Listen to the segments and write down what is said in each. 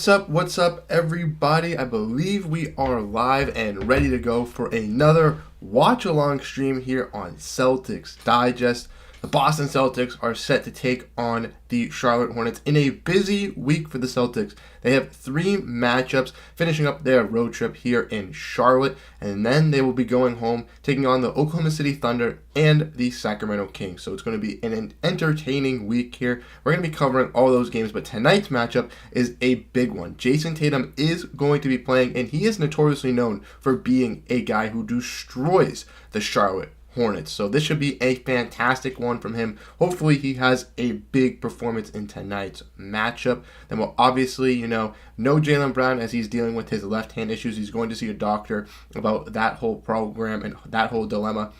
What's up, everybody? I believe we are live and ready to go for another watch-along stream here on Celtics Digest. The Boston Celtics are set to take on the Charlotte Hornets in a busy week for the Celtics. They have 3 matchups, finishing up their road trip here in Charlotte, and then they will be going home, taking on the Oklahoma City Thunder and the Sacramento Kings. So it's going to be an entertaining week here. We're going to be covering all those games, but tonight's matchup is a big one. Jason Tatum is going to be playing, and he is notoriously known for being a guy who destroys the Charlotte Hornets. So this should be a fantastic one from him. Hopefully he has a big performance in tonight's matchup. Then we'll obviously, no Jaylen Brown as he's dealing with his left hand issues. He's going to see a doctor about that whole program and that whole dilemma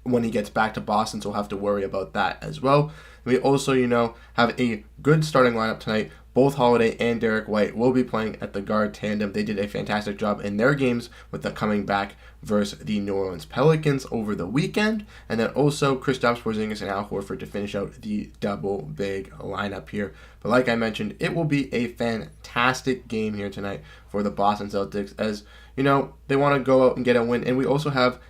when he gets back to Boston, so we'll have to worry about that as well. We also, have a good starting lineup tonight. Both Holiday and Derrick White will be playing at the guard tandem. They did a fantastic job in their games with the coming back versus the New Orleans Pelicans over the weekend. And then also Kristaps Porzingis and Al Horford to finish out the double big lineup here. But like I mentioned, it will be a fantastic game here tonight for the Boston Celtics as, they want to go out and get a win. And we also have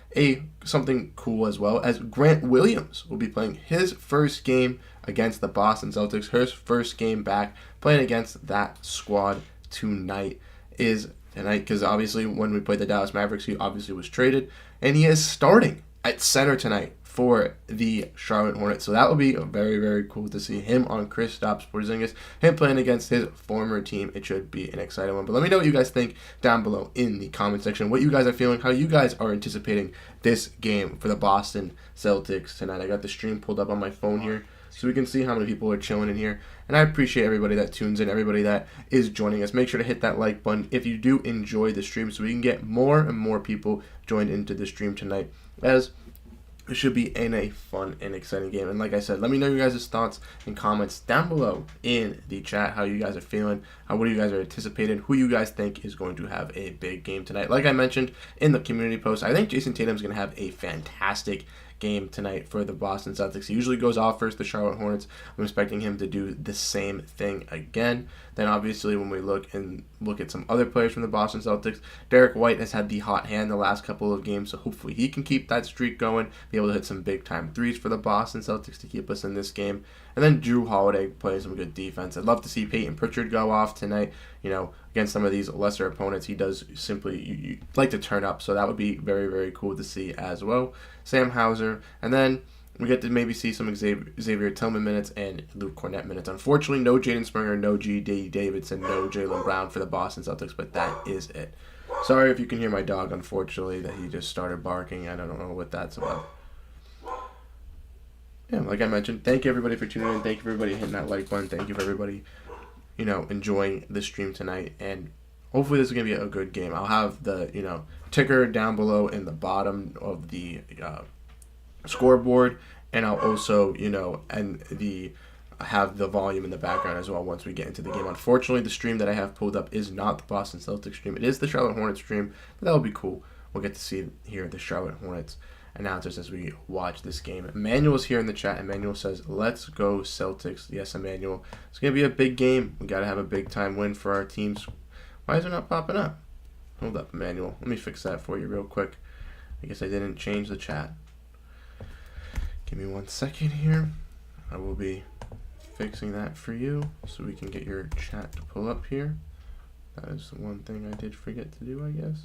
something cool as well, as Grant Williams will be playing his first game against the Boston Celtics. His first game back playing against that squad tonight because obviously when we played the Dallas Mavericks, he obviously was traded, and he is starting at center tonight for the Charlotte Hornets. So that will be very, very cool to see him on Kristaps Porzingis, him playing against his former team. It should be an exciting one. But let me know what you guys think down below in the comment section, what you guys are feeling, how you guys are anticipating this game for the Boston Celtics tonight. I got the stream pulled up on my phone here, so we can see how many people are chilling in here. And I appreciate everybody that tunes in, everybody that is joining us. Make sure to hit that like button if you do enjoy the stream so we can get more and more people joined into the stream tonight, as it should be a fun and exciting game. And like I said, let me know your guys' thoughts and comments down below in the chat, how you guys are feeling, what you guys are anticipating, who you guys think is going to have a big game tonight. Like I mentioned in the community post, I think Jason Tatum is going to have a fantastic game tonight for the Boston Celtics. He usually goes off versus the Charlotte Hornets. I'm expecting him to do the same thing again. Then obviously when we look at some other players from the Boston Celtics, Derrick White has had the hot hand the last couple of games, so hopefully he can keep that streak going, be able to hit some big time threes for the Boston Celtics to keep us in this game. And then Jrue Holiday playing some good defense. I'd love to see Peyton Pritchard go off tonight, against some of these lesser opponents. He does simply you like to turn up, so that would be very, very cool to see as well. Sam Hauser, and then we get to maybe see some Xavier Tillman minutes and Luke Cornett minutes. Unfortunately, no Jaden Springer, no G.D. Davidson, no Jaylen Brown for the Boston Celtics, but that is it. Sorry if you can hear my dog, unfortunately, that he just started barking. I don't know what that's about. Yeah, like I mentioned, thank you everybody for tuning in. Thank you for everybody hitting that like button. Thank you for everybody, enjoying the stream tonight. And hopefully this is going to be a good game. I'll have the, ticker down below in the bottom of the scoreboard. And I'll also, have the volume in the background as well once we get into the game. Unfortunately, the stream that I have pulled up is not the Boston Celtics stream. It is the Charlotte Hornets stream, but that will be cool. We'll get to see here the Charlotte Hornets announcers as we watch this game. Emmanuel's here in the chat. Emmanuel says, "Let's go Celtics." Yes, Emmanuel. It's going to be a big game. We got to have a big time win for our teams. Why is it not popping up? Hold up, Emmanuel. Let me fix that for you real quick. I guess I didn't change the chat. Give me 1 second here. I will be fixing that for you so we can get your chat to pull up here. That is one thing I did forget to do, I guess.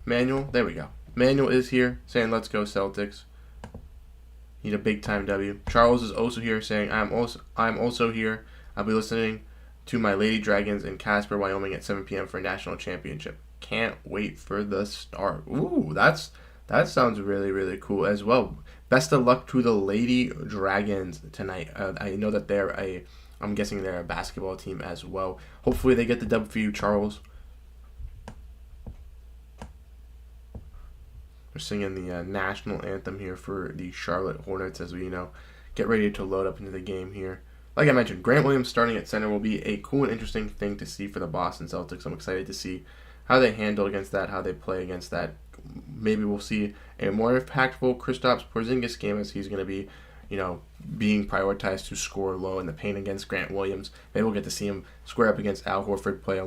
Manuel, there we go. Manuel is here saying, "Let's go Celtics." Need a big time W. Charles is also here saying, I'm also here. I'll be listening to my Lady Dragons in Casper, Wyoming at 7 p.m. for a national championship. Can't wait for the start. Ooh, that sounds really, really cool as well. Best of luck to the Lady Dragons tonight. I know that I'm guessing they're a basketball team as well. Hopefully they get the dub for you, Charles. We're singing the national anthem here for the Charlotte Hornets as we, get ready to load up into the game here. Like I mentioned, Grant Williams starting at center will be a cool and interesting thing to see for the Boston Celtics. I'm excited to see how they handle against that, how they play against that. Maybe we'll see a more impactful Kristaps Porzingis game as he's going to be, being prioritized to score low in the paint against Grant Williams. Maybe we'll get to see him square up against Al Horford, play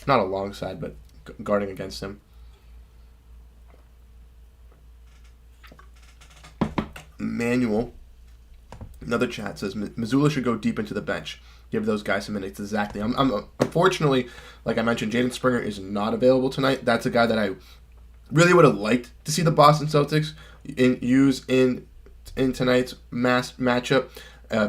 not alongside, but guarding against him. Manuel, another chat, says Mazzulla should go deep into the bench. Give those guys some minutes. Exactly. I'm unfortunately, like I mentioned, Jaden Springer is not available tonight. That's a guy that I really would have liked to see the Boston Celtics use in tonight's matchup.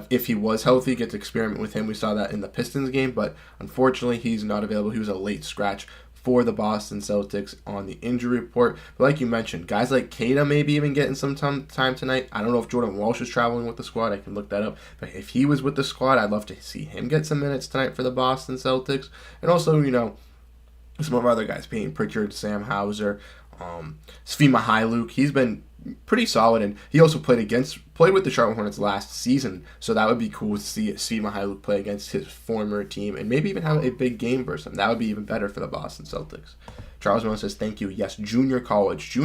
If he was healthy, get to experiment with him. We saw that in the Pistons game, but unfortunately he's not available. He was a late scratch for the Boston Celtics on the injury report. But like you mentioned, guys like Tatum maybe even getting some time tonight. I don't know if Jordan Walsh is traveling with the squad. I can look that up. But if he was with the squad, I'd love to see him get some minutes tonight for the Boston Celtics. And also, some of our other guys, Peyton Pritchard, Sam Hauser, Svi Mykhailiuk. He's been pretty solid, and he also played with the Charlotte Hornets last season, so that would be cool to see Svi Mykhailiuk play against his former team and maybe even have a big game versus him. That would be even better for the Boston Celtics. Charles Miller says, thank you. Yes, junior college.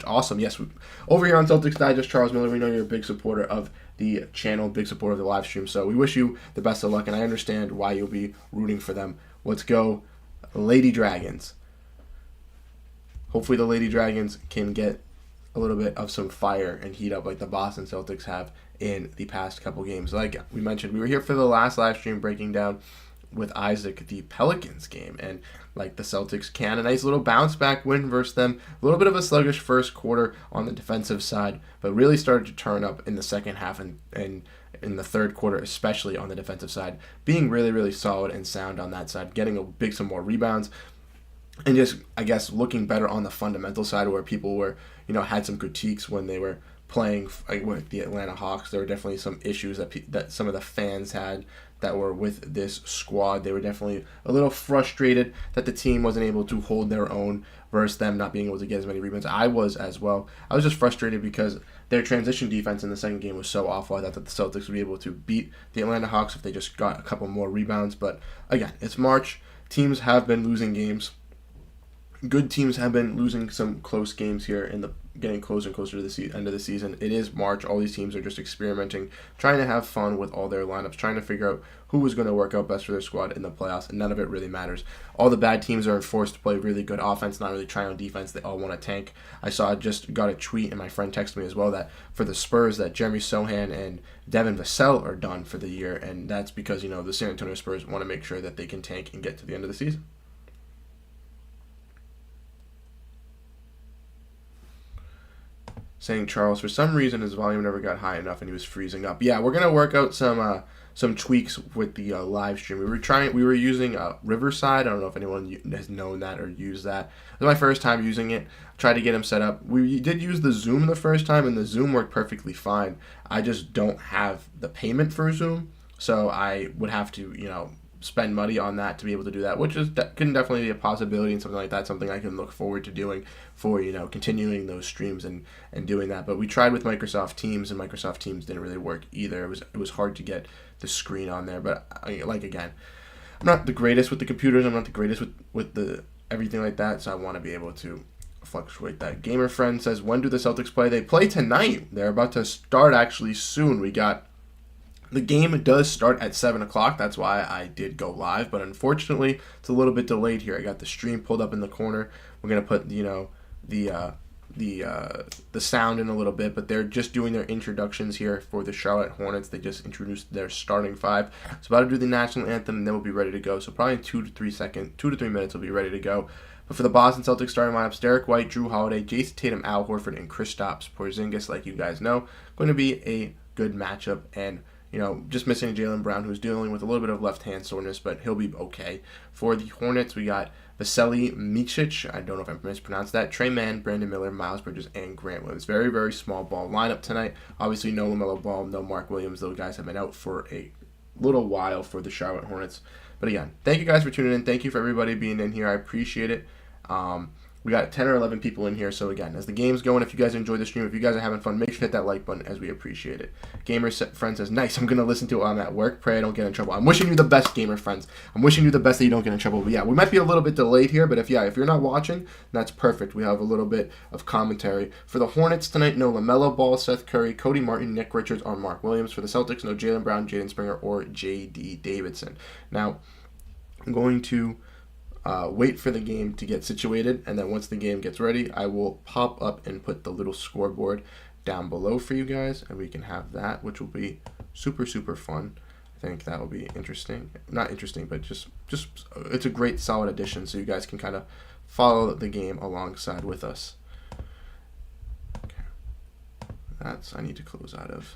Awesome. Yes, over here on Celtics Digest, Charles Miller, we know you're a big supporter of the channel, big supporter of the live stream, so we wish you the best of luck, and I understand why you'll be rooting for them. Let's go, Lady Dragons. Hopefully the Lady Dragons can get a little bit of some fire and heat up like the Boston Celtics have in the past couple games. Like we mentioned, we were here for the last live stream breaking down with Isaac the Pelicans game, and like the Celtics can a nice little bounce back win versus them. A little bit of a sluggish first quarter on the defensive side, but really started to turn up in the second half and in the third quarter, especially on the defensive side, being really, really solid and sound on that side, getting some more rebounds. And just, I guess, looking better on the fundamental side where people were, had some critiques when they were playing with the Atlanta Hawks. There were definitely some issues that some of the fans had that were with this squad. They were definitely a little frustrated that the team wasn't able to hold their own versus them not being able to get as many rebounds. I was as well. I was just frustrated because their transition defense in the second game was so awful. I thought that the Celtics would be able to beat the Atlanta Hawks if they just got a couple more rebounds. But again, it's March. Teams have been losing games. Good teams have been losing some close games here getting closer and closer to the end of the season. It is March. All these teams are just experimenting, trying to have fun with all their lineups, trying to figure out who is going to work out best for their squad in the playoffs, and none of it really matters. All the bad teams are forced to play really good offense, not really trying on defense. They all want to tank. Just got a tweet, and my friend texted me as well, that for the Spurs, that Jeremy Sohan and Devin Vassell are done for the year, and that's because, the San Antonio Spurs want to make sure that they can tank and get to the end of the season. Saying Charles, for some reason his volume never got high enough and he was freezing up. Yeah, we're gonna work out some tweaks with the live stream. We were using Riverside. I don't know if anyone has known that or used that. It was my first time using it. Tried to get him set up. We did use the Zoom the first time, and the Zoom worked perfectly fine. I just don't have the payment for Zoom, so I would have to spend money on that to be able to do that, which can definitely be a possibility and something like that, something I can look forward to doing for, continuing those streams and doing that. But we tried with Microsoft Teams, and Microsoft Teams didn't really work either. It was hard to get the screen on there. But again, I'm not the greatest with the computers. I'm not the greatest with the everything like that, so I want to be able to fluctuate that. Gamer Friend says, when do the Celtics play? They play tonight. They're about to start actually soon. The game does start at 7 o'clock. That's why I did go live. But unfortunately, it's a little bit delayed here. I got the stream pulled up in the corner. We're going to put, the sound in a little bit. But they're just doing their introductions here for the Charlotte Hornets. They just introduced their starting five. So about to do the national anthem, and then we'll be ready to go. So probably in 2 to 3 minutes, we'll be ready to go. But for the Boston Celtics starting lineups, Derrick White, Drew Holiday, Jason Tatum, Al Horford, and Kristaps Porzingis, like you guys know, going to be a good matchup. And just missing Jaylen Brown, who's dealing with a little bit of left hand soreness, but he'll be okay. For the Hornets, we got Vasily Micic, I don't know if I mispronounced that, Trey Mann, Brandon Miller, Miles Bridges, and Grant Williams. Very, very small ball lineup tonight. Obviously, no LaMelo Ball, no Mark Williams. Those guys have been out for a little while for the Charlotte Hornets. But again, thank you guys for tuning in. Thank you for everybody being in here. I appreciate it. We got 10 or 11 people in here. So again, as the game's going, if you guys enjoy the stream, if you guys are having fun, make sure to hit that like button as we appreciate it. Gamer friend says, nice, I'm going to listen to it while I'm at work. Pray I don't get in trouble. I'm wishing you the best, gamer friends. I'm wishing you the best that you don't get in trouble. But yeah, we might be a little bit delayed here, but if you're not watching, that's perfect. We have a little bit of commentary. For the Hornets tonight, no LaMelo Ball, Seth Curry, Cody Martin, Nick Richards, or Mark Williams. For the Celtics, no Jaylen Brown, Jaden Springer, or J.D. Davidson. Now, I'm going to wait for the game to get situated, and then once the game gets ready, I will pop up and put the little scoreboard down below for you guys, and we can have that, which will be super fun. I think that will be interesting. Not interesting, but just it's a great solid addition, so you guys can kind of follow the game alongside with us. Okay. I need to close out of.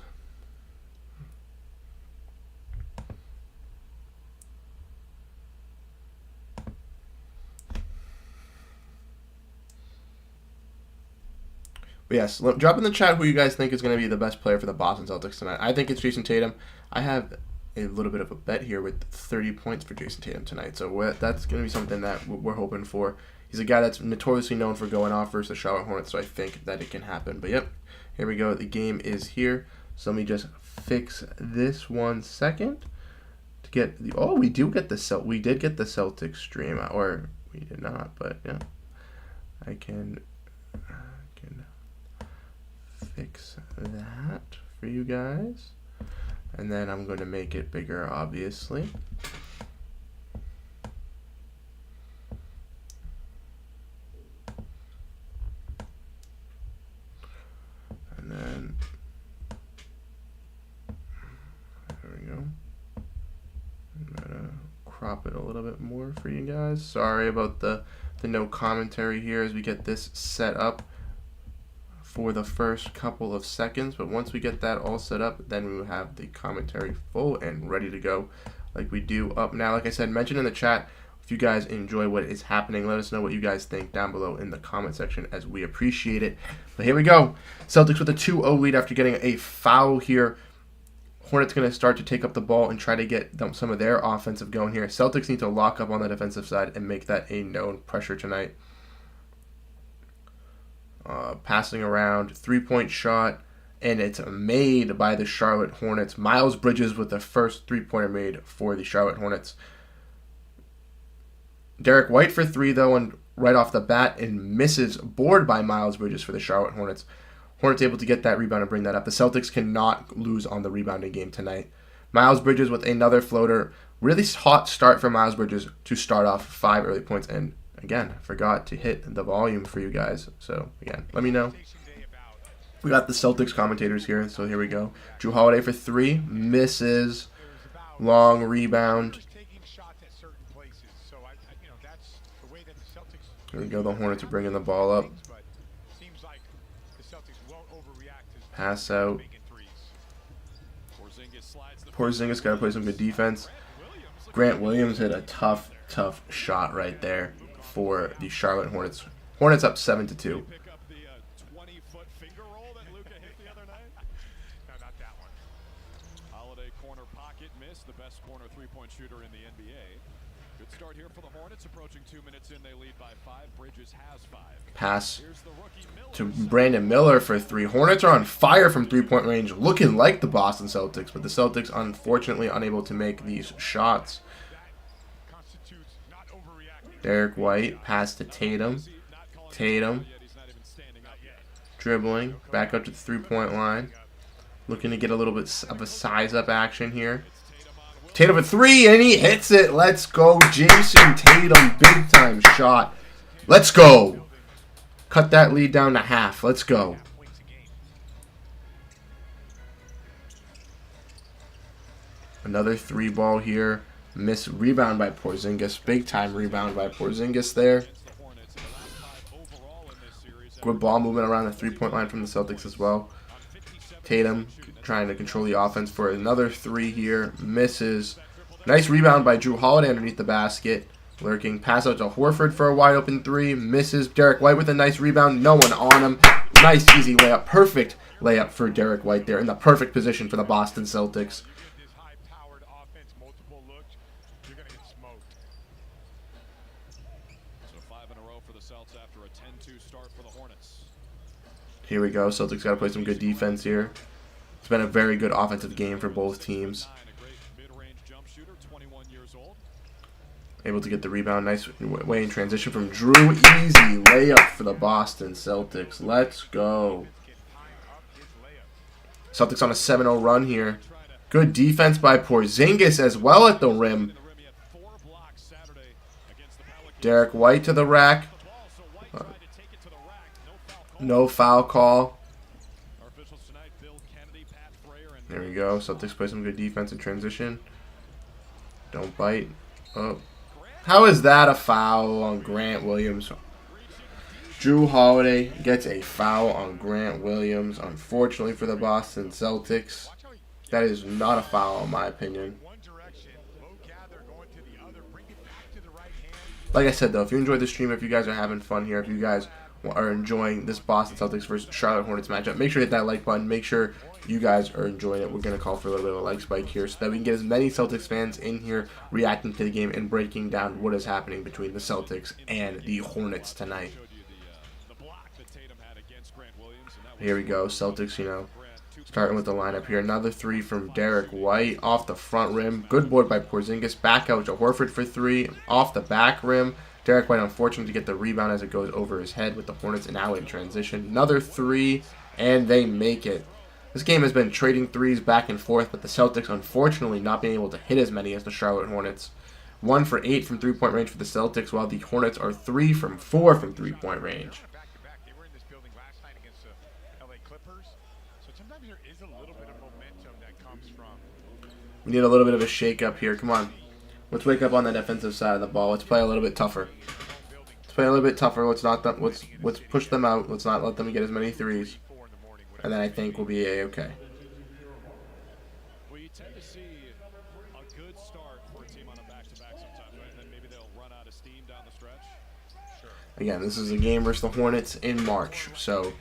But yes, drop in the chat who you guys think is going to be the best player for the Boston Celtics tonight. I think it's Jason Tatum. I have a little bit of a bet here with 30 points for Jason Tatum tonight. So that's going to be something that we're hoping for. He's a guy that's notoriously known for going off versus the Charlotte Hornets, so I think that it can happen. But yep, here we go. The game is here. So let me just fix this 1 second to get the. Oh, we did get the Celtics stream, or we did not. But yeah, I can fix that for you guys, and then I'm going to make it bigger, obviously. And then there we go. I'm gonna crop it a little bit more for you guys. Sorry about the no commentary here as we get this set up for the first couple of seconds, but once we get that all set up, then we will have the commentary full and ready to go like we do up now. Like I said, mention in the chat if you guys enjoy what is happening. Let us know what you guys think down below in the comment section as we appreciate it. But here we go. Celtics with a 2-0 lead after getting a foul here. Hornets going to start to take up the ball and try to get some of their offensive going here. Celtics need to lock up on the defensive side and make that a known pressure tonight. Passing around, 3-point shot, and it's made by the Charlotte Hornets. Miles Bridges with the first 3-pointer made for the Charlotte Hornets. Derrick White for 3, though, and right off the bat, and misses, board by Miles Bridges for the Charlotte Hornets. Hornets able to get that rebound and bring that up. The Celtics cannot lose on the rebounding game tonight. Miles Bridges with another floater. Really hot start for Miles Bridges to start off 5 early points, and again, I forgot to hit the volume for you guys. So, again, let me know. We got the Celtics commentators here, so here we go. Jrue Holiday for 3, misses. Long rebound. Here we go, the Hornets are bringing the ball up. Pass out. Porzingis got to play some good defense. Grant Williams hit a tough shot right there for the Charlotte Hornets. Hornets up 7-2. Holiday corner pocket miss, the best corner three-point shooter in the NBA. Good start here for the Hornets. Approaching 2 minutes in, they lead by 5. Bridges has 5. Pass to Brandon Miller for 3. Hornets are on fire from 3-point range, looking like the Boston Celtics, but the Celtics unfortunately unable to make these shots. Derrick White, pass to Tatum. Tatum, dribbling, back up to the 3-point line. Looking to get a little bit of a size-up action here. Tatum for 3, and he hits it. Let's go, Jason Tatum, big-time shot. Let's go. Cut that lead down to half. Let's go. Another 3-ball here. Miss rebound by Porzingis. Big time rebound by Porzingis there. Good ball movement around the 3-point line from the Celtics as well. Tatum trying to control the offense for another 3 here. Misses. Nice rebound by Jrue Holiday underneath the basket. Lurking. Pass out to Horford for a wide open 3. Misses. Derrick White with a nice rebound. No one on him. Nice easy layup. Perfect layup for Derrick White there in the perfect position for the Boston Celtics. Hornets. Here we go. Celtics got to play some good defense here. It's been a very good offensive game for both teams. A great mid-range jump shooter, 21 years old. Able to get the rebound. Nice way in transition from Drew. Easy layup for the Boston Celtics. Let's go. Celtics on a 7-0 run here. Good defense by Porzingis as well at the rim. Derrick White to the rack. No foul call. There we go. Celtics play some good defense in transition. Don't bite. Oh. How is that a foul on Grant Williams? Drew Holiday gets a foul on Grant Williams. Unfortunately for the Boston Celtics. That is not a foul in my opinion. Like I said though, if you enjoyed the stream, if you guys are having fun here, if you guys are enjoying this Boston Celtics versus Charlotte Hornets matchup, make sure to hit that like button. Make sure you guys are enjoying it. We're going to call for a little bit of a like spike here so that we can get as many Celtics fans in here reacting to the game and breaking down what is happening between the Celtics and the Hornets tonight. Here we go. Celtics, starting with the lineup here. Another three from Derrick White off the front rim. Good board by Porzingis. Back out to Horford for three. Off the back rim. Derrick White unfortunate to get the rebound as it goes over his head with the Hornets and now in transition. Another three, and they make it. This game has been trading threes back and forth, but the Celtics unfortunately not being able to hit as many as the Charlotte Hornets. 1 for 8 from three-point range for the Celtics, while the Hornets are 3 from 4 from three-point range. We need a little bit of a shake-up here. Come on. Let's wake up on the defensive side of the ball. Let's play a little bit tougher. Let's play a little bit tougher. Let's push them out. Let's not let them get as many threes. And then I think we'll be A-okay. We tend to see a good start for a team on a back-to-back sometimes, right? And then maybe they'll run out of steam down the stretch. Again, this is a game versus the Hornets in March, so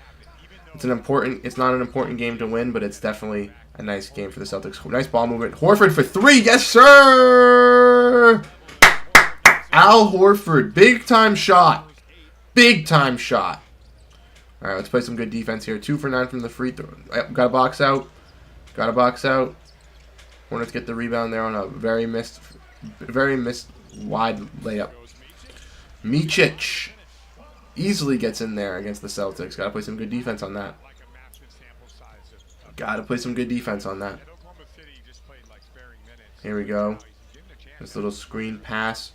it's not an important game to win, but it's definitely a nice game for the Celtics. Nice ball movement. Horford for three. Yes, sir! Al Horford. Big time shot. Big time shot. All right, let's play some good defense here. 2 for 9 from the free throw. Got a box out. Got a box out. Hornets get the rebound there on a very missed wide layup. Micic easily gets in there against the Celtics. Got to play some good defense on that. Got to play some good defense on that. Here we go. This little screen pass.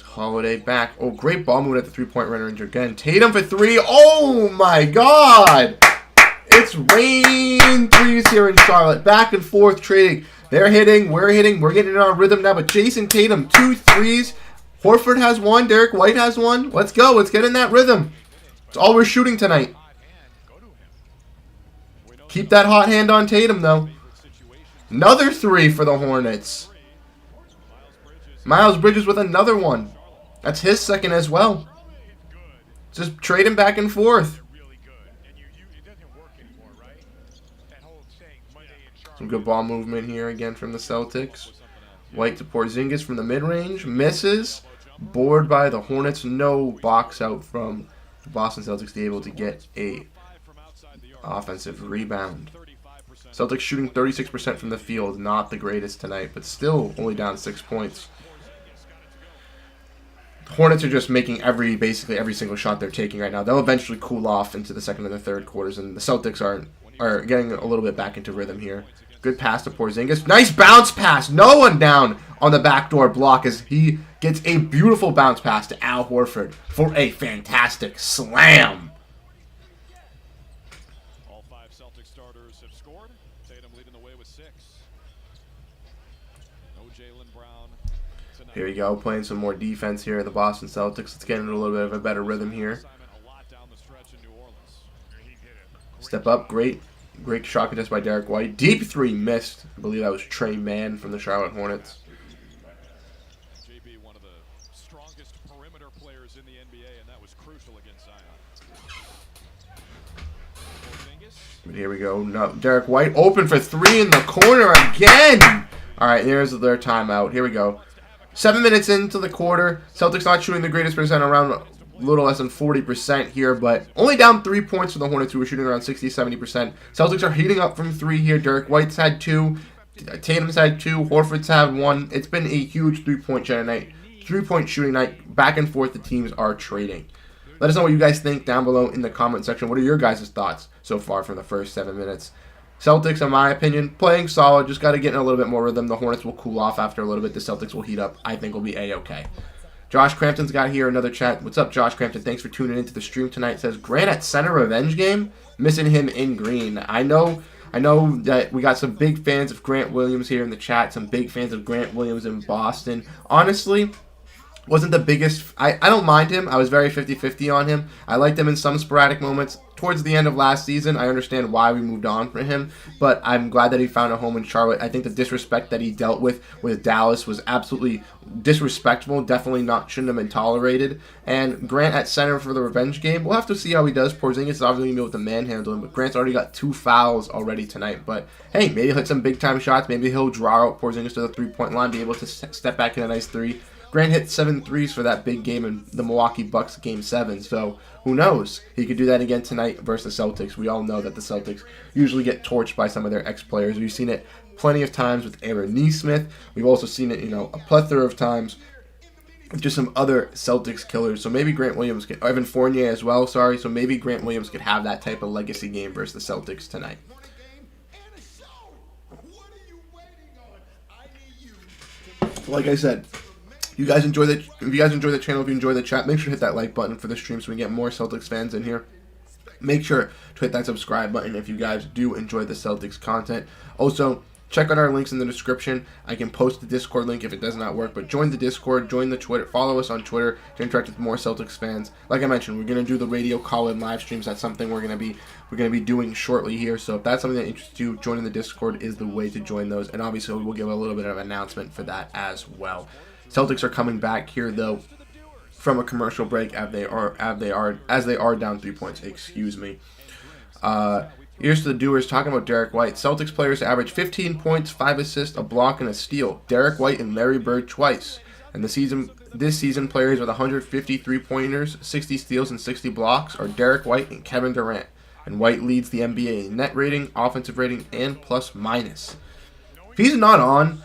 Holiday back. Oh, great ball movement at the three-point range again. Tatum for three. Oh, my God. It's rain threes here in Charlotte. Back and forth trading. They're hitting. We're hitting. We're getting in our rhythm now. But Jason Tatum, 2 threes. Horford has 1. Derrick White has 1. Let's go. Let's get in that rhythm. It's all we're shooting tonight. Keep that hot hand on Tatum, though. Another 3 for the Hornets. Miles Bridges with another one. That's his second as well. Just trading back and forth. Some good ball movement here again from the Celtics. White to Porzingis from the mid-range. Misses. Board by the Hornets. No box out from the Boston Celtics to be able to get a offensive rebound. Celtics shooting 36% from the field. Not the greatest tonight, but still only down 6 points. Hornets are just making basically every single shot they're taking right now. They'll eventually cool off into the second and the third quarters, and the Celtics are getting a little bit back into rhythm here. Good pass to Porzingis. Nice bounce pass. No one down on the backdoor block as he gets a beautiful bounce pass to Al Horford for a fantastic slam. All 5 Celtic starters have scored. Tatum leading the way with 6. No Jaylen Brown. Here we go, playing some more defense here. The Boston Celtics. Let's get into a little bit of a better rhythm here. Step up, great shot contest by Derrick White. Deep 3 missed. I believe that was Trey Mann from the Charlotte Hornets. JB, one of the strongest perimeter players in the NBA, and that was crucial against Zion. But here we go. No, Derrick White open for 3 in the corner again. All right, there's their timeout. Here we go. 7 minutes into the quarter. Celtics not shooting the greatest percent around little less than 40% here, but only down 3 points for the Hornets, who are shooting around 60-70%. Celtics are heating up from 3 here. Derrick White's had 2. Tatum's had 2. Horford's had 1. It's been a huge three-point shooting night. Back and forth, the teams are trading. Let us know what you guys think down below in the comment section. What are your guys' thoughts so far from the first 7 minutes? Celtics, in my opinion, playing solid. Just got to get in a little bit more rhythm. The Hornets will cool off after a little bit. The Celtics will heat up. I think will be A-okay. Josh Crampton's got here another chat. What's up, Josh Crampton? Thanks for tuning into the stream tonight. Says, Grant at center revenge game? Missing him in green. I know that we got some big fans of Grant Williams here in the chat. Some big fans of Grant Williams in Boston. Honestly, wasn't the biggest. I don't mind him. I was very 50-50 on him. I liked him in some sporadic moments. Towards the end of last season, I understand why we moved on from him, but I'm glad that he found a home in Charlotte. I think the disrespect that he dealt with Dallas was absolutely disrespectful. Definitely shouldn't have been tolerated. And Grant at center for the revenge game, we'll have to see how he does. Porzingis is obviously going to be able to manhandle him, but Grant's already got 2 fouls already tonight. But hey, maybe he'll hit some big-time shots. Maybe he'll draw out Porzingis to the three-point line, be able to step back in a nice 3. Grant hit 7 threes for that big game in the Milwaukee Bucks Game 7, so who knows? He could do that again tonight versus the Celtics. We all know that the Celtics usually get torched by some of their ex-players. We've seen it plenty of times with Aaron Nesmith. We've also seen it, a plethora of times with just some other Celtics killers. So maybe Grant Williams could, Evan Fournier as well, sorry. So maybe Grant Williams could have that type of legacy game versus the Celtics tonight. Like I said, if you guys enjoy the channel, if you enjoy the chat, make sure to hit that like button for the stream so we can get more Celtics fans in here. Make sure to hit that subscribe button if you guys do enjoy the Celtics content. Also, check out our links in the description. I can post the Discord link if it does not work, but join the Discord, join the Twitter, follow us on Twitter to interact with more Celtics fans. Like I mentioned, we're gonna do the radio call-in live streams. That's something we're gonna be doing shortly here. So if that's something that interests you, joining the Discord is the way to join those. And obviously, we'll give a little bit of an announcement for that as well. Celtics are coming back here though from a commercial break as they are down 3 points. Excuse me. Here's to the doers talking about Derrick White. Celtics players average 15 points, 5 assists, a block, and a steal. Derrick White and Larry Bird twice. And this season, players with 150 3-pointers, 60 steals, and 60 blocks are Derrick White and Kevin Durant. And White leads the NBA in net rating, offensive rating, and plus-minus. If he's not on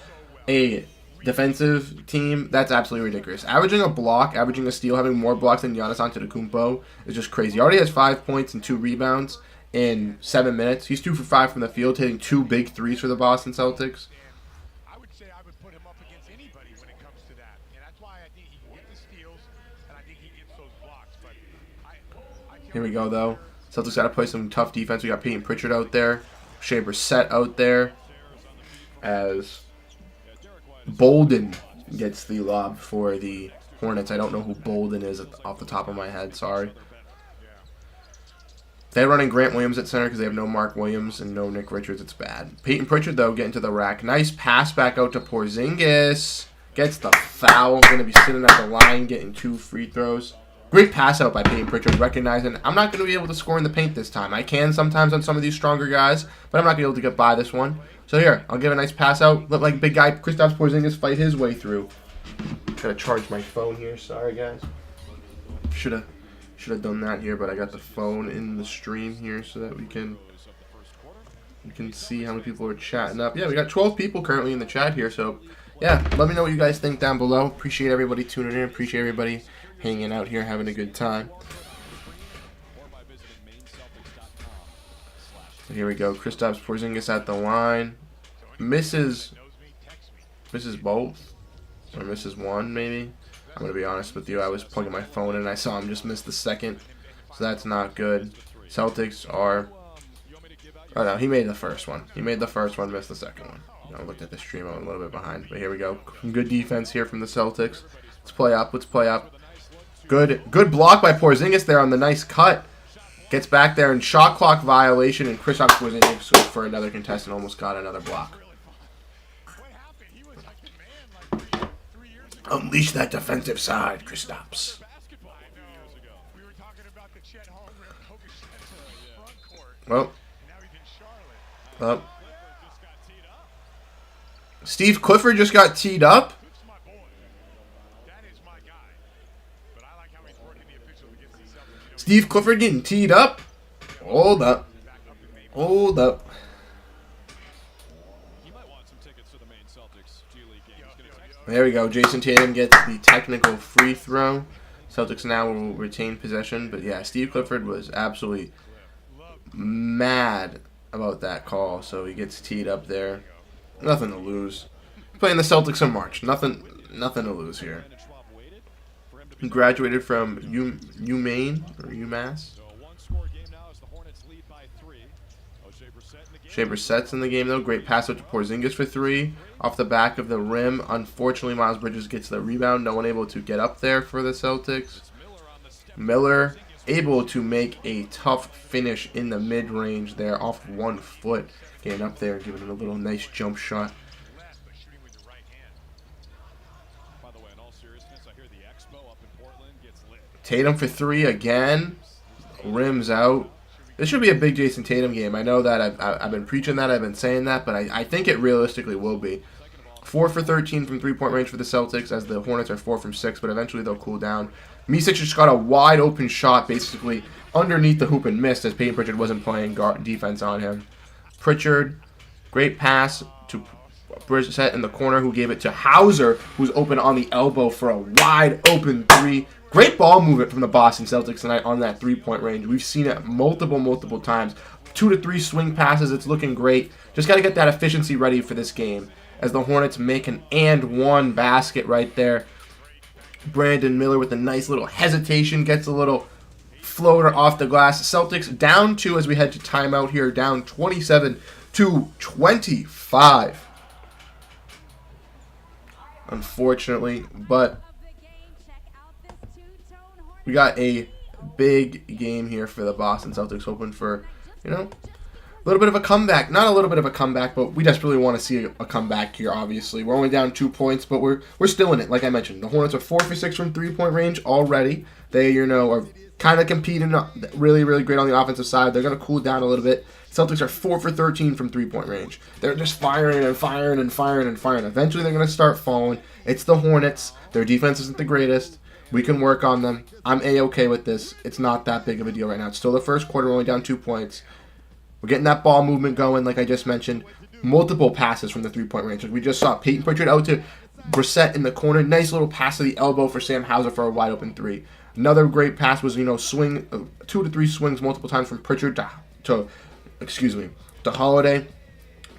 a defensive team, that's absolutely ridiculous. Averaging a block, averaging a steal, having more blocks than Giannis Antetokounmpo is just crazy. He already has 5 points and 2 rebounds in 7 minutes. He's 2 for 5 from the field, hitting 2 big threes for the Boston Celtics. I would say I would put him up against anybody when it comes to that, and that's why I think he can get the steals, and I think he gets those blocks. But here we go though. Celtics got to play some tough defense. We got Peyton Pritchard out there, Shea Brissett out there, as Bolden gets the lob for the Hornets. I don't know who Bolden is off the top of my head. Sorry. They're running Grant Williams at center because they have no Mark Williams and no Nick Richards. It's bad. Peyton Pritchard, though, getting to the rack. Nice pass back out to Porzingis. Gets the foul. Going to be sitting at the line getting 2 free throws. Great pass out by Peyton Pritchard, recognizing I'm not going to be able to score in the paint this time. I can sometimes on some of these stronger guys, but I'm not going to be able to get by this one. So here, I'll give a nice pass out. Look like big guy Kristaps Porzingis fight his way through. Gotta charge my phone here. Sorry, guys. Should have done that here, but I got the phone in the stream here so that we can see how many people are chatting up. Yeah, we got 12 people currently in the chat here, so yeah, let me know what you guys think down below. Appreciate everybody tuning in. Appreciate everybody hanging out here, having a good time. Here we go. Kristaps Porzingis at the line. Misses both. Or misses one, maybe. I'm going to be honest with you. I was plugging my phone in and I saw him just miss the second. So that's not good. Celtics are... Oh, no. He made the first one. He made the first one, missed the second one. I looked at the stream. I'm a little bit behind. But here we go. Some good defense here from the Celtics. Let's play up. Let's play up. Good block by Porzingis there on the nice cut. Gets back there and shot clock violation, and Kristaps Porzingis goes for another contest and almost got another block. Unleash that defensive side, Kristaps. Well, Steve Clifford just got teed up. Steve Clifford getting teed up. Hold up. Hold up. He might want some tickets to the main Celtics G League game. He's gonna text There we go. Jason Tatum gets the technical free throw. Celtics now will retain possession. But yeah, Steve Clifford was absolutely mad about that call. So he gets teed up there. Nothing to lose. Playing the Celtics in March. Nothing to lose here. and Schwab waited for him to He graduated from UMaine or UMass. So a one-score game now as the Hornets lead by 3. O'Shea Brissett in the game. Shea Brissett's in the game though. Great pass out to Porzingis for 3. Off the back of the rim. Unfortunately, Miles Bridges gets the rebound. No one able to get up there for the Celtics. Miller on the step. Miller able to make a tough finish in the mid-range there off 1 foot. Getting up there, giving it a little nice jump shot. left, but shooting with your right hand. By the way, in all seriousness, I hear the Expo up in Portland gets lit. Tatum for 3 again. Rims out. This should be a big Jason Tatum game. I know that I've been preaching that. I've been saying that. But I think it realistically will be. 4 for 13 from three-point range for the Celtics as the Hornets are 4 from 6. But eventually they'll cool down. Micic just got a wide open shot basically underneath the hoop and missed as Peyton Pritchard wasn't playing guard defense on him. Pritchard, great pass to Brissett in the corner who gave it to Hauser, who's open on the elbow for a wide open 3. Great ball movement from the Boston Celtics tonight on that 3-point range. We've seen it multiple times. 2 to 3 swing passes. It's looking great. Just got to get that efficiency ready for this game as the Hornets make an and one basket right there. Brandon Miller with a nice little hesitation gets a little floater off the glass. Celtics down 2 as we head to timeout here, down 27-25. Unfortunately, but we got a big game here for the Boston Celtics, hoping for, a little bit of a comeback. Not a little bit of a comeback, but we desperately want to see a comeback here, obviously. We're only down 2 points, but we're still in it, like I mentioned. The Hornets are 4 for 6 from three-point range already. They, are kind of competing really, really great on the offensive side. They're going to cool down a little bit. Celtics are 4 for 13 from three-point range. They're just firing and firing and firing and firing. Eventually, they're going to start falling. It's the Hornets. Their defense isn't the greatest. We can work on them. I'm A-okay with this. It's not that big of a deal right now. It's still the first quarter. We're only down 2 points. We're getting that ball movement going, like I just mentioned. Multiple passes from the three-point range. Like we just saw Peyton Pritchard out to Brissett in the corner. Nice little pass to the elbow for Sam Hauser for a wide open 3. Another great pass was, swing 2 to 3 swings multiple times from Pritchard to Holiday,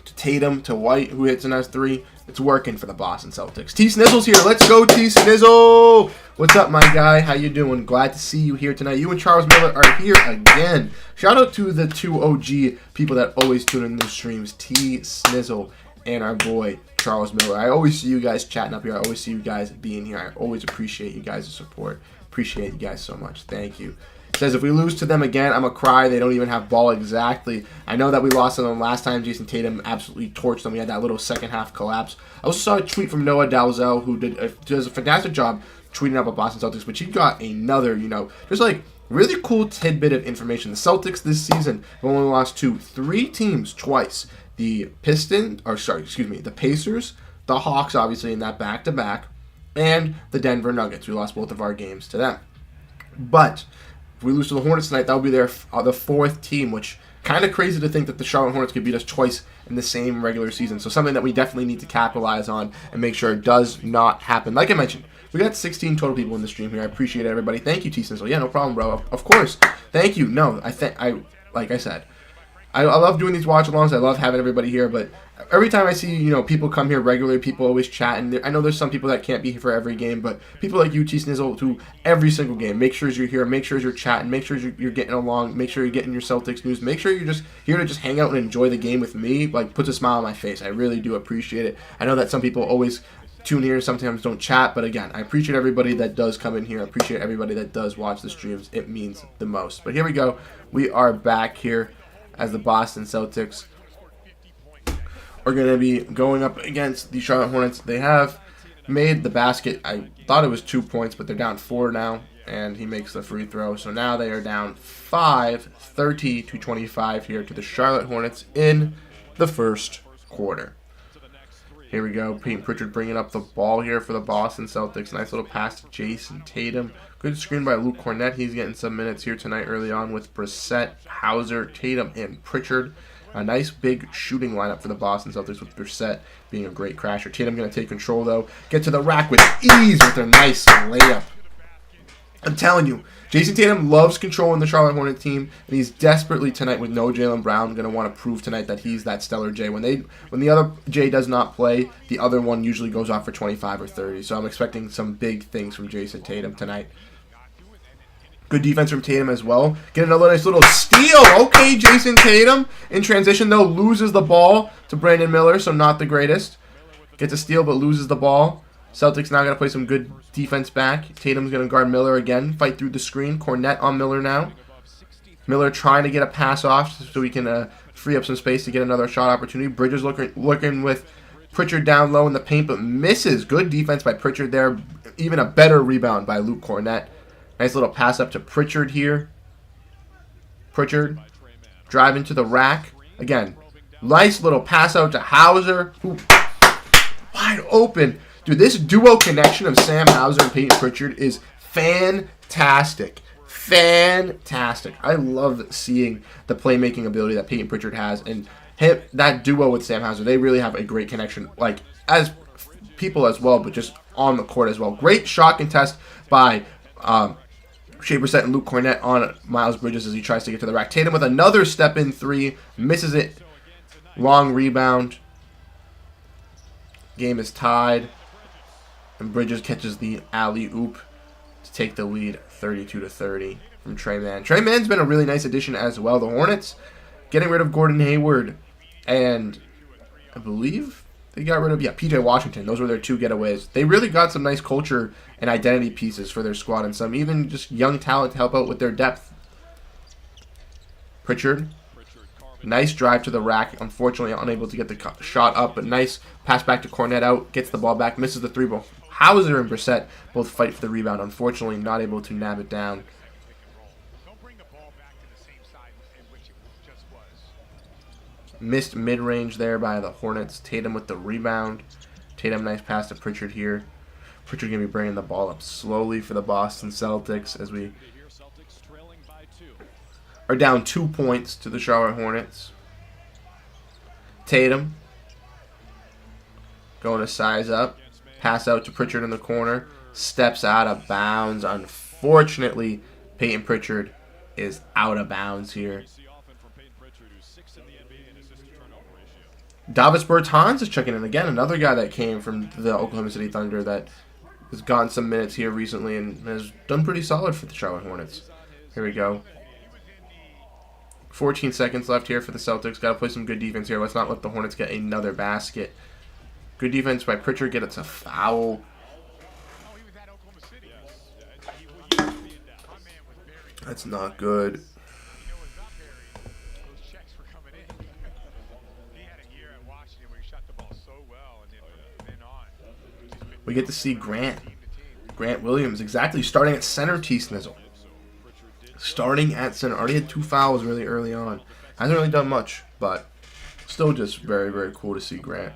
to Tatum, to White, who hits a nice 3. It's working for the Boston Celtics. T. Snizzle's here. Let's go, T. Snizzle! What's up, my guy? How you doing? Glad to see you here tonight. You and Charles Miller are here again. Shout out to the 2 OG people that always tune in the streams, T. Snizzle and our boy Charles Miller. I always see you guys chatting up here. I always see you guys being here. I always appreciate you guys' support. Appreciate you guys so much. Thank you. Says if we lose to them again, I'm going to cry. They don't even have ball exactly. I know that we lost to them last time. Jason Tatum absolutely torched them. We had that little second half collapse. I also saw a tweet from Noah Dalzell, who does a fantastic job tweeting up at Boston Celtics, but she got another, just like really cool tidbit of information. The Celtics this season have only lost to 3 teams twice. The Pacers, the Hawks, obviously, in that back-to-back, and the Denver Nuggets. We lost both of our games to them. But if we lose to the Hornets tonight, that will be the 4th team, which kind of crazy to think that the Charlotte Hornets could beat us twice in the same regular season. So something that we definitely need to capitalize on and make sure it does not happen. Like I mentioned, we got 16 total people in the stream here. I appreciate everybody. Thank you, T. Sizzle. Yeah, no problem, bro. Of course. Thank you. No, like I said, I love doing these watch-alongs. I love having everybody here, but every time I see, people come here regularly, people always chat, and I know there's some people that can't be here for every game, but people like you, T. Snizzle, to every single game. Make sure you're here. Make sure you're chatting. Make sure you're getting along. Make sure you're getting your Celtics news. Make sure you're just here to just hang out and enjoy the game with me. Like, puts a smile on my face. I really do appreciate it. I know that some people always tune here, sometimes don't chat, but again, I appreciate everybody that does come in here. I appreciate everybody that does watch the streams. It means the most. But here we go. We are back here as the Boston Celtics are going to be going up against the Charlotte Hornets. They have made the basket. I thought it was 2 points, but they're down 4 now, and he makes the free throw. So now they are down 5, 30-25 here to the Charlotte Hornets in the first quarter. Here we go. Peyton Pritchard bringing up the ball here for the Boston Celtics. Nice little pass to Jason Tatum. Good screen by Luke Cornett. He's getting some minutes here tonight early on with Brissett, Hauser, Tatum, and Pritchard. A nice big shooting lineup for the Boston Celtics with Brissett being a great crasher. Tatum going to take control, though. Get to the rack with ease with their nice layup. I'm telling you, Jason Tatum loves controlling the Charlotte Hornets team, and he's desperately tonight with no Jaylen Brown going to want to prove tonight that he's that stellar Jay. When the other Jay does not play, the other one usually goes off for 25 or 30. So I'm expecting some big things from Jason Tatum tonight. Good defense from Tatum as well. Get another nice little steal. Okay, Jason Tatum. In transition, though, loses the ball to Brandon Miller, so not the greatest. Gets a steal, but loses the ball. Celtics now got to play some good defense back. Tatum's going to guard Miller again. Fight through the screen. Cornett on Miller now. Miller trying to get a pass off so he can free up some space to get another shot opportunity. Bridges looking with Pritchard down low in the paint, but misses. Good defense by Pritchard there. Even a better rebound by Luke Cornett. Nice little pass up to Pritchard here. Pritchard driving to the rack. Again, nice little pass out to Hauser. Ooh, wide open. Dude, this duo connection of Sam Hauser and Peyton Pritchard is fantastic. Fantastic. I love seeing the playmaking ability that Peyton Pritchard has. And that duo with Sam Hauser, they really have a great connection. Like, as people as well, but just on the court as well. Great shot contest by Shea Brissett and Luke Cornett on Miles Bridges as he tries to get to the rack. Tatum with another step-in three. Misses it. Long rebound. Game is tied. And Bridges catches the alley-oop to take the lead 32-30 from Trey Mann. Trey Mann's been a really nice addition as well. The Hornets getting rid of Gordon Hayward. And I believe they got rid of, PJ Washington. Those were their two getaways. They really got some nice culture and identity pieces for their squad and some even just young talent to help out with their depth. Pritchard. Nice drive to the rack. Unfortunately, unable to get the shot up, but nice pass back to Cornett out. Gets the ball back. Misses the three ball. Hauser and Brissett both fight for the rebound. Unfortunately, not able to nab it down. Missed mid-range there by the Hornets. Tatum with the rebound. Tatum, nice pass to Pritchard here. Pritchard going to be bringing the ball up slowly for the Boston Celtics as we are down 2 points to the Charlotte Hornets. Tatum going to size up. Pass out to Pritchard in the corner. Steps out of bounds. Unfortunately, Peyton Pritchard is out of bounds here. Davis Bertans is checking in again. Another guy that came from the Oklahoma City Thunder that has gotten some minutes here recently and has done pretty solid for the Charlotte Hornets. Here we go. 14 seconds left here for the Celtics. Got to play some good defense here. Let's not let the Hornets get another basket. Good defense by Pritchard. Get it a foul. That's not good. We get to see Grant Williams exactly starting at center, T-Snizzle. Starting at center. Already had 2 fouls really early on. Hasn't really done much, but still just very, very cool to see Grant.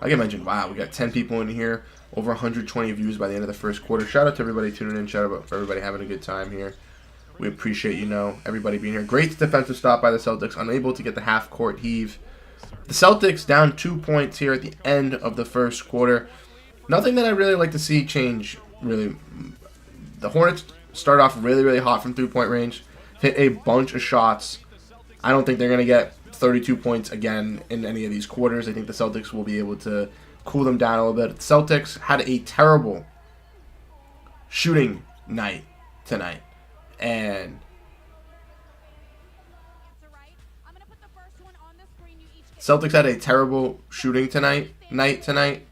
Like I mentioned, wow, we got 10 people in here. Over 120 views by the end of the first quarter. Shout out to everybody tuning in. Shout out for everybody having a good time here. We appreciate, everybody being here. Great defensive stop by the Celtics. Unable to get the half-court heave. The Celtics down 2 points here at the end of the first quarter. Nothing that I really like to see change, really. The Hornets start off really, really hot from three-point range. Hit a bunch of shots. I don't think they're going to get 32 points again in any of these quarters. I think the Celtics will be able to cool them down a little bit. The Celtics had a terrible shooting night tonight. And Celtics had a terrible shooting night tonight.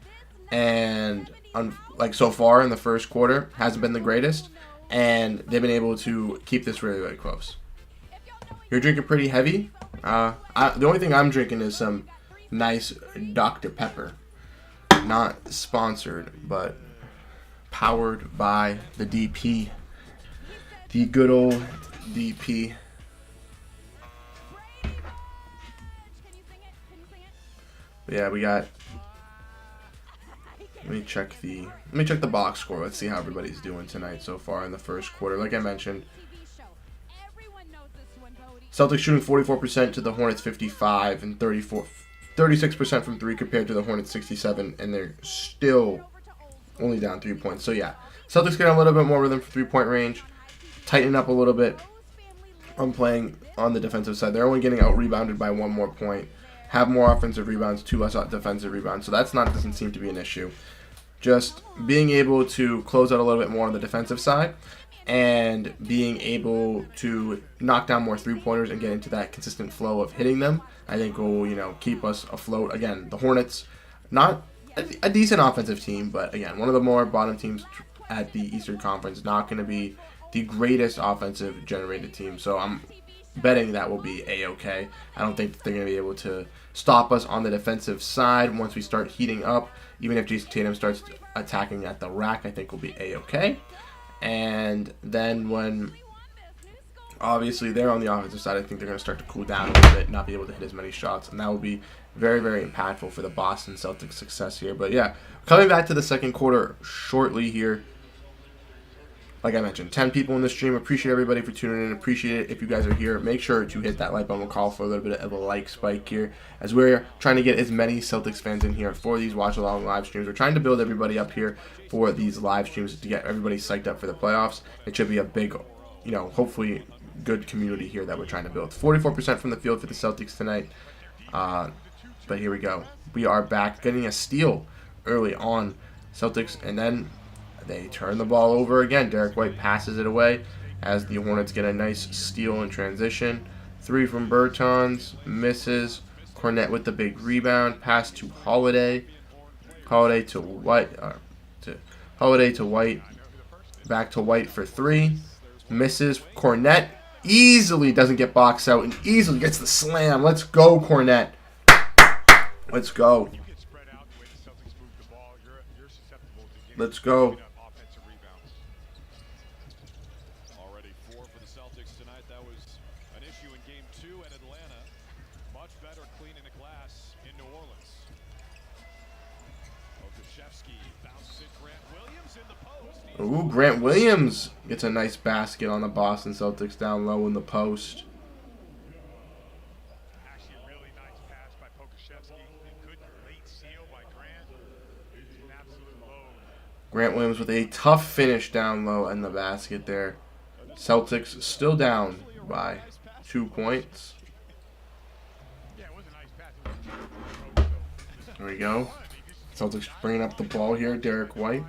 And so far in the first quarter, hasn't been the greatest. And they've been able to keep this really, really close. You're drinking pretty heavy. The only thing I'm drinking is some nice Dr. Pepper. Not sponsored, but powered by the DP. The good old DP. Yeah, we got Let me check the box score. Let's see how everybody's doing tonight so far in the first quarter. Like I mentioned, Celtics shooting 44% to the Hornets 55 and 36% from 3 compared to the Hornets 67, and they're still only down 3 points. So yeah, Celtics getting a little bit more rhythm for 3-point range, tighten up a little bit on playing on the defensive side. They're only getting out-rebounded by 1 more point, have more offensive rebounds, 2 less defensive rebounds. So doesn't seem to be an issue. Just being able to close out a little bit more on the defensive side and being able to knock down more 3-pointers and get into that consistent flow of hitting them, I think will, keep us afloat. Again, the Hornets, not a decent offensive team, but again, one of the more bottom teams at the Eastern Conference, not going to be the greatest offensive generated team. So I'm betting that will be A-okay. I don't think they're going to be able to stop us on the defensive side once we start heating up. Even if Jason Tatum starts attacking at the rack, I think we'll be A-okay. And then when obviously they're on the offensive side, I think they're going to start to cool down a little bit, not be able to hit as many shots, and that will be very, very impactful for the Boston Celtics' success here. But yeah, coming back to the second quarter shortly here. Like I mentioned, 10 people in the stream. Appreciate everybody for tuning in. Appreciate it if you guys are here. Make sure to hit that like button. We'll call for a little bit of a like spike here as we're trying to get as many Celtics fans in here for these watch-along live streams. We're trying to build everybody up here for these live streams to get everybody psyched up for the playoffs. It should be a big, hopefully good community here that we're trying to build. 44% from the field for the Celtics tonight. But here we go. We are back, getting a steal early on. Celtics, and then they turn the ball over again. Derrick White passes it away as the Hornets get a nice steal in transition. 3 from Bertans, misses. Cornette with the big rebound. Pass to Holiday. Holiday to White. Holiday to White. Back to White for 3. Misses. Cornette easily doesn't get boxed out and easily gets the slam. Let's go, Cornette. Let's go. Let's go. Already 4 for the Celtics tonight. That was an issue in Game 2 in Atlanta. Much better cleaning the glass in New Orleans. Okashevsky bounces it. Grant Williams in the post. Ooh, Grant Williams gets a nice basket on the Boston Celtics down low in the post. Actually, a really nice pass by Okashevsky. Good late seal by Grant. An absolute load. Grant Williams with a tough finish down low in the basket there. Celtics still down by 2 points. There we go. Celtics bringing up the ball here. Derrick White.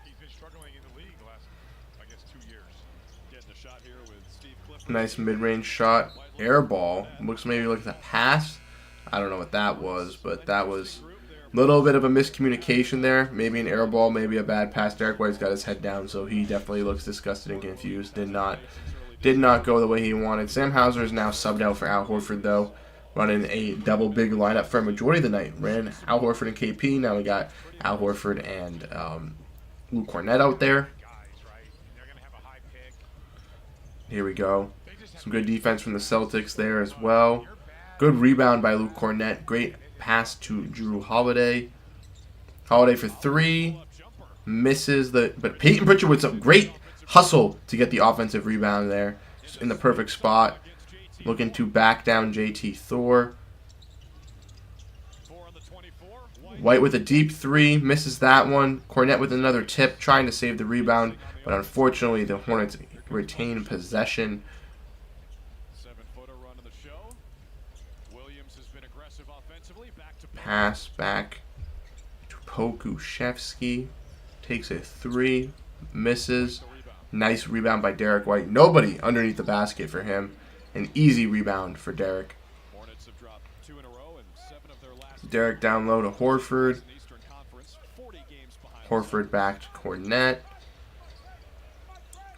He's been struggling in the league the last, 2 years. Getting a shot here with Steve Clifford. Nice mid-range shot. Air ball. Looks maybe like a pass. I don't know what that was, but that was a little bit of a miscommunication there. Maybe an air ball, maybe a bad pass. Derrick White's got his head down, so he definitely looks disgusted and confused. Did not go the way he wanted. Sam Hauser is now subbed out for Al Horford, though. Running a double big lineup for a majority of the night. Ran Al Horford and KP. Now we got Al Horford and Luke Cornette out there. Here we go. Some good defense from the Celtics there as well. Good rebound by Luke Cornette. Great pass to Drew Holiday. Holiday for 3. Misses but Peyton Pritchard with some great hustle to get the offensive rebound there. Just in the perfect spot. Looking to back down JT Thor. White with a deep 3. Misses that one. Cornette with another tip. Trying to save the rebound. But unfortunately, the Hornets retain possession. 7-footer run of the show. Williams has been aggressive offensively. Back to Pass back to Pokuševski. Takes a 3. Misses. Nice rebound by Derrick White. Nobody underneath the basket for him. An easy rebound for Derrick. Hornets have dropped 2 in a row and 7 of their last. Derrick down low to Horford. Horford back to Cornette.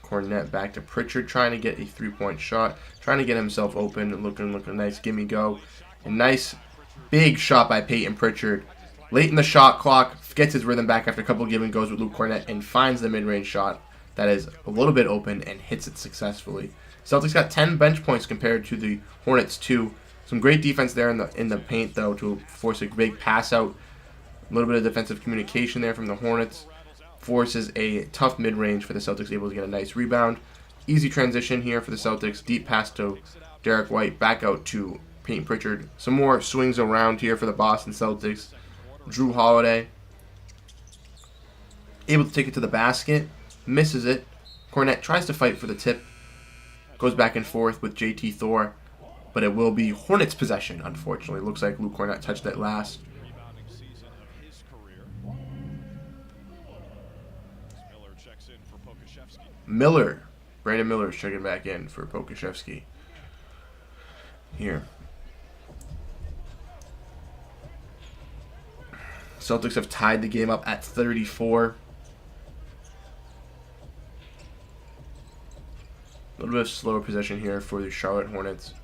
Cornette back to Pritchard, trying to get a 3-point shot. Trying to get himself open. Looking nice. Gimme go. A nice big shot by Peyton Pritchard. Late in the shot clock. Gets his rhythm back after a couple give and goes with Luke Cornette and finds the mid-range shot that is a little bit open and hits it successfully. Celtics got 10 bench points compared to the Hornets 2. Some great defense there in the paint though to force a big pass out A little bit of defensive communication there from the Hornets. Forces a tough mid-range for the Celtics, able to get a nice rebound. Easy transition here for the Celtics. Deep pass to Derrick White. Back out to Peyton Pritchard. Some more swings around here for the Boston Celtics. Drew Holiday. Able to take it to the basket. Misses it. Cornette tries to fight for the tip. Goes back and forth with JT Thor. But it will be Hornets possession, unfortunately. Looks like Luke Cornette touched that last. Brandon Miller is checking back in for Pokashevsky. Here. Celtics have tied the game up at 34. A little bit of slower possession here for the Charlotte Hornets.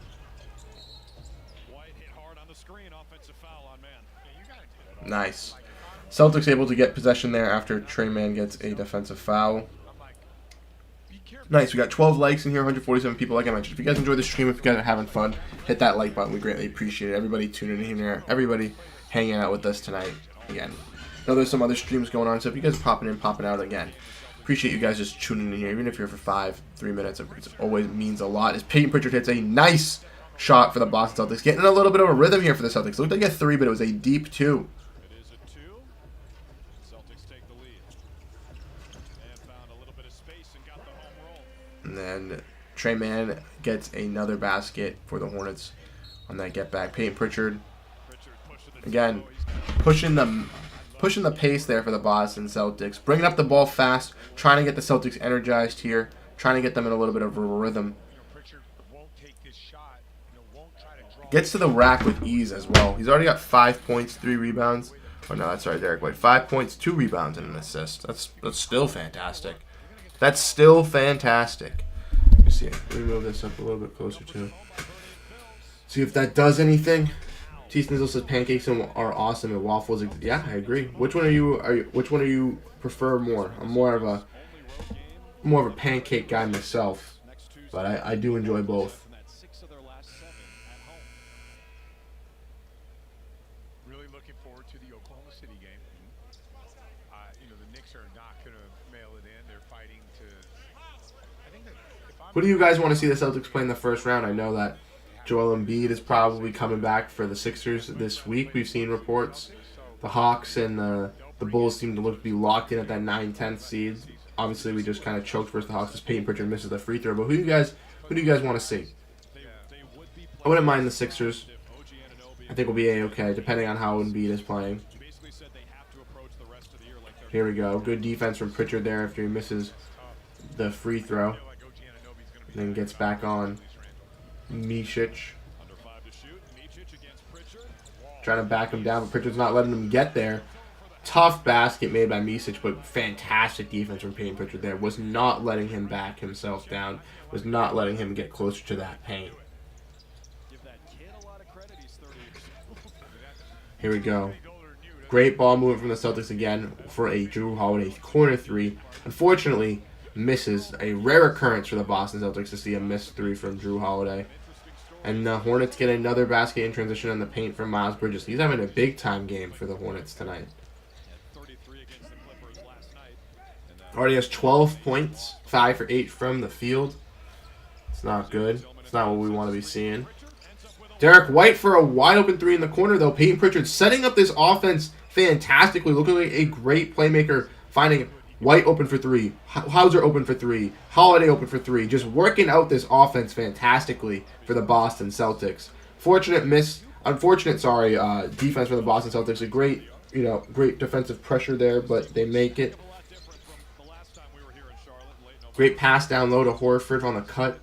Nice. Celtics able to get possession there after Trey Mann gets a defensive foul. Nice. We got 12 likes in here, 147 people, like I mentioned. If you guys enjoy the stream, if you guys are having fun, hit that like button. We greatly appreciate it. Everybody tuning in here, everybody hanging out with us tonight. Again, I know there's some other streams going on, so if you guys are popping in, popping out again, appreciate you guys just tuning in here. Even if you're for 3 minutes, it always means a lot. As Peyton Pritchard hits a nice shot for the Boston Celtics. Getting a little bit of a rhythm here for the Celtics. It looked like a 3, but it was a deep 2. It is a 2. Celtics take the lead. And found a little bit of space and got the home roll. And then Trey Mann gets another basket for the Hornets on that get back. Peyton Pritchard, again, pushing the pace there for the Boston Celtics. Bringing up the ball fast, trying to get the Celtics energized here, trying to get them in a little bit of a rhythm. Gets to the rack with ease as well. He's already got 5 points, 3 rebounds. Oh no, that's right, Derrick White. 5 points, 2 rebounds, and an assist. That's still fantastic. That's still fantastic. Let me see. Let me move this up a little bit closer to. See if that does anything. T. Snizzle says pancakes are awesome and waffles. Yeah, I agree. Which one are you? Which one do you prefer more? I'm more of a pancake guy myself, but I do enjoy both. Really looking forward to the Oklahoma City game. The Knicks are not going to mail it in. They're fighting to. I think that Who do you guys want to see the Celtics play in the first round? I know that Joel Embiid is probably coming back for the Sixers this week. We've seen reports. The Hawks and the Bulls seem to be locked in at that 9-10 seed. Obviously, we just kind of choked versus the Hawks as Peyton Pritchard misses the free throw. But who do you guys want to see? I wouldn't mind the Sixers. I think we'll be A-okay, depending on how Embiid is playing. Here we go. Good defense from Pritchard there after he misses the free throw. And then gets back on. Micic. Trying to back him down, but Pritchard's not letting him get there. Tough basket made by Micic, but fantastic defense from Peyton Pritchard there. Was not letting him back himself down. Was not letting him get closer to that paint. Here we go. Great ball movement from the Celtics again for a Drew Holiday corner 3. Unfortunately, misses. A rare occurrence for the Boston Celtics to see a missed 3 from Drew Holiday. And the Hornets get another basket in transition on the paint from Miles Bridges. He's having a big-time game for the Hornets tonight. Already has 12 points, 5 for 8 from the field. It's not good. It's not what we want to be seeing. Derrick White for a wide-open 3 in the corner, though. Peyton Pritchard setting up this offense fantastically, looking like a great playmaker, finding White open for 3, Hauser open for 3, Holiday open for 3, just working out this offense fantastically for the Boston Celtics. Unfortunate defense for the Boston Celtics. A great defensive pressure there, but they make it. Great pass down low to Horford on the cut.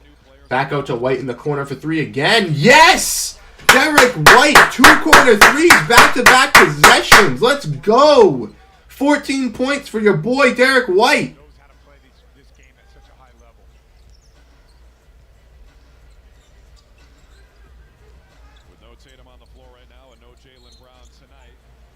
Back out to White in the corner for 3 again. Yes! Derrick White, 2 corner 3s, back-to-back possessions. Let's go! 14 points for your boy, Derrick White. knows how to play this game at such a high level. With no Tatum on the floor right now and no Jaylen Brown tonight,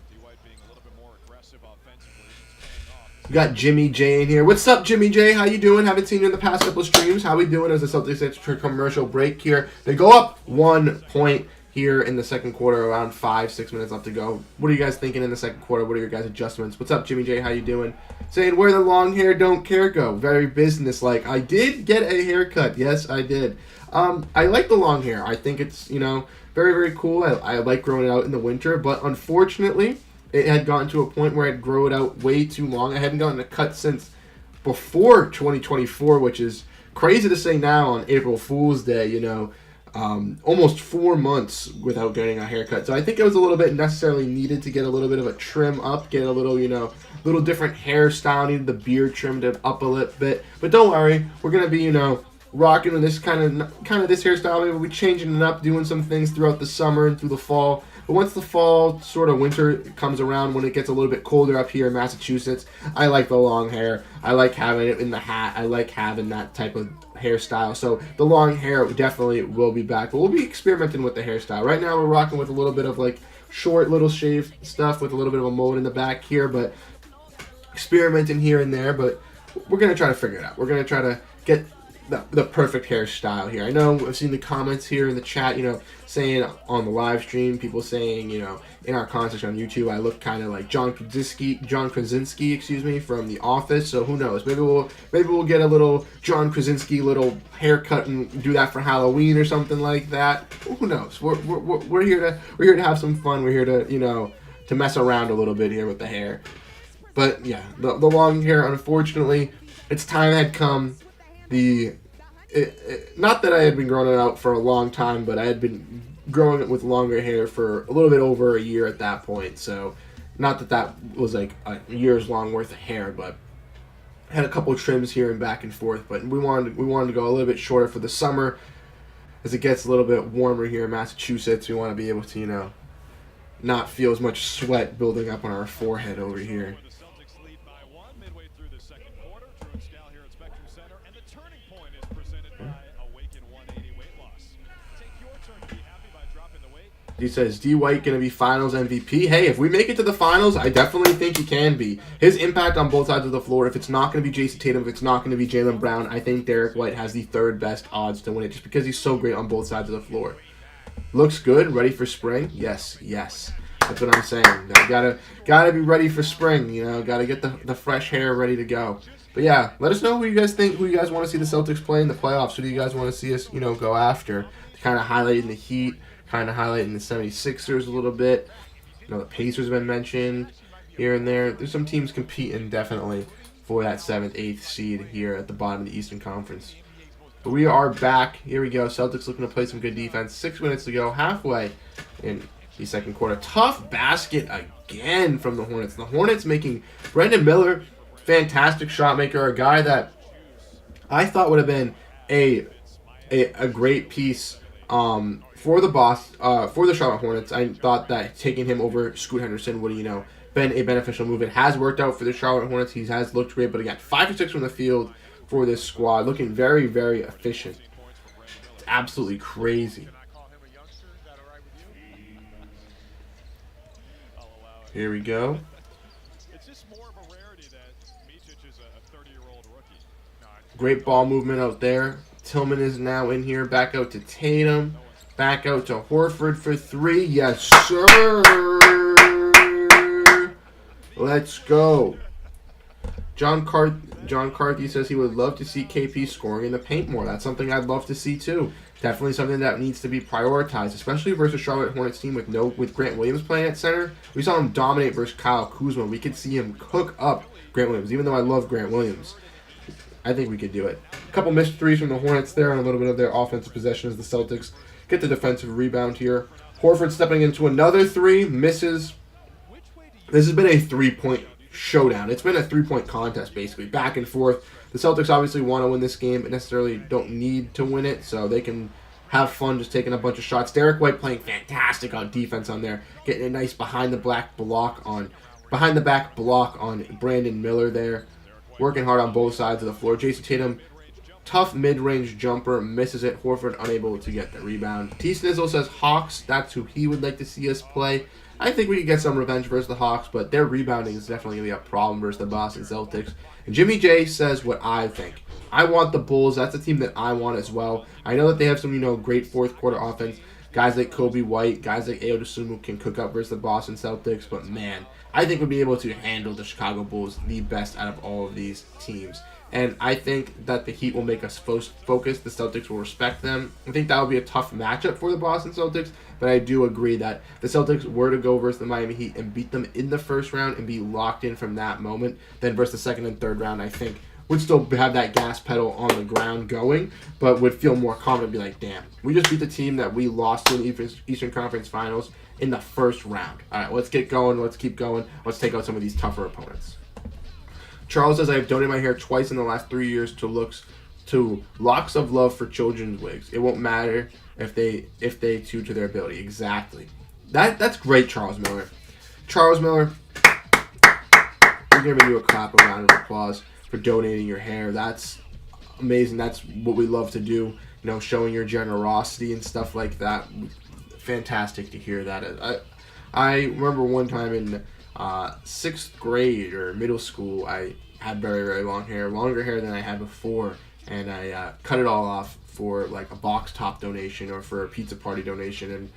D. White being a little bit more aggressive offensively. It's paying off. We got Jimmy J in here. What's up, Jimmy J? How you doing? Haven't seen you in the past couple of streams. How we doing as the Celtics enter commercial break here? They go up 1 point here in the second quarter, around 5-6 minutes left to go. What are you guys thinking in the second quarter? What are your guys' adjustments? What's up, Jimmy J? How you doing? Saying, where the long hair don't care go. Very businesslike. I did get a haircut. Yes, I did. I like the long hair. I think it's, you know, very, very cool. I like growing it out in the winter, but unfortunately, it had gotten to a point where I'd grow it out way too long. I hadn't gotten a cut since before 2024, which is crazy to say now on April Fool's Day, you know. Almost 4 months without getting a haircut. So I think it was a little bit necessarily needed to get a little bit of a trim up, get a little, you know, little different hairstyle, needed the beard trimmed up a little bit. But don't worry, we're going to be, you know, rocking with this kind of this hairstyle. Maybe we'll be changing it up, doing some things throughout the summer and through the fall. But once the fall, sort of winter comes around, when it gets a little bit colder up here in Massachusetts, I like the long hair. I like having it in the hat. I like having that type of hairstyle. So the long hair definitely will be back. But we'll be experimenting with the hairstyle. Right now we're rocking with a little bit of like short little shave stuff with a little bit of a mode in the back here. But experimenting here and there. But we're going to try to figure it out. We're going to try to get the perfect hairstyle here. I know I've seen the comments here in the chat, you know, saying on the live stream, people saying, you know, in our context on YouTube, I look kind of like John Krasinski, excuse me, from The Office. So who knows? Maybe we'll get a little John Krasinski little haircut and do that for Halloween or something like that. Who knows? We're here to have some fun. We're here to, you know, to mess around a little bit here with the hair. But yeah, the long hair, unfortunately, its time had come. Not that I had been growing it out for a long time, but I had been growing it with longer hair for a little bit over a year at that point. So not that was like a year's long worth of hair, but I had a couple of trims here and back and forth. But we wanted to go a little bit shorter for the summer. As it gets a little bit warmer here in Massachusetts, we want to be able to, you know, not feel as much sweat building up on our forehead over here. He says, D. White going to be finals MVP? Hey, if we make it to the finals, I definitely think he can be. His impact on both sides of the floor, if it's not going to be Jason Tatum, if it's not going to be Jaylen Brown, I think Derrick White has the third best odds to win it just because he's so great on both sides of the floor. Looks good. Ready for spring? Yes. That's what I'm saying. Gotta be ready for spring, you know. Gotta get the fresh hair ready to go. But yeah, let us know who you guys think, who you guys want to see the Celtics play in the playoffs. Who do you guys want to see us, you know, go after? Kind of highlighting the Heat. Kind of highlighting the 76ers a little bit. You know, the Pacers have been mentioned here and there. There's some teams competing definitely for that 7th, 8th seed here at the bottom of the Eastern Conference. But we are back. Here we go. Celtics looking to play some good defense. 6 minutes to go, halfway in the second quarter. Tough basket again from the Hornets. The Hornets making Brandon Miller, fantastic shot maker, a guy that I thought would have been a great piece for the Charlotte Hornets. I thought that taking him over Scoot Henderson would, you know, been a beneficial move. It has worked out for the Charlotte Hornets. He has looked great, but again, 5 for 6 from the field for this squad, looking very, very efficient. It's absolutely crazy. Here we go. Great ball movement out there. Tillman is now in here. Back out to Tatum. Back out to Horford for 3. Yes, sir. Let's go. John Carthy says he would love to see KP scoring in the paint more. That's something I'd love to see too. Definitely something that needs to be prioritized, especially versus Charlotte Hornets team with Grant Williams playing at center. We saw him dominate versus Kyle Kuzma. We could see him cook up Grant Williams, even though I love Grant Williams. I think we could do it. A couple missed threes from the Hornets there and a little bit of their offensive possession as the Celtics get the defensive rebound here. Horford stepping into another 3, misses. This has been a 3-point showdown. It's been a 3-point contest, basically, back and forth. The Celtics obviously want to win this game, but necessarily don't need to win it, so they can have fun just taking a bunch of shots. Derrick White playing fantastic on defense on there, getting a nice behind the back block on Brandon Miller there. Working hard on both sides of the floor. Jason Tatum, tough mid-range jumper, misses it. Horford unable to get the rebound. T. Snizzle says Hawks, that's who he would like to see us play. I think we could get some revenge versus the Hawks, but their rebounding is definitely going to be a problem versus the Boston Celtics. And Jimmy J says what I think. I want the Bulls. That's a team that I want as well. I know that they have some, great fourth quarter offense. Guys like Kobe White, guys like Ayo Dosunmu can cook up versus the Boston Celtics, but man, I think we'll be able to handle the Chicago Bulls the best out of all of these teams. And I think that the Heat will make us focus. The Celtics will respect them. I think that will be a tough matchup for the Boston Celtics, but I do agree that the Celtics were to go versus the Miami Heat and beat them in the first round and be locked in from that moment, then versus the second and third round, I think would still have that gas pedal on the ground going, but would feel more confident, be like, damn, we just beat the team that we lost in the Eastern Conference Finals in the first round. All right, let's get going. Let's keep going. Let's take out some of these tougher opponents. Charles says, I have donated my hair twice in the last 3 years to locks of love for children's wigs. It won't matter if they tune to their ability. Exactly. That's great, Charles Miller. Charles Miller, we're giving you a clap, a round of applause for donating your hair. That's amazing. That's what we love to do. You know, showing your generosity and stuff like that. Fantastic to hear that. I remember one time in 6th grade or middle school, I had very, very long hair, longer hair than I had before, and I cut it all off for like a box top donation or for a pizza party donation, and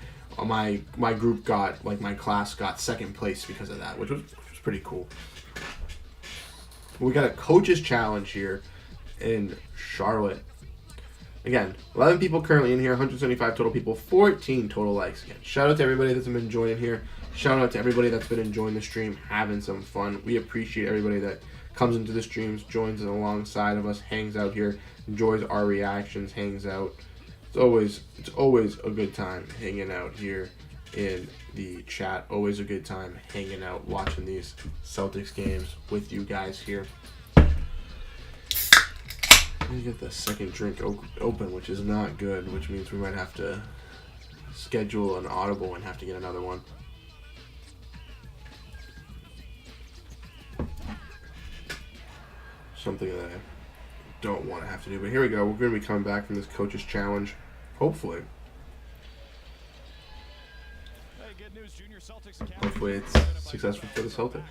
my group got, like my class got 2nd place because of that, which was pretty cool. We got a coach's challenge here in Charlotte. Again, 11 people currently in here, 175 total people, 14 total likes. Again, shout out to everybody that's been joining here. Shout out to everybody that's been enjoying the stream, having some fun. We appreciate everybody that comes into the streams, joins alongside of us, hangs out here, enjoys our reactions, hangs out. It's always a good time hanging out here in the chat. Always a good time hanging out, watching these Celtics games with you guys here. Let me get the second drink open, which is not good, which means we might have to schedule an audible and have to get another one. Something that I don't want to have to do. But here we go. We're going to be coming back from this coach's challenge, hopefully. Hopefully it's successful for the Celtics.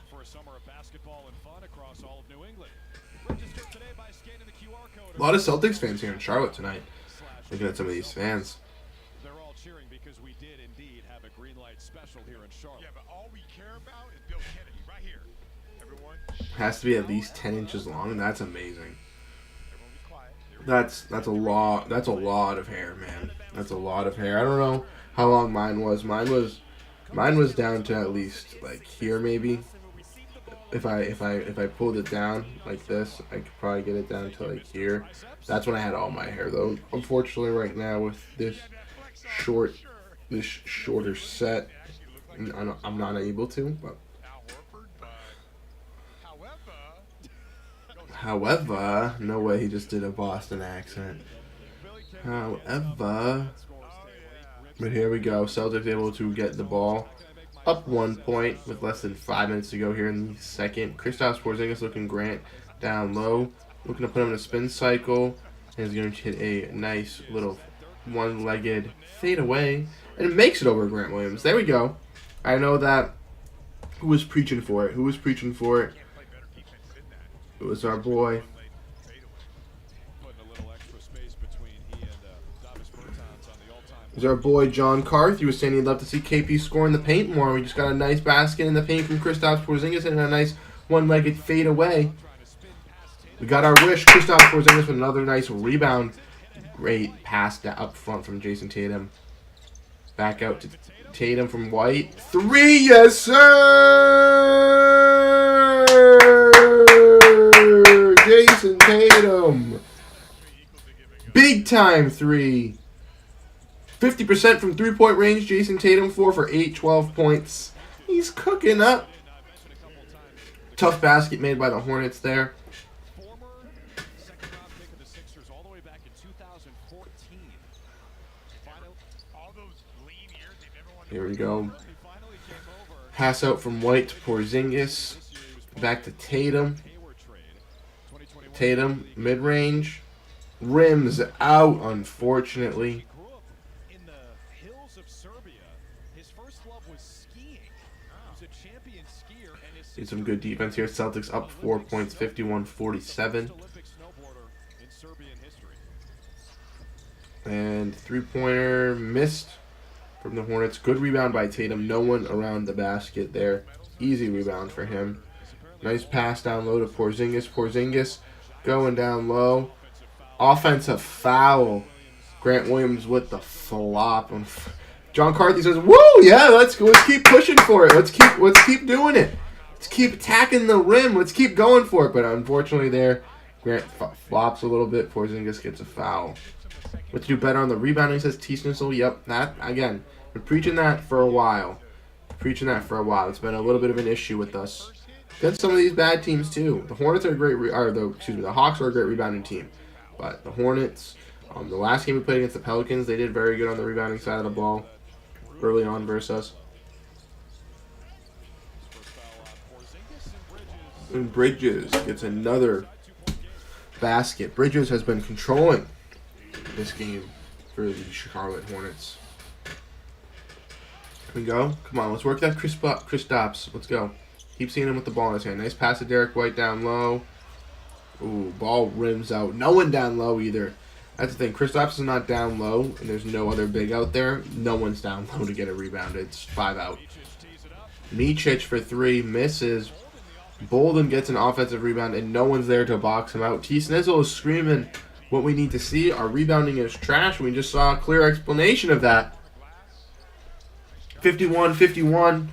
A lot of Celtics fans here in Charlotte tonight. Looking at some of these fans. They're all cheering because we did indeed have a green light special here in Charlotte. Yeah, but all we care about is Bill Kennedy right here. Everyone Has to be at least 10 inches long. That's amazing. everyone be quiet. That's a lot. That's a lot of hair, man. That's a lot of hair. I don't know how long mine was. Mine was down to at least like here maybe. If I pulled it down like this, I could probably get it down to like here. That's when I had all my hair though. Unfortunately, right now with this shorter set, I'm not able to. But however, no way he just did a Boston accent. However, but here we go. Celtics able to get the ball up 1 point with less than 5 minutes to go here in the second. Kristaps Porzingis looking Grant down low. Looking to put him in a spin cycle. And he's going to hit a nice little one-legged fade away. And it makes it over Grant Williams. There we go. I know that. Who was preaching for it? Who was preaching for it? It was our boy. It was our boy John Carth. He was saying he'd love to see KP score in the paint more. We just got a nice basket in the paint from Kristaps Porzingis and a nice one-legged fade away. We got our wish. Kristaps Porzingis with another nice rebound. Great pass up front from Jason Tatum. Back out to Tatum from White. 3, yes sir! Jason Tatum. Big time 3. 50% from three-point range. Jason Tatum 4 for 8, 12 points. He's cooking up. Tough basket made by the Hornets there. Here we go. Pass out from White to Porzingis. Back to Tatum. Tatum, mid-range. Rims out, unfortunately. See some good defense here. Celtics up 4 points, 51-47. And three-pointer missed. from the Hornets. Good rebound by Tatum. No one around the basket there. Easy rebound for him. Nice pass down low to Porzingis. Porzingis going down low. Offensive foul. Grant Williams with the flop. John Carthy says, "Woo, yeah, let's keep pushing for it. Let's keep doing it. Let's keep attacking the rim. Let's keep going for it." But unfortunately, there, Grant flops a little bit. Porzingis gets a foul. What to do better on the rebounding, says T. Snizzle. Yep, that again. Been preaching that for a while. It's been a little bit of an issue with us. Against some of these bad teams too. The Hornets are a great, the Hawks are a great rebounding team, but the Hornets, the last game we played against the Pelicans, they did very good on the rebounding side of the ball early on versus us. And Bridges gets another basket. Bridges has been controlling this game for the Charlotte Hornets. Here we go. Come on, let's work that Kristaps. Let's go. Keep seeing him with the ball in his hand. Nice pass to Derrick White down low. Ooh, ball rims out. No one down low either. That's the thing. Kristaps is not down low, and there's no other big out there. No one's down low to get a rebound. It's 5 out. Micic for 3. Misses. Bolden gets an offensive rebound, and no one's there to box him out. T. Snizzle is screaming what we need to see. Our rebounding is trash. We just saw a clear explanation of that. 51-51.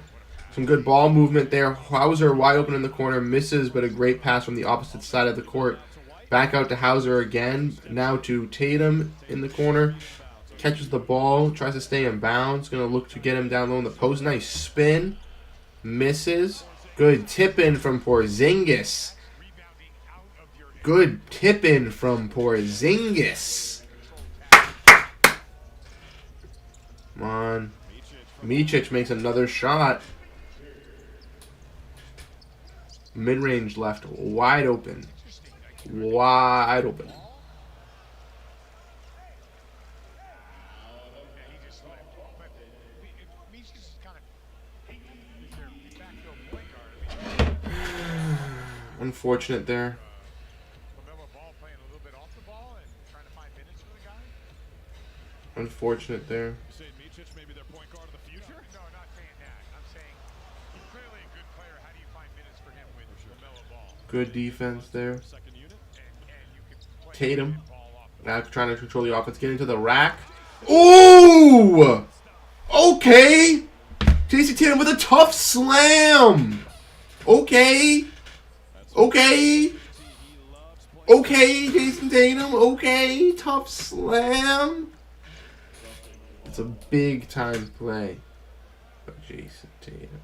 Some good ball movement there. Hauser wide open in the corner. Misses, but a great pass from the opposite side of the court. Back out to Hauser again. Now to Tatum in the corner. Catches the ball. Tries to stay in bounds. Going to look to get him down low in the post. Nice spin. Misses. Good tip-in from Porzingis. Good tip-in from Porzingis. Come on. Micic makes another shot. Mid-range left, wide open. Wide open. Unfortunate there. Unfortunate there. Good defense there. Tatum now trying to control the offense. Getting to the rack. Ooh! Okay! Jason Tatum with a tough slam! Okay! Okay! Okay, Jason Tatum. Okay, tough slam. It's a big time play by Jason Tatum.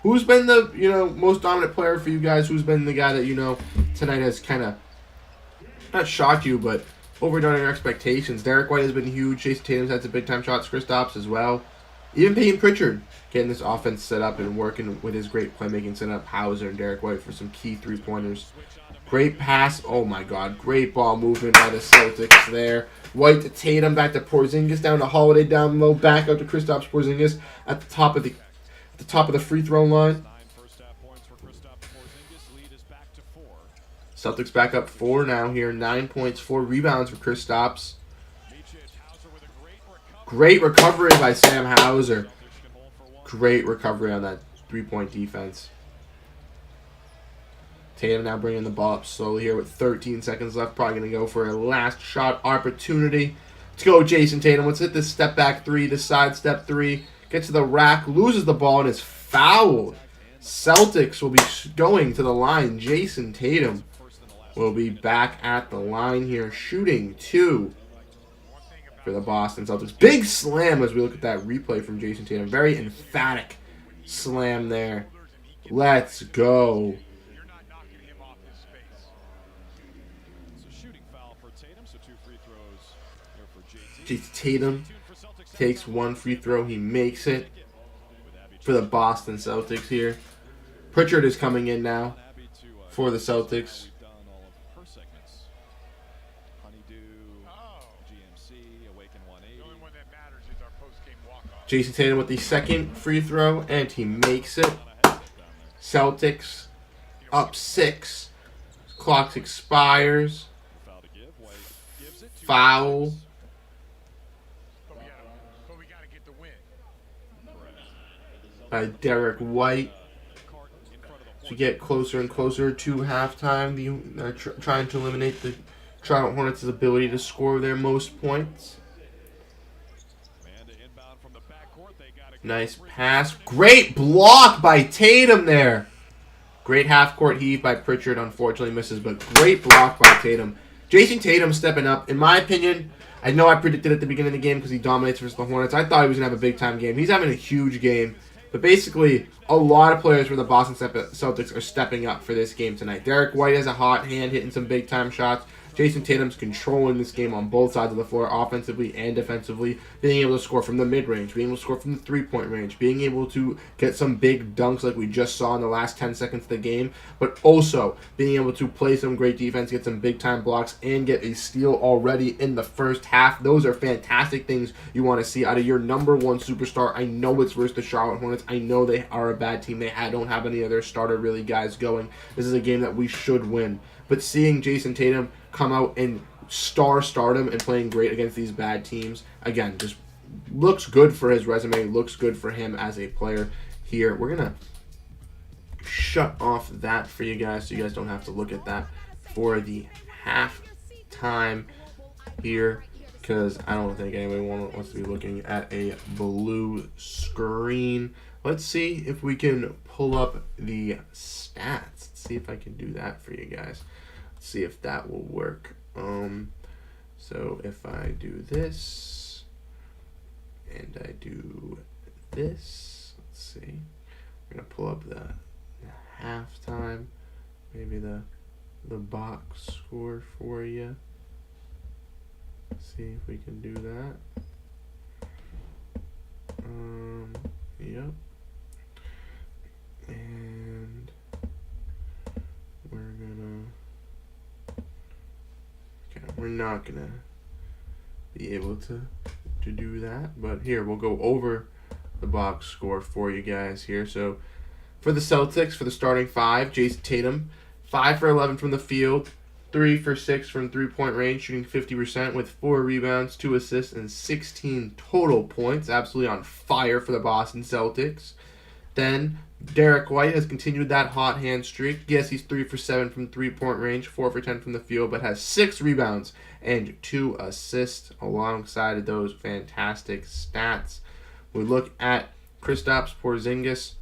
Who's been the, most dominant player for you guys? Who's been the guy that, tonight has kind of, not shocked you, but overdone your expectations? Derrick White has been huge. Jason Tatum's had some big-time shots. Kristaps as well. Even Peyton Pritchard getting this offense set up and working with his great playmaking set up. Hauser and Derrick White for some key three-pointers. Great pass. Oh, my God. Great ball movement by the Celtics there. White to Tatum. Back to Porzingis. Down to Holiday down low. Back out to Kristaps Porzingis at the top of the free throw line. Celtics back up 4 now here. 9 points, 4 rebounds for Kristaps. Great recovery by Sam Hauser. Great recovery on that 3-point defense. Tatum now bringing the ball up slowly here with 13 seconds left. Probably going to go for a last shot opportunity. Let's go, Jason Tatum. Let's hit this step back 3, this side step 3. Gets to the rack, loses the ball, and is fouled. Celtics will be going to the line. Jason Tatum will be back at the line here, shooting 2 for the Boston Celtics. Big slam as we look at that replay from Jason Tatum. Very emphatic slam there. Let's go. Jason Tatum takes 1 free throw. He makes it for the Boston Celtics here. Pritchard is coming in now for the Celtics. Jason Tatum with the second free throw, and he makes it. Celtics up 6. Clock expires. Foul. the win. Derrick White. Cart in front of the As we get closer and closer to halftime, they're trying to eliminate the Charlotte Hornets' ability to score their most points. man to inbound from the backcourt. They got a Nice pass. Great block by Tatum there. Great half-court heave by Pritchard. Unfortunately misses, but great block by Tatum. Jason Tatum stepping up. In my opinion, I know I predicted at the beginning of the game because he dominates versus the Hornets. I thought he was going to have a big-time game. He's having a huge game. But basically, a lot of players from the Boston Celtics are stepping up for this game tonight. Derrick White has a hot hand, hitting some big-time shots. Jason Tatum's controlling this game on both sides of the floor, offensively and defensively, being able to score from the mid-range, being able to score from the three-point range, being able to get some big dunks like we just saw in the last 10 seconds of the game, but also being able to play some great defense, get some big-time blocks, and get a steal already in the first half. Those are fantastic things you want to see out of your number one superstar. I know it's versus the Charlotte Hornets. I know they are a bad team. They don't have any other starter really guys going. This is a game that we should win. But seeing Jason Tatum come out and stardom and playing great against these bad teams, again, just looks good for his resume, looks good for him as a player here. We're going to shut off that for you guys so you guys don't have to look at that for the halftime here, because I don't think anybody wants to be looking at a blue screen. Let's see if we can pull up the stats. Let's see if I can do that for you guys. Let's see if that will work. So if I do this and I do this, let's see. We're gonna pull up the halftime, maybe the box score for you. See if we can do that. Yep. And we're not gonna be able to do that, but here we'll go over the box score for you guys here. So for the Celtics, for the starting five, Jason Tatum, 5 for 11 from the field, 3 for 6 from three-point range, shooting 50% with 4 rebounds, 2 assists, and 16 total points. Absolutely on fire for the Boston Celtics. Then Derrick White has continued that hot hand streak. Yes, he's 3 for 7 from three-point range, 4 for 10 from the field, but has 6 rebounds and 2 assists alongside of those fantastic stats. We look at Kristaps Porzingis,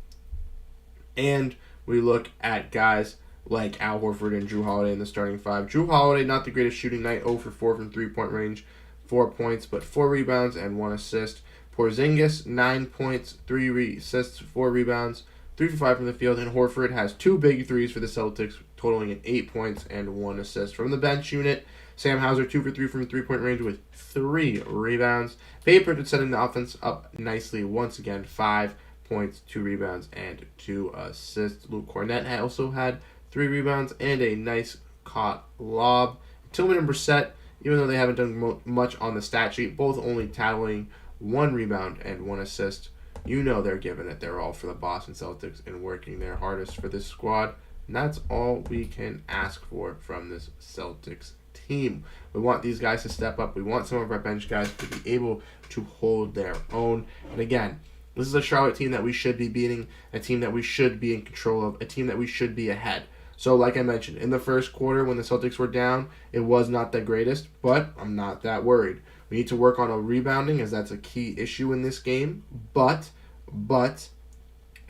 and we look at guys like Al Horford and Drew Holiday in the starting five. Drew Holiday, not the greatest shooting night, 0 for 4 from three-point range, 4 points, but 4 rebounds and 1 assist. Porzingis, 9 points, 3 assists, 4 rebounds, 3 for 5 from the field, and Horford has 2 big threes for the Celtics, totaling in 8 points and 1 assist. From the bench unit, Sam Hauser, 2 for 3 from three-point range with 3 rebounds. Paper setting the offense up nicely once again, 5 points, 2 rebounds, and 2 assists. Luke Cornett also had 3 rebounds and a nice caught lob. Tillman and Brissett, even though they haven't done much on the stat sheet, both only tallying 1 rebound and 1 assist. You know they're giving it their all for the Boston Celtics and working their hardest for this squad. And that's all we can ask for from this Celtics team. We want these guys to step up. We want some of our bench guys to be able to hold their own. And again, this is a Charlotte team that we should be beating, a team that we should be in control of, a team that we should be ahead. So like I mentioned, in the first quarter when the Celtics were down, it was not the greatest, but I'm not that worried. We need to work on a rebounding, as that's a key issue in this game. But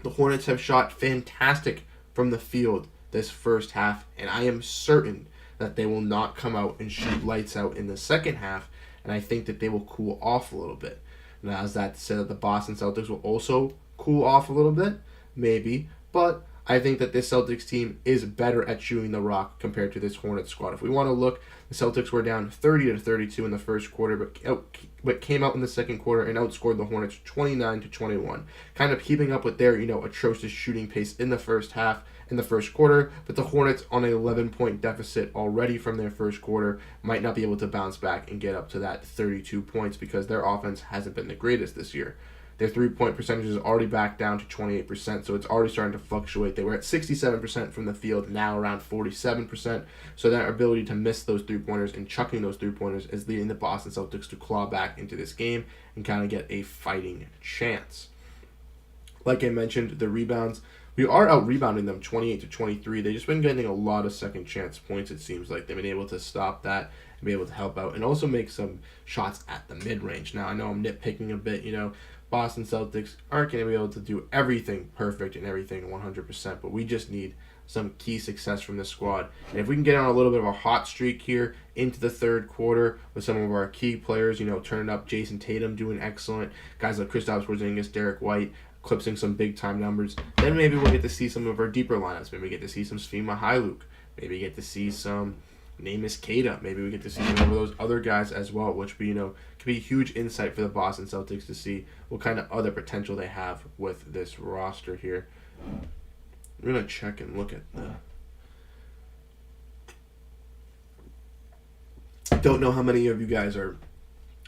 the Hornets have shot fantastic from the field this first half, and I am certain that they will not come out and shoot lights out in the second half, and I think that they will cool off a little bit. Now, is that to say that the Boston Celtics will also cool off a little bit? Maybe, but I think that this Celtics team is better at shooting the rock compared to this Hornets squad. If we want to look, the Celtics were down 30-32 in the first quarter, but came out in the second quarter and outscored the Hornets 29-21, kind of keeping up with their atrocious shooting pace in the first half, in the first quarter. But the Hornets, on an 11-point deficit already from their first quarter, might not be able to bounce back and get up to that 32 points because their offense hasn't been the greatest this year. Their three-point percentage is already back down to 28%, so it's already starting to fluctuate. They were at 67% from the field, now around 47%. So that ability to miss those three-pointers and chucking those three-pointers is leading the Boston Celtics to claw back into this game and kind of get a fighting chance. Like I mentioned, the rebounds, we are out-rebounding them 28-23. They've just been getting a lot of second-chance points, it seems like. They've been able to stop that and be able to help out and also make some shots at the mid-range. Now, I know I'm nitpicking a bit, Boston Celtics aren't going to be able to do everything perfect and everything 100%, but we just need some key success from this squad. And if we can get on a little bit of a hot streak here into the third quarter with some of our key players, turning up Jason Tatum doing excellent, guys like Kristaps Porzingis, Derrick White, clipsing some big-time numbers, then maybe we'll get to see some of our deeper lineups. Maybe we get to see some Svi Mykhailiuk. Maybe get to see some Neemias Queta. Maybe we get to see some of those other guys as well, which could be a huge insight for the Boston Celtics to see what kind of other potential they have with this roster here. We're going to check and look at Don't know how many of you guys are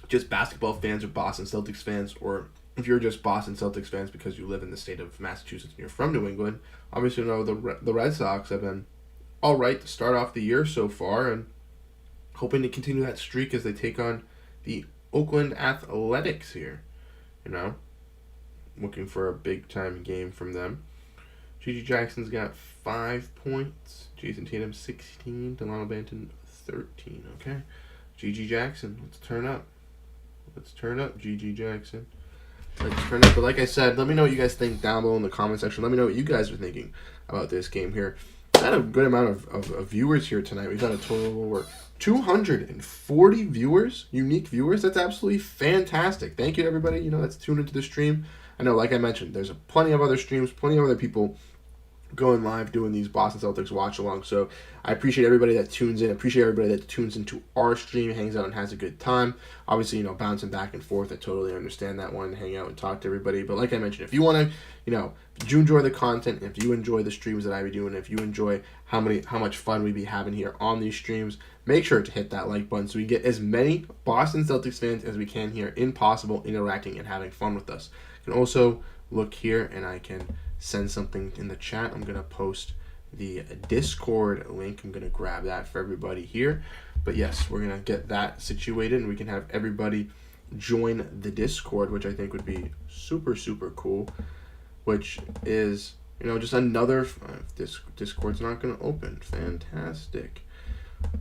just basketball fans or Boston Celtics fans, or if you're just Boston Celtics fans because you live in the state of Massachusetts and you're from New England. Obviously, you know the Red Sox have been all right to start off the year so far, and hoping to continue that streak as they take on the Oakland Athletics here. Looking for a big-time game from them. Gigi Jackson's got 5 points. Jason Tatum, 16. Delano Banton, 13. Okay. Gigi Jackson, let's turn up. Let's turn up, Gigi Jackson. Let's turn up. But like I said, let me know what you guys think down below in the comment section. Let me know what you guys are thinking about this game here. We had a good amount of viewers here tonight. We've got a total of over 240 viewers, unique viewers. That's absolutely fantastic. Thank you to everybody, that's tuned into the stream. I know, like I mentioned, there's plenty of other streams, plenty of other people going live doing these Boston Celtics watch along. So I appreciate everybody that tunes in. I appreciate everybody that tunes into our stream, hangs out and has a good time. Obviously, bouncing back and forth. I totally understand that one, hang out and talk to everybody. But like I mentioned, if you want to, if you enjoy the content, if you enjoy the streams that I be doing, if you enjoy how much fun we be having here on these streams, make sure to hit that like button so we get as many Boston Celtics fans as we can here in possible, interacting and having fun with us. You can also look here and I can send something in the chat. I'm going to post the Discord link. I'm going to grab that for everybody here. But yes, we're going to get that situated and we can have everybody join the Discord, which I think would be super, super cool, which is, just another, Discord's not going to open. Fantastic.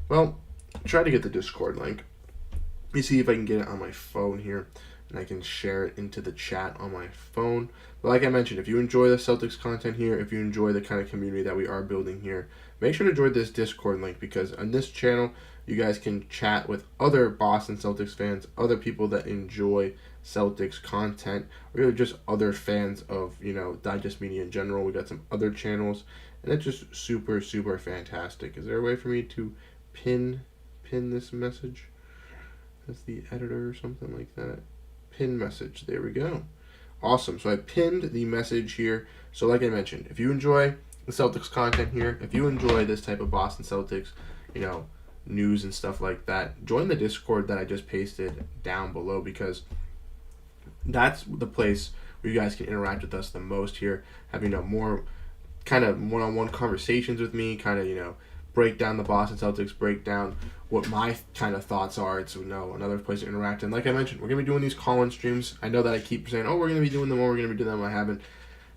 Well, try to get the Discord link. Let me see if I can get it on my phone here, and I can share it into the chat on my phone. But like I mentioned, if you enjoy the Celtics content here, if you enjoy the kind of community that we are building here, make sure to join this Discord link, because on this channel, you guys can chat with other Boston Celtics fans, other people that enjoy Celtics content, or really just other fans of, Digest Media in general. We got some other channels, and it's just super, super fantastic. Is there a way for me to pin this message as the editor or something like that? Pin message. There we go. Awesome. So I pinned the message here. So like I mentioned, if you enjoy the Celtics content here, if you enjoy this type of Boston Celtics, news and stuff like that, join the Discord that I just pasted down below, because that's the place where you guys can interact with us the most here, have, more kind of one-on-one conversations with me, kind of, break down the Boston Celtics, break down what my kind of thoughts are. It's, another place to interact. And like I mentioned, we're going to be doing these call-in streams. I know that I keep saying, we're going to be doing them, we're going to be doing them.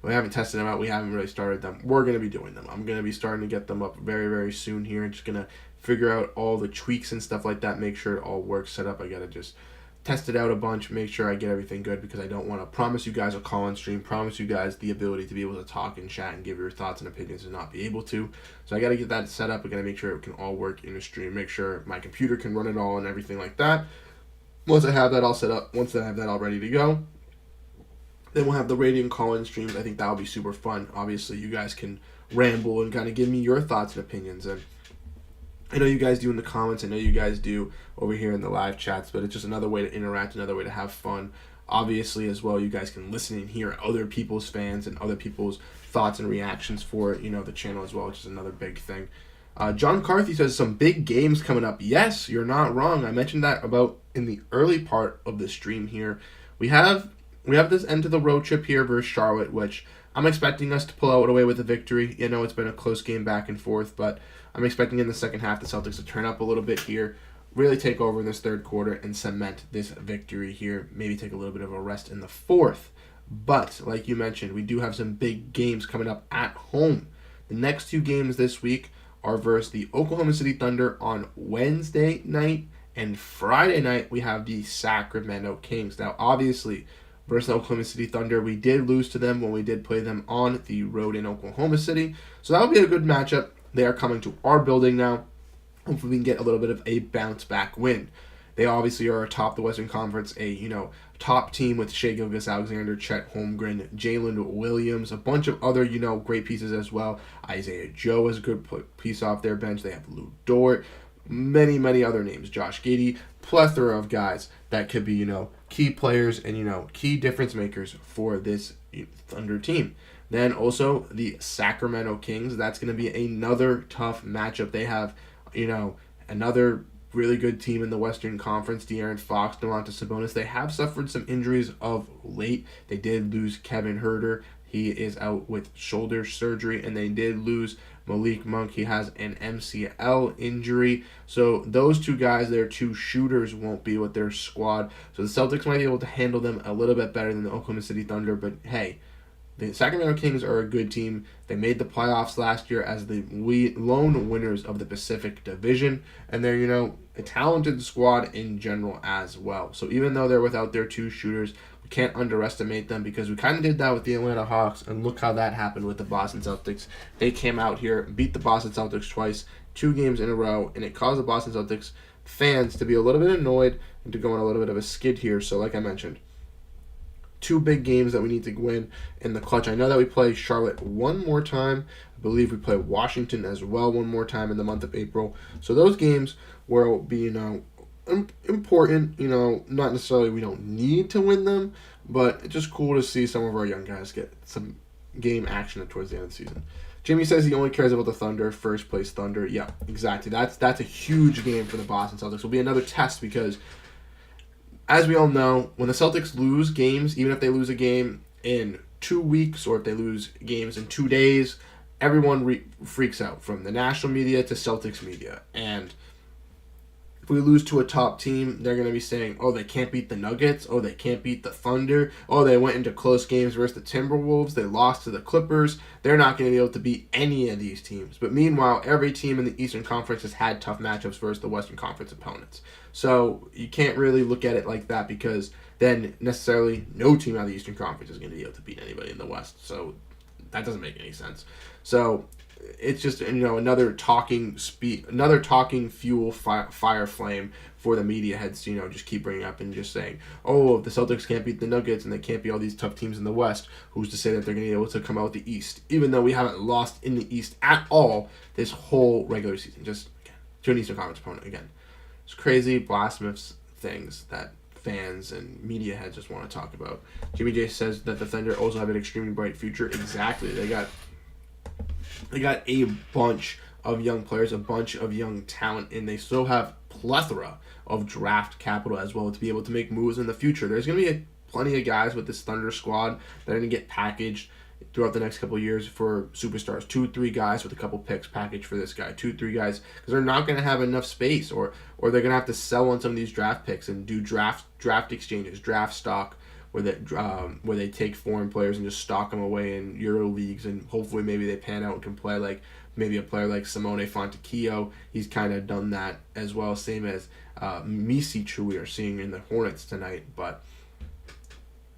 We haven't tested them out. We haven't really started them. We're going to be doing them. I'm going to be starting to get them up very, very soon here. I'm just going to figure out all the tweaks and stuff like that, make sure it all works set up. I got to just test it out a bunch, make sure I get everything good, because I don't want to promise you guys a call-in stream, promise you guys the ability to be able to talk and chat and give your thoughts and opinions and not be able to. So I got to get that set up. I got to make sure it can all work in a stream, make sure my computer can run it all and everything like that. Once I have that all set up, once I have that all ready to go, then we'll have the radio call-in streams. I think that'll be super fun. Obviously, you guys can ramble and kind of give me your thoughts and opinions, and I know you guys do in the comments, I know you guys do over here in the live chats, but it's just another way to interact, another way to have fun. Obviously, as well, you guys can listen and hear other people's fans and other people's thoughts and reactions for, the channel as well, which is another big thing. John Carthy says some big games coming up. Yes, you're not wrong. I mentioned that about in the early part of the stream here. We have we have this end of the road trip here versus Charlotte, which I'm expecting us to pull out away with a victory. You know, it's been a close game back and forth, but I'm expecting in the second half the Celtics to turn up a little bit here, really take over in this third quarter and cement this victory here. Maybe take a little bit of a rest in the fourth. But, like you mentioned, we do have some big games coming up at home. The next 2 games this week are versus the Oklahoma City Thunder on Wednesday night, and Friday night we have the Sacramento Kings. Now, obviously, versus the Oklahoma City Thunder, we did lose to them when we did play them on the road in Oklahoma City. So that will be a good matchup. They are coming to our building now. Hopefully we can get a little bit of a bounce-back win. They obviously are atop the Western Conference, top team with Shai Gilgeous-Alexander, Chet Holmgren, Jalen Williams, a bunch of other, great pieces as well. Isaiah Joe is a good piece off their bench. They have Lou Dort, many, many other names. Josh Giddey, plethora of guys that could be, key players and, key difference makers for this Thunder team. Then also the Sacramento Kings. That's going to be another tough matchup. They have, another really good team in the Western Conference. De'Aaron Fox, Domantas Sabonis. They have suffered some injuries of late. They did lose Kevin Huerter. He is out with shoulder surgery. And they did lose Malik Monk. He has an MCL injury. So those 2 guys, their 2 shooters, won't be with their squad. So the Celtics might be able to handle them a little bit better than the Oklahoma City Thunder. But hey, the Sacramento Kings are a good team. They made the playoffs last year as the lone winners of the Pacific Division. And they're, a talented squad in general as well. So even though they're without their 2 shooters, we can't underestimate them because we kind of did that with the Atlanta Hawks. And look how that happened with the Boston Celtics. They came out here, beat the Boston Celtics twice, 2 games in a row. And it caused the Boston Celtics fans to be a little bit annoyed and to go on a little bit of a skid here. So like I mentioned, 2 big games that we need to win in the clutch. I know that we play Charlotte one more time. I believe we play Washington as well one more time in the month of April. So those games will be, important. Not necessarily we don't need to win them, but it's just cool to see some of our young guys get some game action towards the end of the season. Jimmy says he only cares about the Thunder, first place Thunder. Yeah, exactly. That's a huge game for the Boston Celtics. It'll be another test because, as we all know, when the Celtics lose games, even if they lose a game in 2 weeks or if they lose games in 2 days, everyone freaks out, from the national media to Celtics media. And if we lose to a top team, they're going to be saying, oh, they can't beat the Nuggets. Oh, they can't beat the Thunder. Oh, they went into close games versus the Timberwolves. They lost to the Clippers. They're not going to be able to beat any of these teams. But meanwhile, every team in the Eastern Conference has had tough matchups versus the Western Conference opponents. So you can't really look at it like that because then necessarily no team out of the Eastern Conference is going to be able to beat anybody in the West. So that doesn't make any sense. So it's just, another talking fuel fire flame for the media heads to, just keep bringing up and just saying, oh, if the Celtics can't beat the Nuggets and they can't beat all these tough teams in the West, who's to say that they're going to be able to come out the East, even though we haven't lost in the East at all this whole regular season, just again, to an Eastern Conference opponent again. It's crazy, blasphemous things that fans and media heads just want to talk about. Jimmy J says that the Thunder also have an extremely bright future. Exactly. They got a bunch of young players, a bunch of young talent, and they still have plethora of draft capital as well to be able to make moves in the future. There's going to be plenty of guys with this Thunder squad that are going to get packaged throughout the next couple of years for superstars. 2-3 guys with a couple picks packaged for this guy. 2-3 guys, because they're not going to have enough space, or they're going to have to sell on some of these draft picks and do draft exchanges, draft stock, where they take foreign players and just stock them away in Euro leagues, and hopefully maybe they pan out and can play like maybe a player like Simone Fontecchio. He's kind of done that as well, same as Misic, who we are seeing in the Hornets tonight. But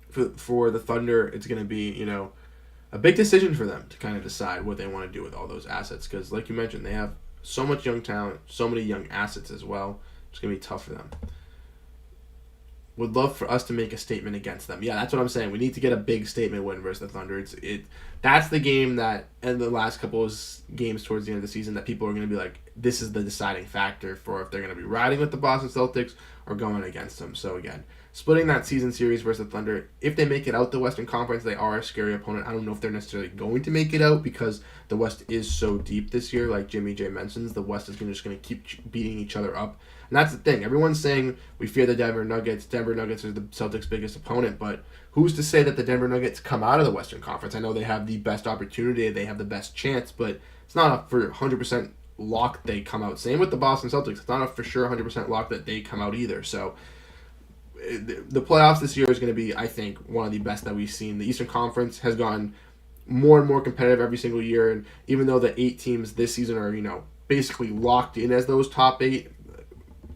for the Thunder, it's going to be, a big decision for them to kind of decide what they want to do with all those assets, because like you mentioned, they have so much young talent, so many young assets as well. It's going to be tough for them. Would love for us to make a statement against them. Yeah, that's what I'm saying. We need to get a big statement win versus the Thunder. That's the game that, in the last couple of games towards the end of the season, that people are going to be like, this is the deciding factor for if they're going to be riding with the Boston Celtics or going against them. So again, splitting that season series versus the Thunder. If they make it out the Western Conference, they are a scary opponent. I don't know if they're necessarily going to make it out because the West is so deep this year. Like Jimmy J mentions, the West is just going to keep beating each other up. And that's the thing. Everyone's saying we fear the Denver Nuggets. Denver Nuggets are the Celtics' biggest opponent, but who's to say that the Denver Nuggets come out of the Western Conference? I know they have the best opportunity, they have the best chance, but it's not a for 100% lock they come out. Same with the Boston Celtics. It's not a for sure 100% lock that they come out either. So the playoffs this year is going to be, I think, one of the best that we've seen. The Eastern Conference has gotten more and more competitive every single year, and even though the 8 teams this season are, basically locked in as those top 8,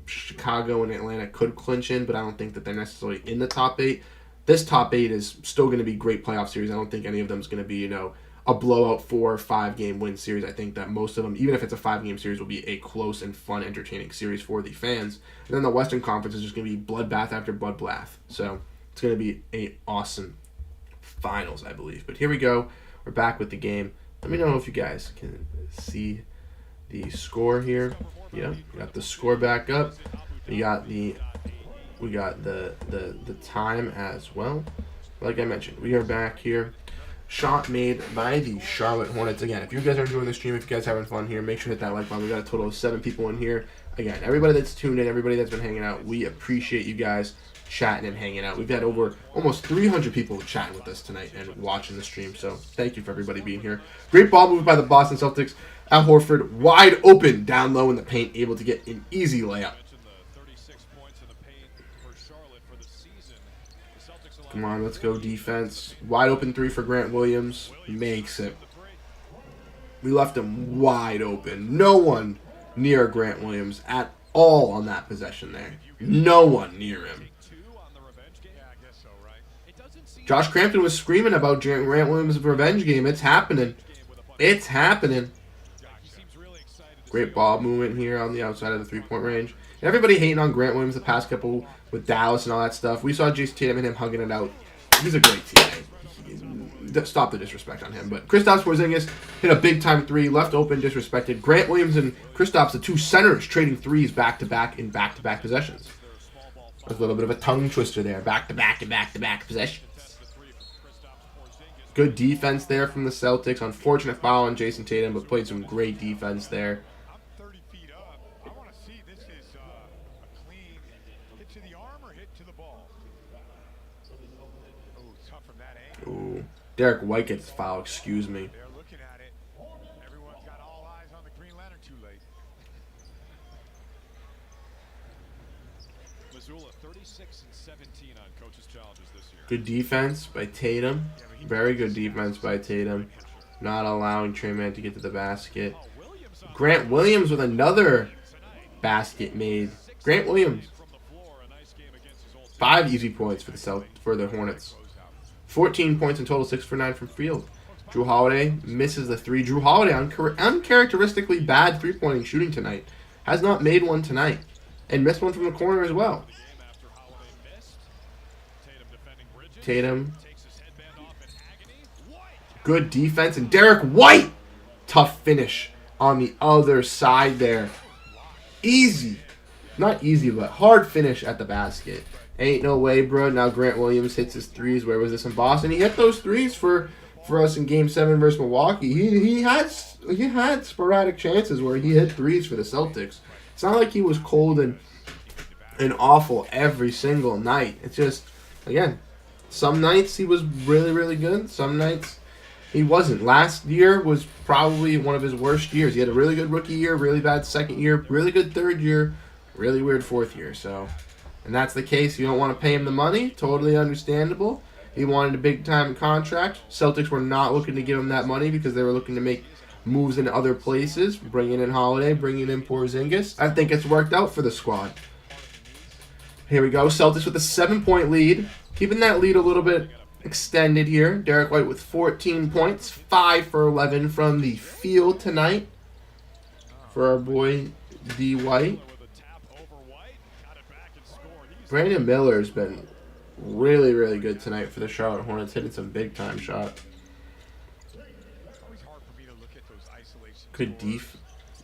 Chicago and Atlanta could clinch in, but I don't think that they're necessarily in the top 8. This top 8 is still going to be great playoff series. I don't think any of them is going to be, a blowout 4 or 5 game win series. I think that most of them, even if it's a 5-game series, will be a close and fun, entertaining series for the fans. And then the Western Conference is just going to be bloodbath after bloodbath. So it's going to be an awesome finals, I believe. But here we go. We're back with the game. Let me know if you guys can see the score here. Yeah, we got the score back up. We got the time as well. Like I mentioned, we are back here. Shot made by the Charlotte Hornets. Again, if you guys are enjoying the stream, if you guys are having fun here, make sure to hit that like button. We got a total of 7 people in here. Again, everybody that's tuned in, everybody that's been hanging out, we appreciate you guys chatting and hanging out. We've had over almost 300 people chatting with us tonight and watching the stream, so thank you for everybody being here. Great ball move by the Boston Celtics. Al Horford wide open down low in the paint, able to get an easy layup. Come on, let's go defense. Wide open 3 for Grant Williams. Makes it. We left him wide open. No one near Grant Williams at all on that possession there. No one near him. Josh Crampton was screaming about Grant Williams' revenge game. It's happening. It's happening. Great ball movement here on the outside of the 3-point range. And everybody hating on Grant Williams the past couple with Dallas and all that stuff. We saw Jason Tatum and him hugging it out. He's a great teammate. Stop the disrespect on him. But Kristaps Porzingis hit a big-time 3, left open, disrespected. Grant Williams and Kristaps, the 2 centers, trading 3s back-to-back in back-to-back possessions. There's a little bit of a tongue twister there. Back-to-back and back-to-back possessions. Good defense there from the Celtics. Unfortunate foul on Jason Tatum, but played some great defense there. Ooh. Derrick White gets foul, excuse me. They're looking at it. Everyone's got all eyes on the Green Lantern too late. Missoula 36 and 17 on coaches' challenges this year. Good defense by Tatum. Very good defense by Tatum. Not allowing Trey Man to get to the basket. Grant Williams with another basket made. Grant Williams. 5 easy points for the Hornets. 14 points in total, 6 for 9 from field. Drew Holiday misses the 3. Drew Holiday, uncharacteristically bad 3-point shooting tonight. Has not made one tonight. And missed one from the corner as well. Tatum. Good defense. And Derrick White. Tough finish on the other side there. Easy. Not easy, but hard finish at the basket. Ain't no way, bro. Now Grant Williams hits his 3s. Where was this, in Boston? He hit those 3s for us in Game 7 versus Milwaukee. He had sporadic chances where he hit 3s for the Celtics. It's not like he was cold and awful every single night. It's just, again, some nights he was really, really good. Some nights he wasn't. Last year was probably one of his worst years. He had a really good rookie year, really bad second year, really good third year, really weird fourth year. So, and that's the case. You don't want to pay him the money. Totally understandable. He wanted a big-time contract. Celtics were not looking to give him that money because they were looking to make moves in other places, bringing in Holiday, bringing in Porzingis. I think it's worked out for the squad. Here we go. Celtics with a 7-point lead. Keeping that lead a little bit extended here. Derrick White with 14 points. 5 for 11 from the field tonight for our boy D. White. Brandon Miller has been really, really good tonight for the Charlotte Hornets, hitting some big-time shots. Good def.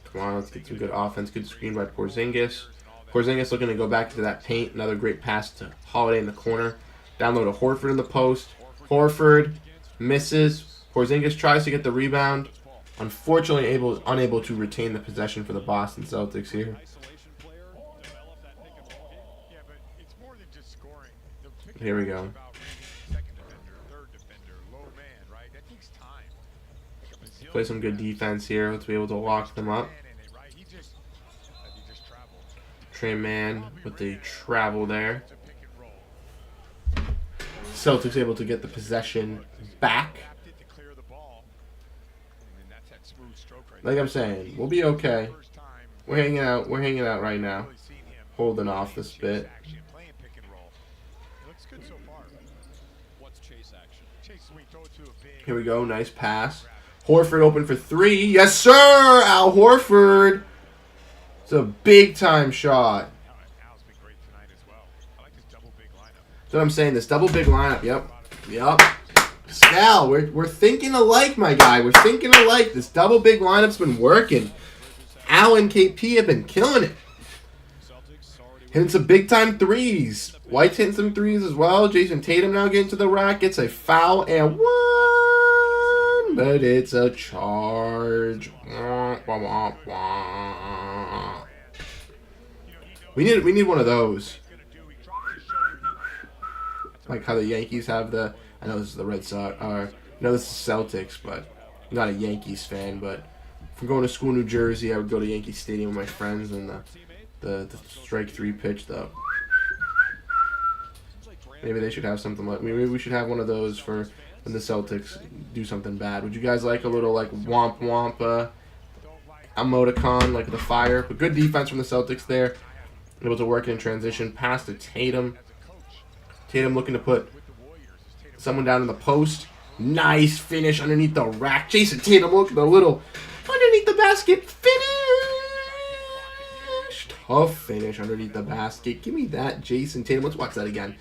Come on, let's get some good offense. Good screen by Porzingis. Porzingis looking to go back to that paint. Another great pass to Holiday in the corner. Down low to Horford in the post. Horford misses. Porzingis tries to get the rebound. Unfortunately, unable to retain the possession for the Boston Celtics here. Here we go. Play some good defense here. Let's be able to lock them up. Trey Man with the travel there. Celtics able to get the possession back. Like I'm saying, we'll be okay. We're hanging out. We're hanging out right now. Holding off this bit. Here we go. Nice pass. Horford open for three. Yes, sir! Al Horford. It's a big-time shot. That's what I'm saying. This double big lineup. Yep. Scal, we're thinking alike, my guy. We're thinking alike. This double big lineup's been working. Al and KP have been killing it. Hitting some big-time threes. White's hitting some threes as well. Jason Tatum now getting to the rack. Gets a foul and one. But it's a charge. We need one of those. Like how the Yankees have the... I know this is the Red Sox. I know this is Celtics, but I'm not a Yankees fan. But if I'm going to school in New Jersey, I would go to Yankee Stadium with my friends and the strike three pitch, though. Maybe they should have something like... Maybe we should have one of those for when the Celtics do something bad. Would you guys like a little, like, womp womp emoticon, like the fire? But good defense from the Celtics there. Able to work in transition. Pass to Tatum. Tatum looking to put someone down in the post. Nice finish underneath the rack. Jason Tatum looking a little underneath the basket. Finish! Tough finish underneath the basket. Give me that, Jason Tatum. Let's watch that again.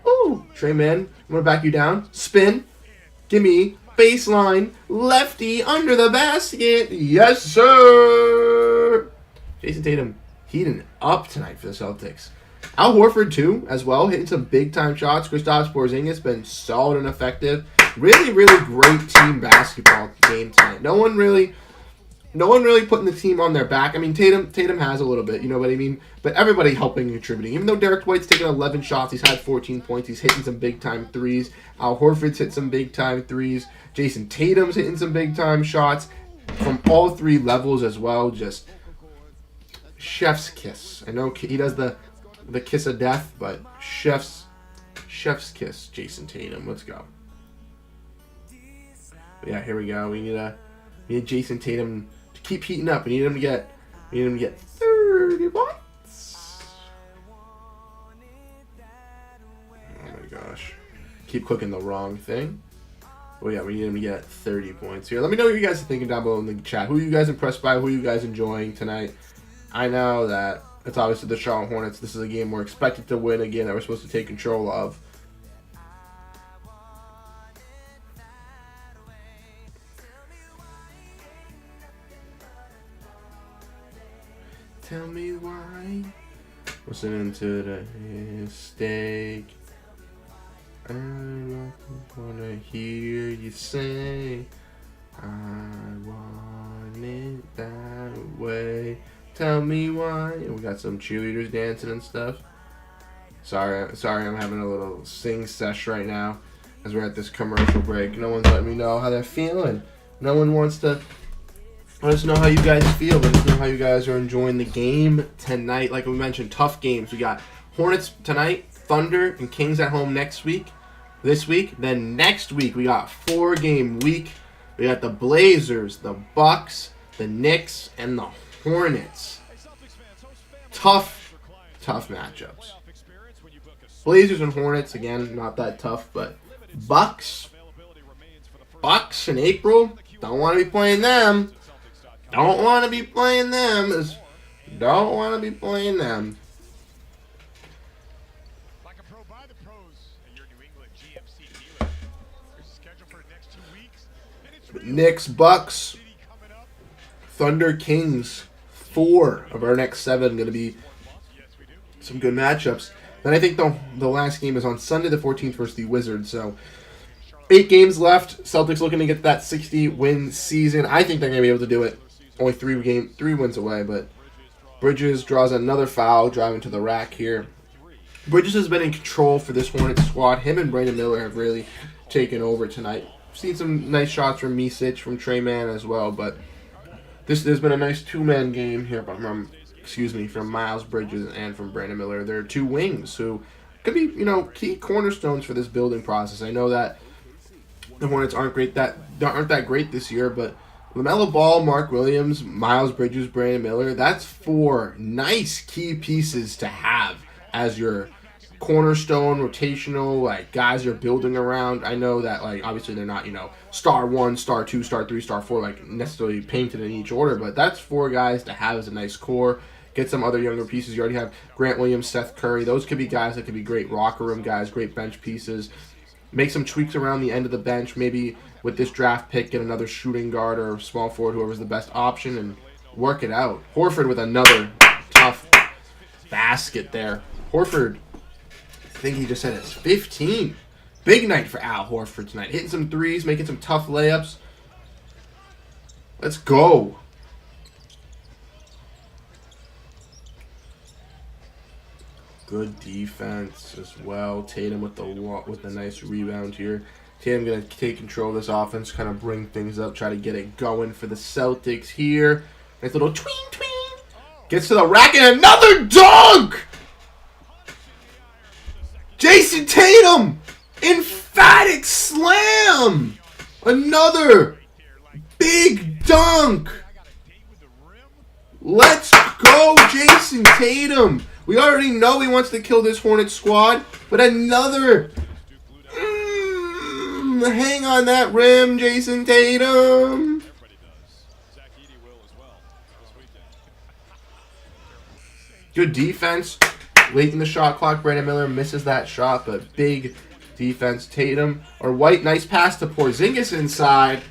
Ooh, Trey Man, I'm going to back you down. Spin. Give me baseline. Lefty under the basket. Yes, sir! Jason Tatum heating up tonight for the Celtics. Al Horford, too, as well, hitting some big-time shots. Kristaps Porzingis been solid and effective. Really, really great team basketball game tonight. No one really putting the team on their back. I mean, Tatum has a little bit, you know what I mean? But everybody helping and contributing. Even though Derrick White's taken 11 shots, he's had 14 points. He's hitting some big-time threes. Al Horford's hit some big-time threes. Jason Tatum's hitting some big-time shots from all three levels as well. Just chef's kiss. I know he does the kiss of death, but chef's kiss, Jason Tatum. Let's go. But yeah, here we go. We need Jason Tatum to keep heating up. We need him to get 30 points. Oh my gosh. Keep clicking the wrong thing. Oh yeah, we need him to get 30 points here. Let me know what you guys are thinking down below in the chat. Who are you guys impressed by? Who are you guys enjoying tonight? I know that it's obviously the Charlotte Hornets. This is a game we're expected to win again, that we're supposed to take control of. Tell me why. Listening to the mistake. I don't wanna hear you say I want it that way. Tell me why. And we got some cheerleaders dancing and stuff. Sorry, I'm having a little sing sesh right now as we're at this commercial break. No one's letting me know how they're feeling. No one wants to let us know how you guys feel. Let us know how you guys are enjoying the game tonight. Like we mentioned, tough games. We got Hornets tonight, Thunder, and Kings at home this week. Then next week, we got 4-game week. We got the Blazers, the Bucks, the Knicks, and the Hornets. Tough matchups. Blazers and Hornets, again, not that tough, but Bucks in April, don't want to be playing them. Don't want to be playing them. Like a pro by the pros at your New England GMC dealer. There's a schedule for the next 2 weeks. And it's Knicks, Bucks, Thunder, Kings. 4 of our next 7 going to be some good matchups. Then I think the last game is on Sunday the 14th versus the Wizards. So 8 games left. Celtics looking to get to that 60-win season. I think they're going to be able to do it. Only 3 wins away, but Bridges draws another foul, driving to the rack here. Bridges has been in control for this Hornets squad. Him and Brandon Miller have really taken over tonight. Seen some nice shots from Micic, from Trey Mann as well, but there's been a nice 2-man game here from Miles Bridges and from Brandon Miller. There are 2 wings who could be, key cornerstones for this building process. I know that the Hornets aren't that great this year, but LaMelo Ball, Mark Williams, Miles Bridges, Brandon Miller, that's 4 nice key pieces to have as your cornerstone, rotational, guys you're building around. I know that, obviously they're not, star 1, star 2, star 3, star 4, necessarily painted in each order, but that's 4 guys to have as a nice core. Get some other younger pieces. You already have Grant Williams, Seth Curry. Those could be guys that could be great locker room guys, great bench pieces. Make some tweaks around the end of the bench. Maybe with this draft pick, get another shooting guard or small forward, whoever's the best option, and work it out. Horford with another tough basket there. Horford, I think he just had his 15. Big night for Al Horford tonight. Hitting some threes, making some tough layups. Let's go. Good defense as well. Tatum with the nice rebound here. Tatum going to take control of this offense, kind of bring things up, try to get it going for the Celtics here. Nice little tween. Gets to the rack and another dunk! Jason Tatum! Emphatic slam! Another big dunk! Let's go, Jason Tatum! We already know he wants to kill this Hornets squad, but another hang on that rim, Jason Tatum. Good defense. Late in the shot clock, Brandon Miller misses that shot, but big defense. Tatum or White, nice pass to Porzingis inside.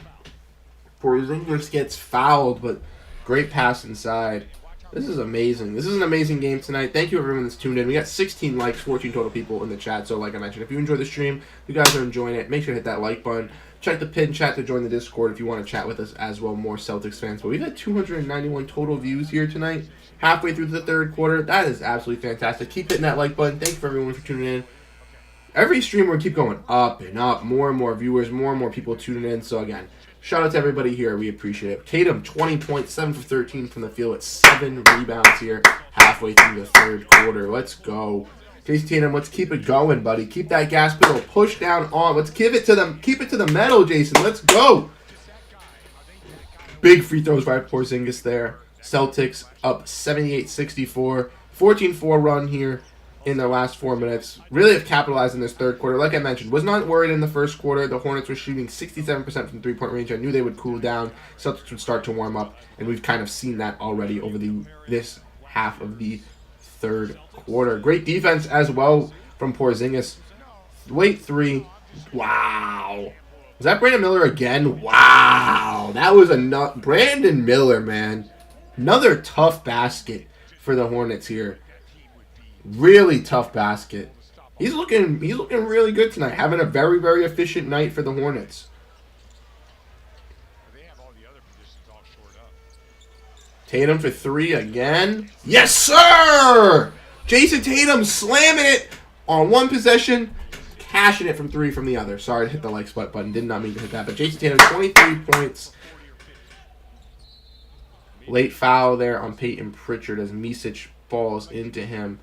Porzingis gets fouled, but great pass inside. This is amazing. This is an amazing game tonight. Thank you everyone that's tuned in. We got 16 likes, 14 total people in the chat. So like I mentioned, if you enjoy the stream, you guys are enjoying it, make sure to hit that like button. Check the pinned chat to join the Discord if you want to chat with us as well, more Celtics fans. But we've had 291 total views here tonight, halfway through the third quarter. That is absolutely fantastic. Keep hitting that like button. Thank you for everyone for tuning in. Every stream will keep going up and up. More and more viewers, more and more people tuning in. So again, shout out to everybody here. We appreciate it. Tatum, 20 points, 7 for 13 from the field with 7 rebounds here halfway through the third quarter. Let's go. Jason Tatum, let's keep it going, buddy. Keep that gas pedal push down on. Let's give it to them. Keep it to the metal, Jason. Let's go. Big free throws by Porzingis there. Celtics up 78-64. 14-4 run here in their last 4 minutes. Really have capitalized in this third quarter. Like I mentioned, was not worried in the first quarter. The Hornets were shooting 67% from three-point range. I knew they would cool down. Celtics would start to warm up, and we've kind of seen that already over this half of the third quarter. Great defense as well from Porzingis. Late 3. Wow. Was that Brandon Miller again? Wow. That was Brandon Miller, man. Another tough basket for the Hornets here. Really tough basket. He's looking really good tonight. Having a very, very efficient night for the Hornets. Tatum for 3 again. Yes, sir! Jason Tatum slamming it on one possession, cashing it from 3 from the other. Sorry to hit the like spot button. Did not mean to hit that. But Jason Tatum, 23 points. Late foul there on Peyton Pritchard as Micic falls into him.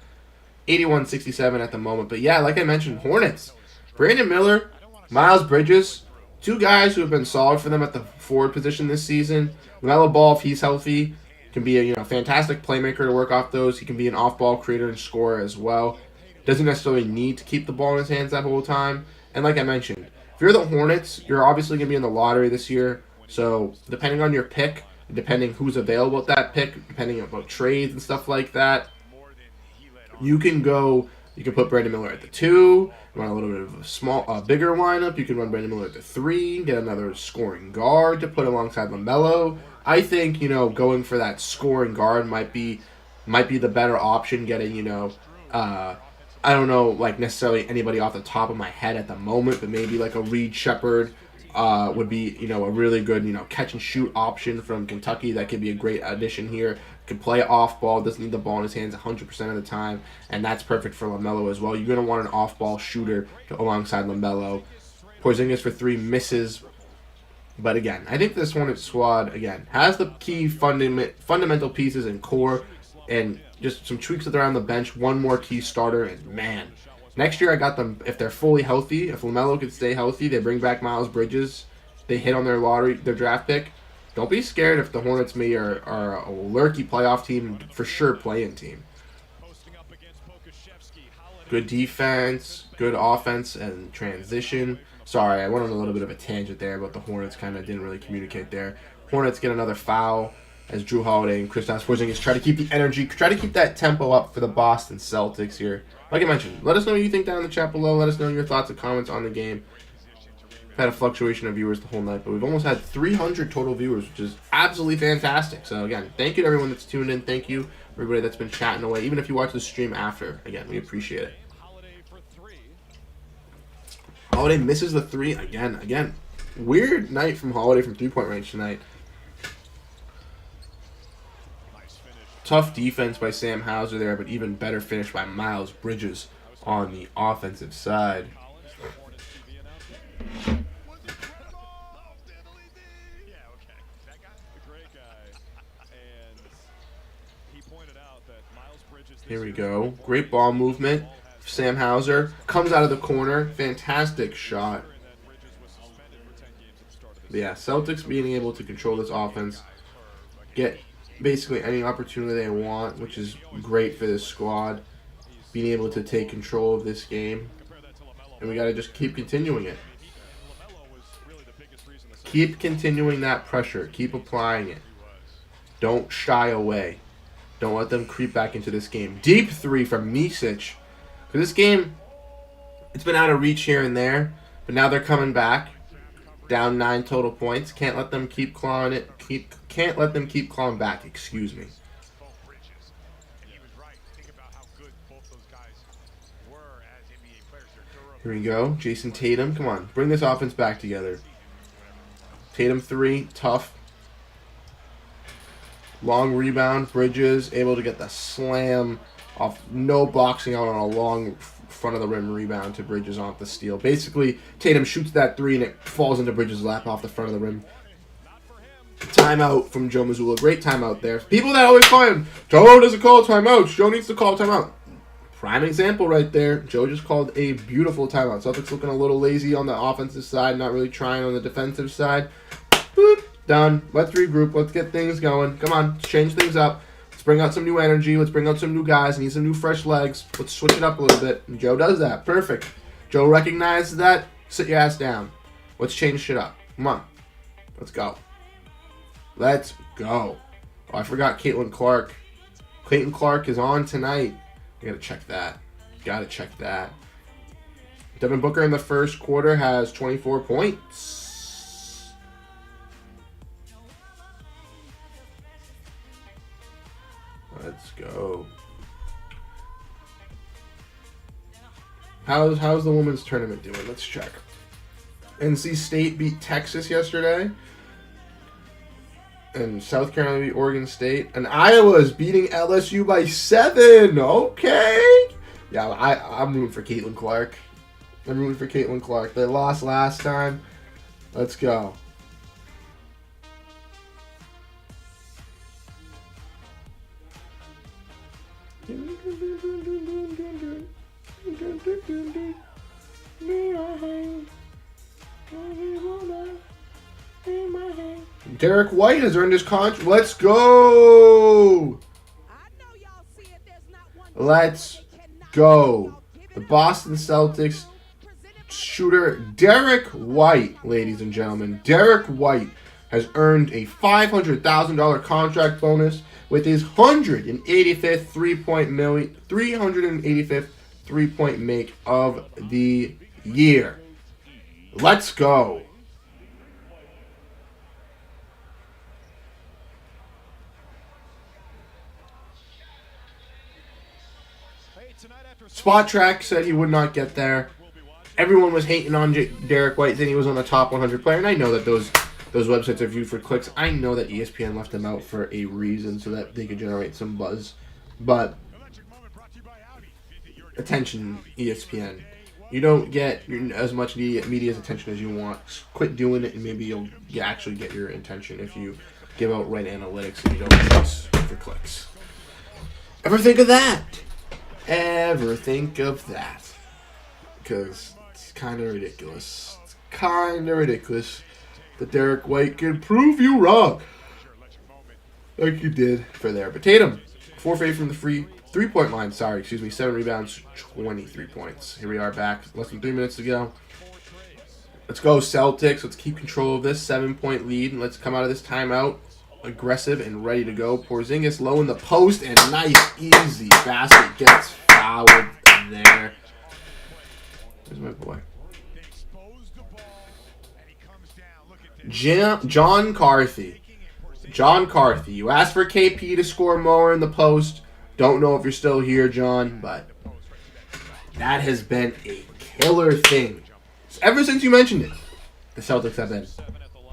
81-67 at the moment. But yeah, like I mentioned, Hornets. Brandon Miller, Miles Bridges, 2 guys who have been solid for them at the forward position this season. LaMelo Ball, if he's healthy, can be a fantastic playmaker to work off those. He can be an off-ball creator and scorer as well. Doesn't necessarily need to keep the ball in his hands that whole time. And like I mentioned, if you're the Hornets, you're obviously going to be in the lottery this year. So depending on your pick, depending who's available at that pick, depending on trades and stuff like that, you can put Brandon Miller at the 2, run a little bit of a bigger lineup. You can run Brandon Miller at the 3, get another scoring guard to put alongside LaMelo. I think, going for that scoring guard might be the better option, getting, I don't know, like, necessarily anybody off the top of my head at the moment, but maybe like a Reed Shepherd would be, a really good, catch and shoot option from Kentucky. That could be a great addition here. Could play off ball, doesn't need the ball in his hands 100% of the time, and that's perfect for LaMelo as well. You're going to want an off ball shooter alongside LaMelo. Porzingis for 3 misses. But again, I think this Hornets squad, again, has the key fundamental pieces and core, and just some tweaks around the bench, one more key starter, and man, next year I got them, if they're fully healthy, if LaMelo could stay healthy, they bring back Miles Bridges, they hit on their draft pick. Don't be scared if the Hornets are a lurky playoff team, for sure play-in team. Good defense, good offense, and transition. Sorry, I went on a little bit of a tangent there, but the Hornets kind of didn't really communicate there. Hornets get another foul as Jrue Holiday and Kristaps Porzingis try to keep the energy, try to keep that tempo up for the Boston Celtics here. Like I mentioned, let us know what you think down in the chat below. Let us know your thoughts and comments on the game. We've had a fluctuation of viewers the whole night, but we've almost had 300 total viewers, which is absolutely fantastic. So again, thank you to everyone that's tuned in. Thank you everybody that's been chatting away. Even if you watch the stream after, again, we appreciate it. Holiday misses the 3 again. Weird night from Holiday from 3-point range tonight. Tough defense by Sam Hauser there, but even better finish by Miles Bridges on the offensive side. Here we go. Great ball movement. Sam Hauser comes out of the corner. Fantastic shot. But yeah, Celtics being able to control this offense, get basically any opportunity they want, which is great for this squad. Being able to take control of this game. And we got to just keep continuing it. Keep continuing that pressure. Keep applying it. Don't shy away. Don't let them creep back into this game. Deep 3 from Micic. For this game, it's been out of reach here and there, but now they're coming back. Down 9 total points. Can't let them keep clawing it. Can't let them keep clawing back. Excuse me. Here we go. Jason Tatum. Come on. Bring this offense back together. Tatum 3. Tough. Long rebound. Bridges able to get the slam off. No boxing out on a long front of the rim rebound to Bridges off the steal. Basically, Tatum shoots that 3 and it falls into Bridges' lap off the front of the rim. Timeout from Joe Mazzulla. Great timeout there. People that always call him, Joe doesn't call timeouts. Joe needs to call timeout. Prime example right there. Joe just called a beautiful timeout. Celtics looking a little lazy on the offensive side, not really trying on the defensive side. Boop, done. Let's regroup. Let's get things going. Come on, let's change things up. Let's bring out some new energy. Let's bring out some new guys. Need some new fresh legs. Let's switch it up a little bit. And Joe does that. Perfect. Joe recognizes that. Sit your ass down. Let's change shit up. Come on. Let's go. Let's go. Oh, I forgot Caitlin Clark. Caitlin Clark is on tonight. I gotta check that. Gotta check that. Devin Booker in the first quarter has 24 points. Let's go. How's the women's tournament doing? Let's check. NC State beat Texas yesterday. And South Carolina beat Oregon State. And Iowa is beating LSU by 7. Okay. Yeah, I'm rooting for Caitlin Clark. I'm rooting for Caitlin Clark. They lost last time. Let's go. Derrick White has earned his contract. Let's go. Let's go. The Boston Celtics shooter Derrick White, ladies and gentlemen. Derrick White has earned a $500,000 contract bonus with his 385th three-point make of the year. Let's go. Tonight Spot Track said he would not get there. Everyone was hating on Derrick White, saying he was on the top 100 player, and I know that those websites are viewed for clicks. I know that ESPN left them out for a reason, so that they could generate some buzz. But attention, ESPN. You don't get as much media's attention as you want. Quit doing it, and maybe you'll actually get your attention if you give out right analytics and you don't chase for clicks. Ever think of that? Ever think of that? Because it's kind of ridiculous. It's kind of ridiculous that Derrick White can prove you wrong, like you did for there. But Tatum, 4 for 8 from the three-point line. 7 rebounds, 23 points. Here we are back. Less than 3 minutes to go. Let's go Celtics. Let's keep control of this 7-point lead. And let's come out of this timeout aggressive and ready to go. Porzingis low in the post, and nice, easy basket. Gets fouled there. Where's my boy? John Carthy. John Carthy. You asked for KP to score more in the post. Don't know if you're still here, John, but that has been a killer thing. Ever since you mentioned it, the Celtics have been.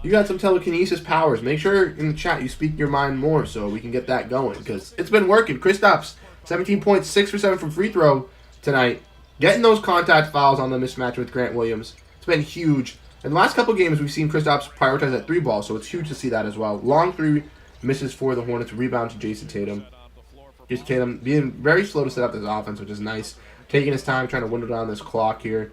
You got some telekinesis powers. Make sure in the chat you speak your mind more so we can get that going, because it's been working. Kristaps, 17 points, 6 for 7 from free throw tonight. Getting those contact fouls on the mismatch with Grant Williams. It's been huge. In the last couple games, we've seen Kristaps prioritize that 3-ball, so it's huge to see that as well. Long 3 misses for the Hornets. Rebound to Jason Tatum. Jason Tatum being very slow to set up this offense, which is nice. Taking his time, trying to winnow down this clock here.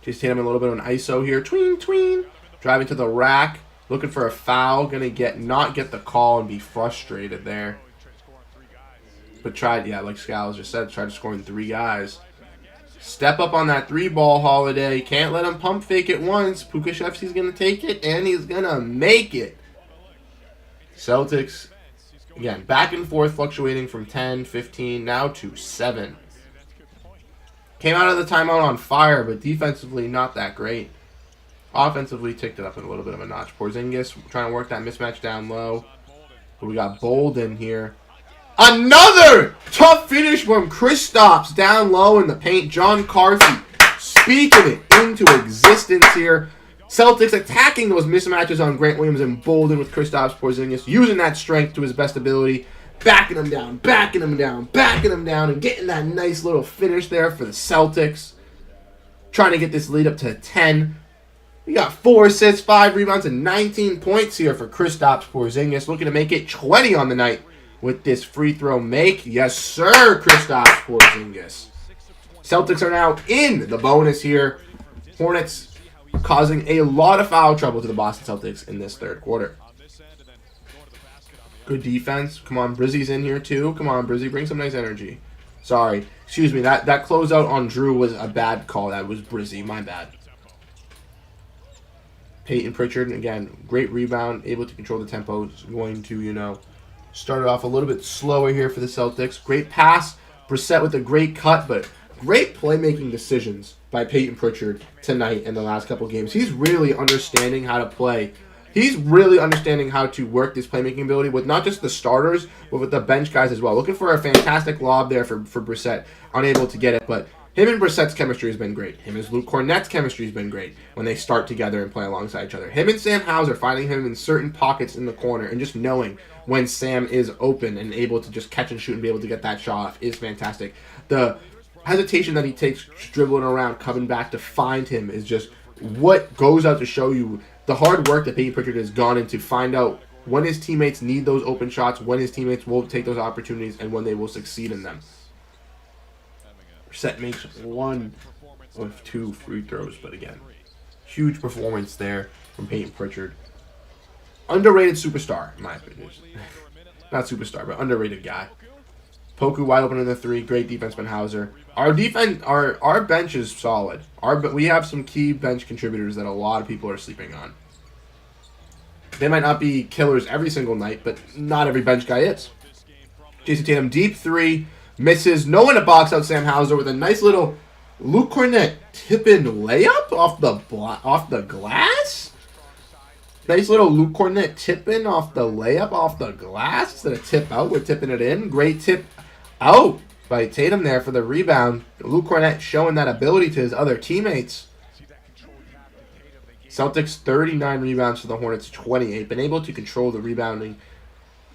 Jason Tatum a little bit of an ISO here. Tween, tween. Driving to the rack. Looking for a foul. Going to not get the call and be frustrated there. But tried, yeah, like Scales just said, tried to score in 3 guys. Step up on that 3-ball, Holiday. Can't let him pump fake it once. Pukashevsky's going to take it, and he's going to make it. Celtics, again, back and forth, fluctuating from 10, 15, now to 7. Came out of the timeout on fire, but defensively not that great. Offensively, ticked it up in a little bit of a notch. Porzingis trying to work that mismatch down low. But we got Bolden here. Another tough finish from Kristaps down low in the paint. John Carthy speaking it into existence here. Celtics attacking those mismatches on Grant Williams and Bolden with Kristaps Porzingis, using that strength to his best ability, backing him down, backing him down, backing him down, and getting that nice little finish there for the Celtics. Trying to get this lead up to 10. We got 4 assists, 5 rebounds, and 19 points here for Kristaps Porzingis, looking to make it 20 on the night with this free throw make. Yes, sir, Kristaps Porzingis. Celtics are now in the bonus here. Hornets causing a lot of foul trouble to the Boston Celtics in this third quarter. Good defense. Come on, Brizzy's in here too. Come on, Brizzy, bring some nice energy. Sorry. Excuse me, that closeout on Drew was a bad call. That was Brizzy. My bad. Peyton Pritchard, again, great rebound, able to control the tempo. Is going to, start it off a little bit slower here for the Celtics. Great pass. Brissett with a great cut, but great playmaking decisions by Peyton Pritchard tonight in the last couple games. He's really understanding how to play. He's really understanding how to work this playmaking ability with not just the starters, but with the bench guys as well. Looking for a fantastic lob there for Brissett. Unable to get it, but him and Brissett's chemistry has been great. Him and Luke Cornett's chemistry has been great when they start together and play alongside each other. Him and Sam Hauser, finding him in certain pockets in the corner and just knowing when Sam is open and able to just catch and shoot and be able to get that shot off is fantastic. The hesitation that he takes dribbling around, coming back to find him is just what goes out to show you the hard work that Peyton Pritchard has gone into find out when his teammates need those open shots, when his teammates will take those opportunities, and when they will succeed in them. Brissett makes 1 of 2 free throws, but again, huge performance there from Peyton Pritchard. Underrated superstar, in my opinion. Not superstar, but underrated guy. Poku wide open in the 3. Great defense by Hauser. Our defense, our bench is solid. We have some key bench contributors that a lot of people are sleeping on. They might not be killers every single night, but not every bench guy is. Jason Tatum, deep 3. Misses. No one to box out Sam Hauser with a nice little Luke Cornett tip-in layup off the glass. Nice little Luke Cornett tip-in off the layup off the glass instead of tip out. We're tipping it in. Great tip out by Tatum there for the rebound. Luke Cornett showing that ability to his other teammates. Celtics 39 rebounds for the Hornets 28. Been able to control the rebounding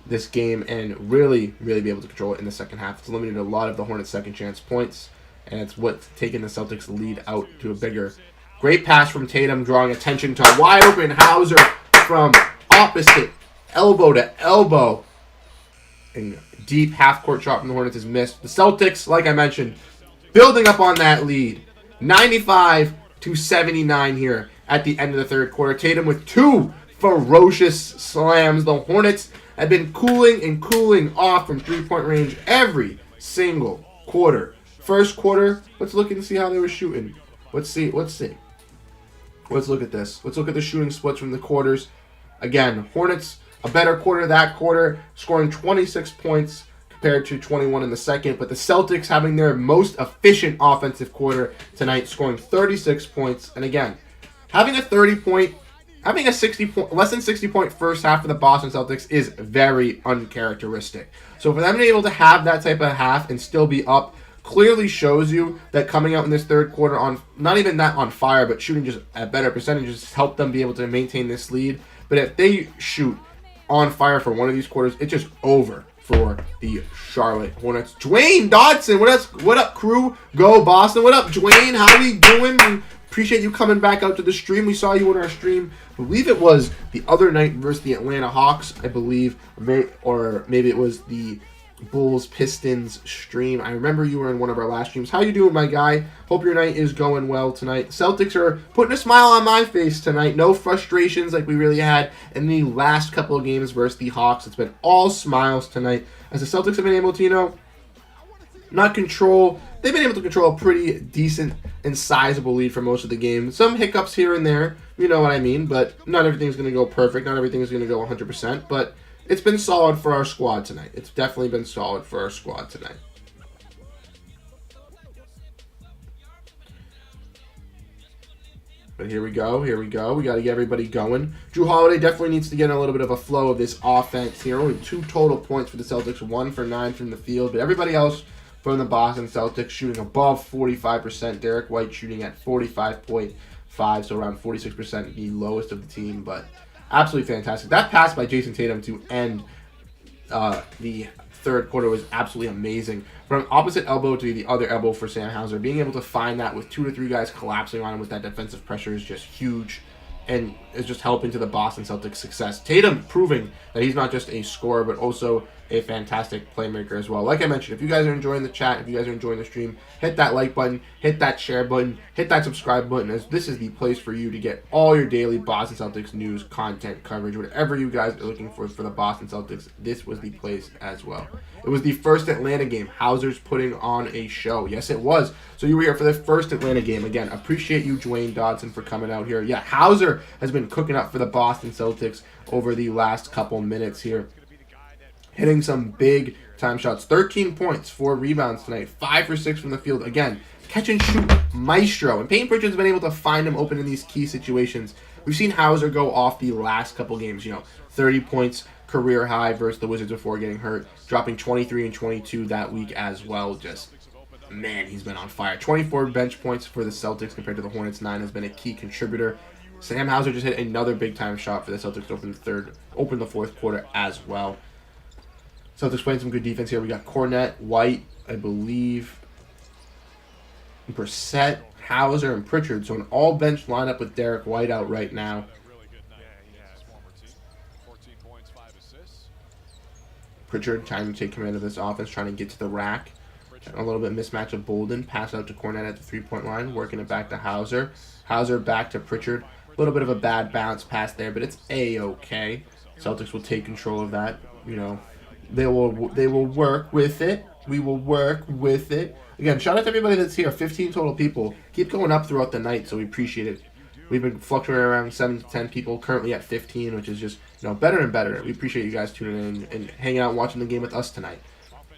this game and really be able to control it in the second half. It's eliminated a lot of the Hornets' second chance points, and it's what's taken the Celtics lead out to a bigger. Great pass from Tatum, drawing attention to wide open Hauser from opposite elbow to elbow. And deep half-court shot from the Hornets is missed. The Celtics, like I mentioned, building up on that lead. 95-79 here at the end of the third quarter. Tatum with 2 ferocious slams. The Hornets have been cooling off from three-point range every single quarter. First quarter, let's look and see how they were shooting. Let's see. Let's look at this. Let's look at the shooting splits from the quarters. Again, Hornets, a better quarter that quarter, scoring 26 points compared to 21 in the second. But the Celtics having their most efficient offensive quarter tonight, scoring 36 points. And again, having a 60 point, less than 60 point first half for the Boston Celtics is very uncharacteristic. So for them to be able to have that type of half and still be up clearly shows you that coming out in this third quarter on, not even that on fire, but shooting just at better percentages help them be able to maintain this lead. But if they shoot on fire for one of these quarters, it's just over for the Charlotte Hornets. Dwayne Dodson, what up, crew? Go Boston. What up, Dwayne? How we doing? We appreciate you coming back out to the stream. We saw you in our stream. I believe it was the other night versus the Atlanta Hawks, I believe. Or maybe it was the Bulls Pistons stream. I remember you were in one of our last streams. How you doing, my guy? Hope your night is going well tonight. Celtics are putting a smile on my face tonight. No frustrations like we really had in the last couple of games versus the Hawks. It's been all smiles tonight as the Celtics have been able to, not control. They've been able to control a pretty decent and sizable lead for most of the game. Some hiccups here and there, you know what I mean, but not everything's going to go perfect. Not everything is going to go 100%, but it's been solid for our squad tonight. It's definitely been solid for our squad tonight. But here we go. We got to get everybody going. Drew Holiday definitely needs to get in a little bit of a flow of this offense here. Only 2 total points for the Celtics, 1 for 9 from the field. But everybody else from the Boston Celtics shooting above 45%. Derrick White shooting at 45.5, so around 46%, the lowest of the team. But absolutely fantastic. That pass by Jason Tatum to end the third quarter was absolutely amazing. From opposite elbow to the other elbow for Sam Hauser, being able to find that with 2 to 3 guys collapsing on him with that defensive pressure is just huge and is just helping to the Boston Celtics' success. Tatum proving that he's not just a scorer, but also a fantastic playmaker as well. Like I mentioned, if you guys are enjoying the chat, if you guys are enjoying the stream, hit that like button, hit that share button, hit that subscribe button, as this is the place for you to get all your daily Boston Celtics news, content, coverage, whatever you guys are looking for the Boston Celtics. This was the place as well. It was the first Atlanta game. Hauser's putting on a show. Yes, it was. So you were here for the first Atlanta game. Again, appreciate you, Dwayne Dodson, for coming out here. Yeah, Hauser has been cooking up for the Boston Celtics over the last couple minutes here. Hitting some big time shots. 13 points, 4 rebounds tonight. 5 for 6 from the field. Again, catch and shoot maestro. And Peyton Pritchard's been able to find him open in these key situations. We've seen Hauser go off the last couple games. 30 points, career high versus the Wizards before getting hurt. Dropping 23 and 22 that week as well. Just, man, he's been on fire. 24 bench points for the Celtics compared to the Hornets. 9 has been a key contributor. Sam Hauser just hit another big time shot for the Celtics to open the fourth quarter as well. Celtics playing some good defense here. We got Cornett, White, I believe, Brissett, Hauser, and Pritchard. So an all-bench lineup with Derrick White out right now. Pritchard trying to take command of this offense, trying to get to the rack. A little bit mismatch of Bolden. Pass out to Cornett at the three-point line, working it back to Hauser. Hauser back to Pritchard. A little bit of a bad bounce pass there, but it's A-okay. Celtics will take control of that, They will work with it. We will work with it. Again, shout out to everybody that's here. 15 total people. Keep going up throughout the night, so we appreciate it. We've been fluctuating around 7 to 10 people, currently at 15, which is just better and better. We appreciate you guys tuning in and hanging out and watching the game with us tonight.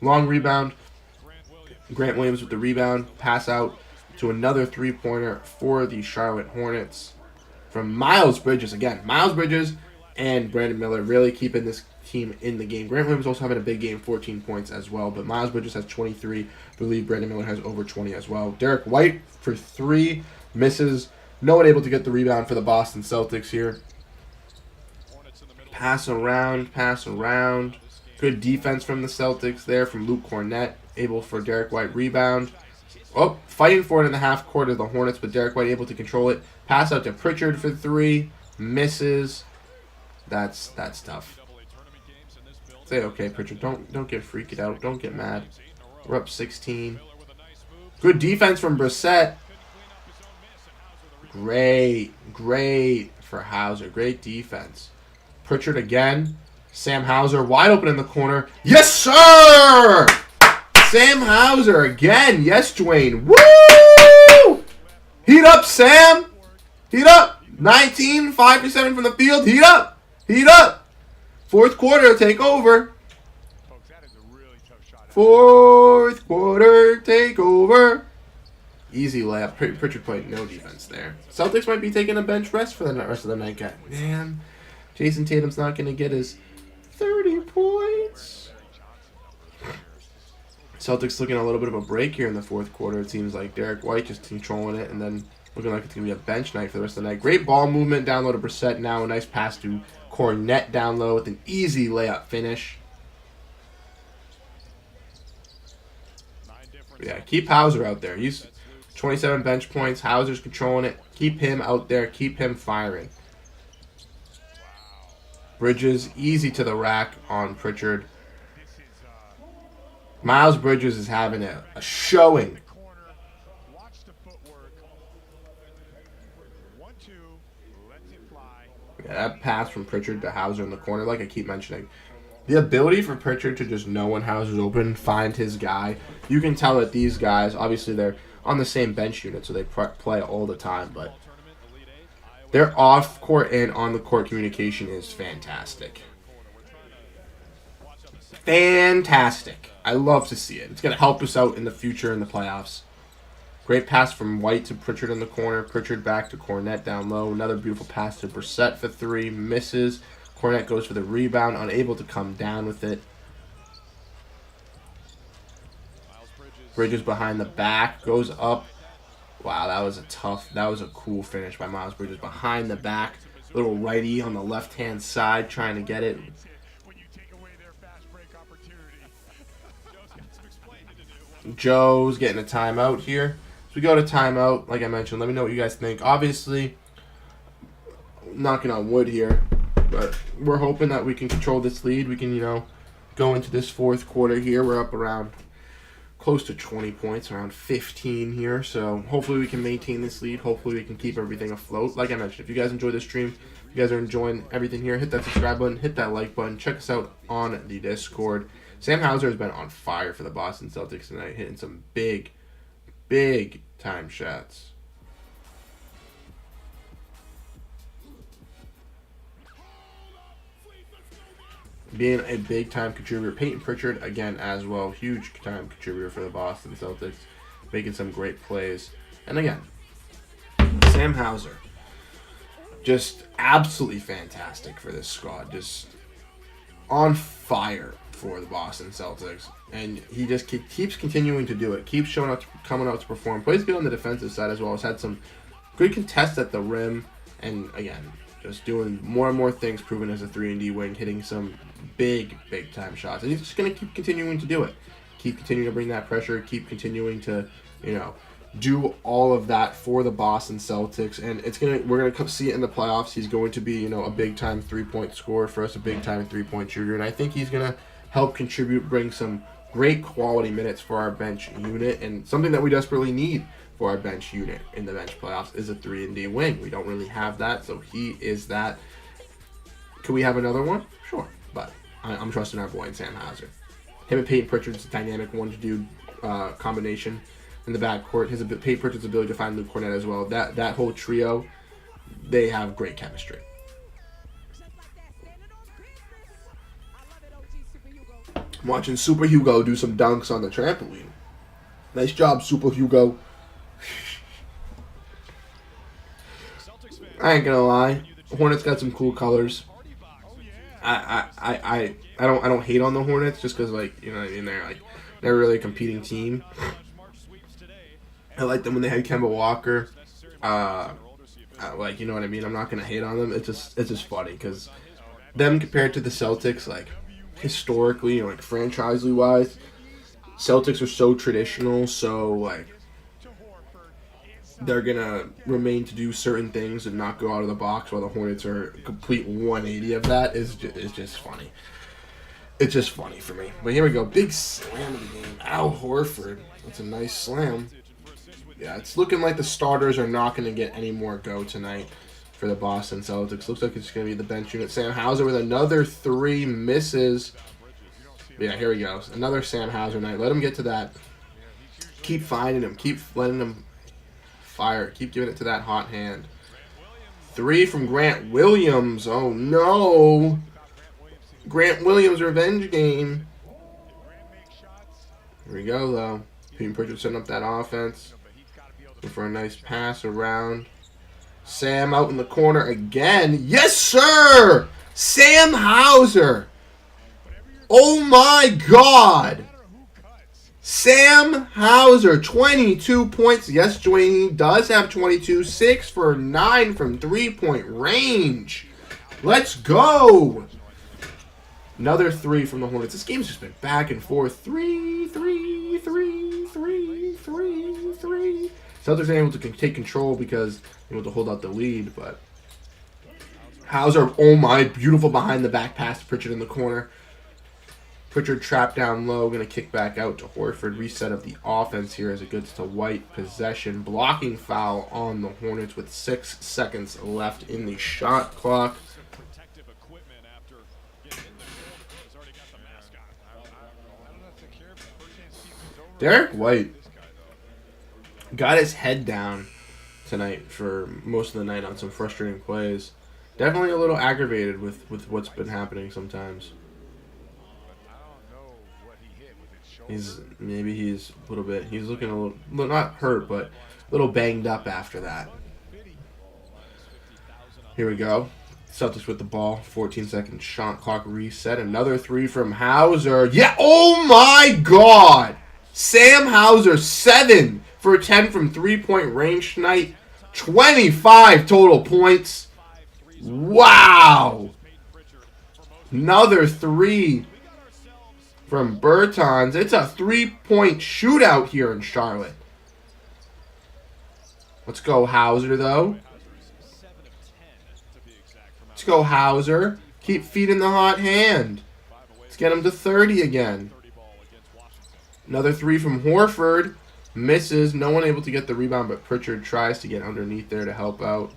Long rebound. Grant Williams with the rebound. Pass out to another three-pointer for the Charlotte Hornets from Miles Bridges. Again, Miles Bridges and Brandon Miller really keeping this team in the game. Grant Williams also having a big game, 14 points as well. But Miles Bridges has 23. I believe Brandon Miller has over 20 as well. Derrick White for 3, misses. No one able to get the rebound for the Boston Celtics here. Pass around. Good defense from the Celtics there from Luke Cornett. Able for Derrick White rebound. Oh, fighting for it in the half court of the Hornets, but Derrick White able to control it. Pass out to Pritchard for 3. Misses. That's tough. Say okay, Pritchard. Don't get freaked out. Don't get mad. We're up 16. Good defense from Brissett. Great for Hauser. Great defense. Pritchard again. Sam Hauser wide open in the corner. Yes, sir! Sam Hauser again. Yes, Dwayne. Woo! Heat up, Sam. Heat up. 19, 5 for 7 from the field. Heat up. Heat up. Fourth quarter, take over. Folks, that is a really tough shot. Fourth quarter, take over. Easy layup. Pritchard played no defense there. Celtics might be taking a bench rest for the rest of the night. Man, Jason Tatum's not going to get his 30 points. Celtics looking a little bit of a break here in the fourth quarter. It seems like Derrick White just controlling it and then looking like it's going to be a bench night for the rest of the night. Great ball movement down low to Brissett. Now a nice pass to Cornett down low with an easy layup finish. Yeah, keep Hauser out there. He's 27 bench points. Hauser's controlling it. Keep him out there. Keep him firing. Bridges easy to the rack on Pritchard. Miles Bridges is having a showing. Yeah, that pass from Pritchard to Hauser in the corner, like I keep mentioning. The ability for Pritchard to just know when Hauser's open, find his guy. You can tell that these guys, obviously they're on the same bench unit, so they play all the time, but their off-court and on-the-court communication is fantastic. Fantastic. I love to see it. It's going to help us out in the future in the playoffs. Great pass from White to Pritchard in the corner. Pritchard back to Cornett down low. Another beautiful pass to Brissett for 3. Misses. Cornett goes for the rebound. Unable to come down with it. Bridges behind the back. Goes up. Wow, that was a cool finish by Miles Bridges. Behind the back. Little righty on the left-hand side trying to get it. Joe's getting a timeout here. So we go to timeout. Like I mentioned, let me know what you guys think. Obviously, knocking on wood here, but we're hoping that we can control this lead. We can, go into this fourth quarter here. We're up around close to 20 points, around 15 here. So hopefully we can maintain this lead. Hopefully we can keep everything afloat. Like I mentioned, if you guys enjoy this stream, if you guys are enjoying everything here, hit that subscribe button, hit that like button. Check us out on the Discord. Sam Hauser has been on fire for the Boston Celtics tonight, hitting some big time shots. Being a big time contributor. Peyton Pritchard, again, as well. Huge time contributor for the Boston Celtics. Making some great plays. And again, Sam Hauser. Just absolutely fantastic for this squad. Just on fire for the Boston Celtics, and he just keeps continuing to do it. Keeps showing up, coming out to perform. Plays good on the defensive side as well. Has had some good contests at the rim, and again, just doing more and more things. Proven as a 3-and-D wing, hitting some big time shots, and he's just gonna keep continuing to do it. Keep continuing to bring that pressure. Keep continuing to, do all of that for the Boston Celtics, and we're gonna see it in the playoffs. He's going to be, a big time 3-point scorer for us, a big time 3-point shooter, and I think he's gonna help contribute, bring some great quality minutes for our bench unit, and something that we desperately need for our bench unit in the bench playoffs is a 3-and-D wing. We don't really have that, so he is that. Could we have another one? Sure, but I'm trusting our boy Sam Hauser. Him and Peyton Pritchard's dynamic one-to-do combination in the backcourt. Peyton Pritchard's ability to find Luke Cornett as well. That whole trio, they have great chemistry. I'm watching Super Hugo do some dunks on the trampoline. Nice job, Super Hugo. I ain't gonna lie. Hornets got some cool colors. I don't hate on the Hornets just because, like, you know what I mean, they're really a competing team. I like them when they had Kemba Walker. Like, you know what I mean. I'm not gonna hate on them. It's just funny because them compared to the Celtics, like historically, like franchisely wise, Celtics are so traditional. So like they're gonna remain to do certain things and not go out of the box, while the Hornets are a complete 180 of that. Is just funny. It's just funny for me. But here we go. Big slam of the game. Al Horford. That's a nice slam. Yeah, it's looking like the starters are not going to get any more go tonight for the Boston Celtics. Looks like it's going to be the bench unit. Sam Hauser with another 3, misses. Yeah, here he goes. Another Sam Hauser night. Let him get to that. Keep finding him. Keep letting him fire. Keep giving it to that hot hand. 3 from Grant Williams. Oh, no. Grant Williams revenge game. Here we go, though. Peyton Pritchard setting up that offense. Looking for a nice pass around. Sam out in the corner again. Yes, sir! Sam Hauser. Oh, my God. Sam Hauser, 22 points. Yes, Dwayne does have 22. 6 for 9 from three-point range. Let's go. Another 3 from the Hornets. This game's just been back and forth. 3, 3, 3, 3, 3, 3. Celtics are able to take control because they're able to hold out the lead, but Hauser, oh my, beautiful behind the back pass to Pritchard in the corner. Pritchard trapped down low, going to kick back out to Horford. Reset of the offense here as it gets to White. Possession, blocking foul on the Hornets with 6 seconds left in the shot clock. Derrick White got his head down tonight for most of the night on some frustrating plays. Definitely a little aggravated with what's been happening sometimes. He's a little bit. He's looking a little not hurt, but a little banged up after that. Here we go. Celtics with the ball. 14-second shot clock reset. Another 3 from Hauser. Yeah. Oh my God. Sam Hauser, 7 for 10 from three-point range tonight. 25 total points. Wow. Another 3 from Bertans. It's a 3-point shootout here in Charlotte. Let's go Hauser, though. Let's go Hauser. Keep feeding the hot hand. Let's get him to 30 again. Another 3 from Horford. Misses. No one able to get the rebound, but Pritchard tries to get underneath there to help out.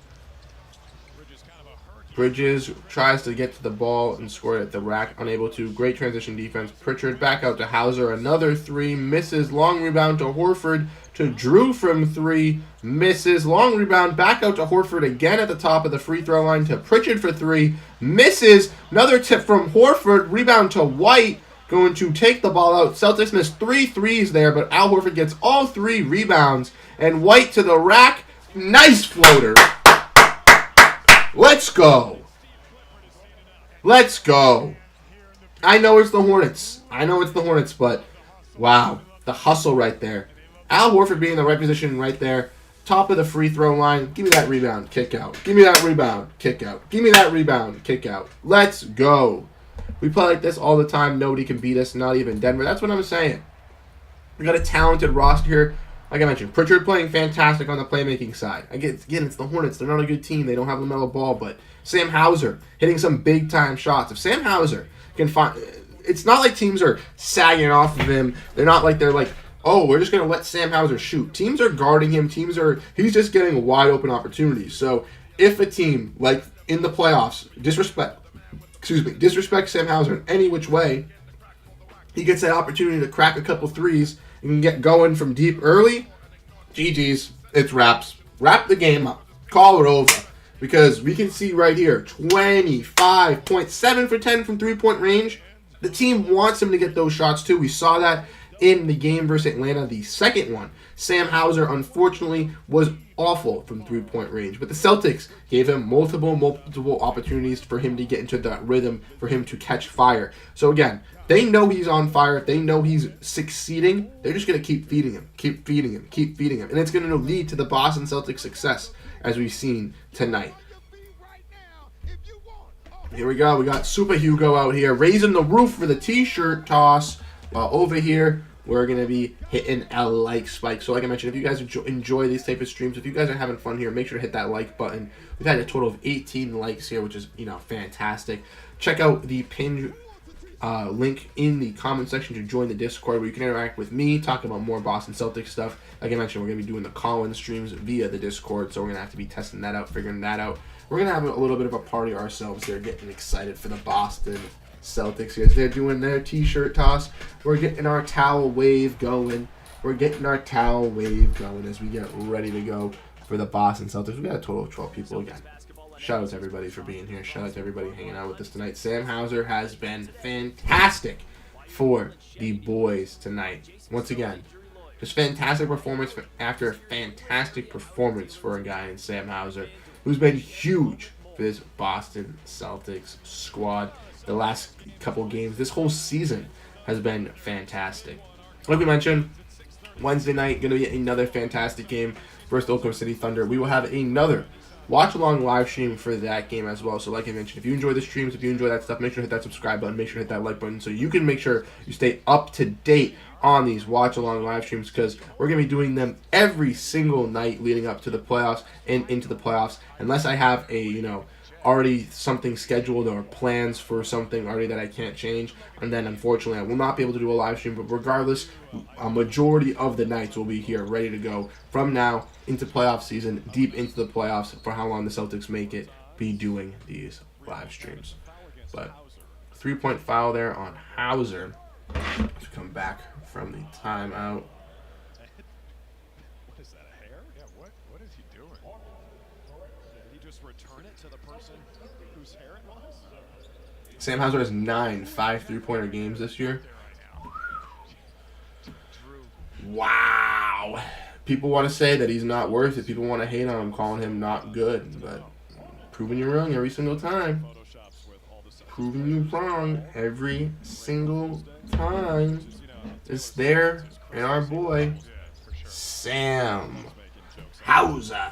Bridges tries to get to the ball and score it at the rack. Unable to. Great transition defense. Pritchard back out to Hauser. Another 3. Misses. Long rebound to Horford. To Drew from 3. Misses. Long rebound. Back out to Horford again at the top of the free throw line to Pritchard for 3. Misses. Another tip from Horford. Rebound to White. Going to take the ball out. Celtics missed 3 threes there, but Al Horford gets all 3 rebounds. And White to the rack. Nice floater. Let's go. Let's go. I know it's the Hornets. But wow. The hustle right there. Al Horford being in the right position right there. Top of the free throw line. Give me that rebound. Kick out. Give me that rebound. Kick out. Give me that rebound. Kick out. Let's go. We play like this all the time. Nobody can beat us, not even Denver. That's what I'm saying. We got a talented roster here. Like I mentioned, Pritchard playing fantastic on the playmaking side. Again, it's the Hornets. They're not a good team. They don't have LaMelo Ball, but Sam Hauser hitting some big-time shots. If Sam Hauser can find... It's not like teams are sagging off of him. They're like, oh, we're just going to let Sam Hauser shoot. Teams are guarding him. He's just getting wide-open opportunities. So if a team, like in the playoffs, disrespect Sam Hauser in any which way, he gets that opportunity to crack a couple threes and get going from deep early, GG's, it's wraps. Wrap the game up. Call it over. Because we can see right here, 25.7 for 10 from three-point range. The team wants him to get those shots too. We saw that in the game versus Atlanta, the second one. Sam Hauser, unfortunately, was awful from three-point range, but the Celtics gave him multiple opportunities for him to get into that rhythm, for him to catch fire. So again, they know he's on fire. If they know he's succeeding, they're just going to keep feeding him. And it's going to lead to the Boston Celtics success, as we've seen tonight. Here we go. We got Super Hugo out here raising the roof for the t-shirt toss. Over here, we're going to be hitting a like spike. So like I mentioned, if you guys enjoy these type of streams, if you guys are having fun here, make sure to hit that like button. We've had a total of 18 likes here, which is, fantastic. Check out the pinned link in the comment section to join the Discord, where you can interact with me, talk about more Boston Celtics stuff. Like I mentioned, we're going to be doing the call-in streams via the Discord, so we're going to have to be testing that out, figuring that out. We're going to have a little bit of a party ourselves here, getting excited for the Boston Celtics here. As they're doing their t-shirt toss, we're getting our towel wave going. As we get ready to go for the Boston Celtics. We got a total of 12 people again. Shout out to everybody for being here. Shout out to everybody hanging out with us tonight. Sam Hauser has been fantastic for the boys tonight. Once again, just fantastic performance after a fantastic performance for a guy in Sam Hauser, who's been huge for this Boston Celtics squad. The last couple games, this whole season has been fantastic. Like we mentioned, Wednesday night, going to be another fantastic game versus the Oklahoma City Thunder. We will have another watch-along live stream for that game as well. So like I mentioned, if you enjoy the streams, if you enjoy that stuff, make sure to hit that subscribe button, make sure to hit that like button, so you can make sure you stay up to date on these watch-along live streams, because we're going to be doing them every single night leading up to the playoffs and into the playoffs, unless I have a, already something scheduled or plans for something already that I can't change. And then unfortunately I will not be able to do a live stream, but regardless, a majority of the nights will be here ready to go from now into playoff season, deep into the playoffs, for how long the Celtics make it, be doing these live streams. But 3-point foul there on Hauser to come back from the timeout. What is that, a hair? Yeah, what is he doing? Did he just return it to the person whose hair it was? Sam Hauser has 9 3-pointer games this year. Wow. People want to say that he's not worth it. People want to hate on him, calling him not good. But proving you wrong every single time. Proving you wrong every single time. It's there, and our boy, Sam Hauser.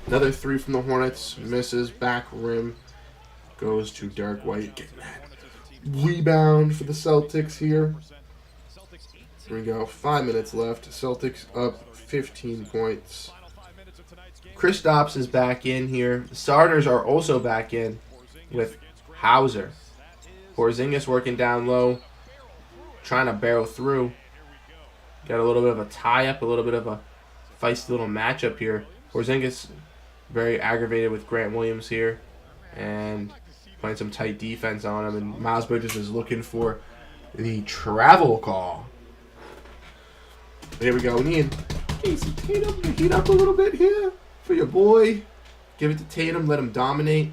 Another 3 from the Hornets. Misses. Back rim. Goes to Derrick White. Getting that rebound for the Celtics here. Here we go. 5 minutes left. Celtics up 15 points. Kristaps is back in here. The starters are also back in with Hauser. Porzingis working down low, trying to barrel through. Got a little bit of a tie-up, a little bit of a feisty little matchup here. Porzingis very aggravated with Grant Williams here and playing some tight defense on him. And Miles Bridges is looking for the travel call. There we go. We need Casey Tatum to heat up a little bit here for your boy. Give it to Tatum. Let him dominate.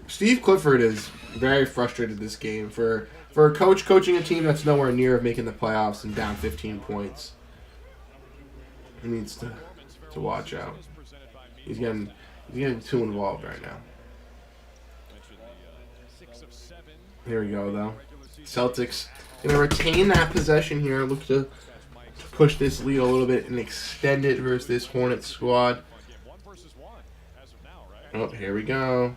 Steve Clifford is very frustrated this game for a coach coaching a team that's nowhere near making the playoffs and down 15 points. He needs to watch out. He's getting too involved right now. Here we go, though. Celtics going to retain that possession here. Look to push this lead a little bit and extend it versus this Hornets squad. Oh, here we go.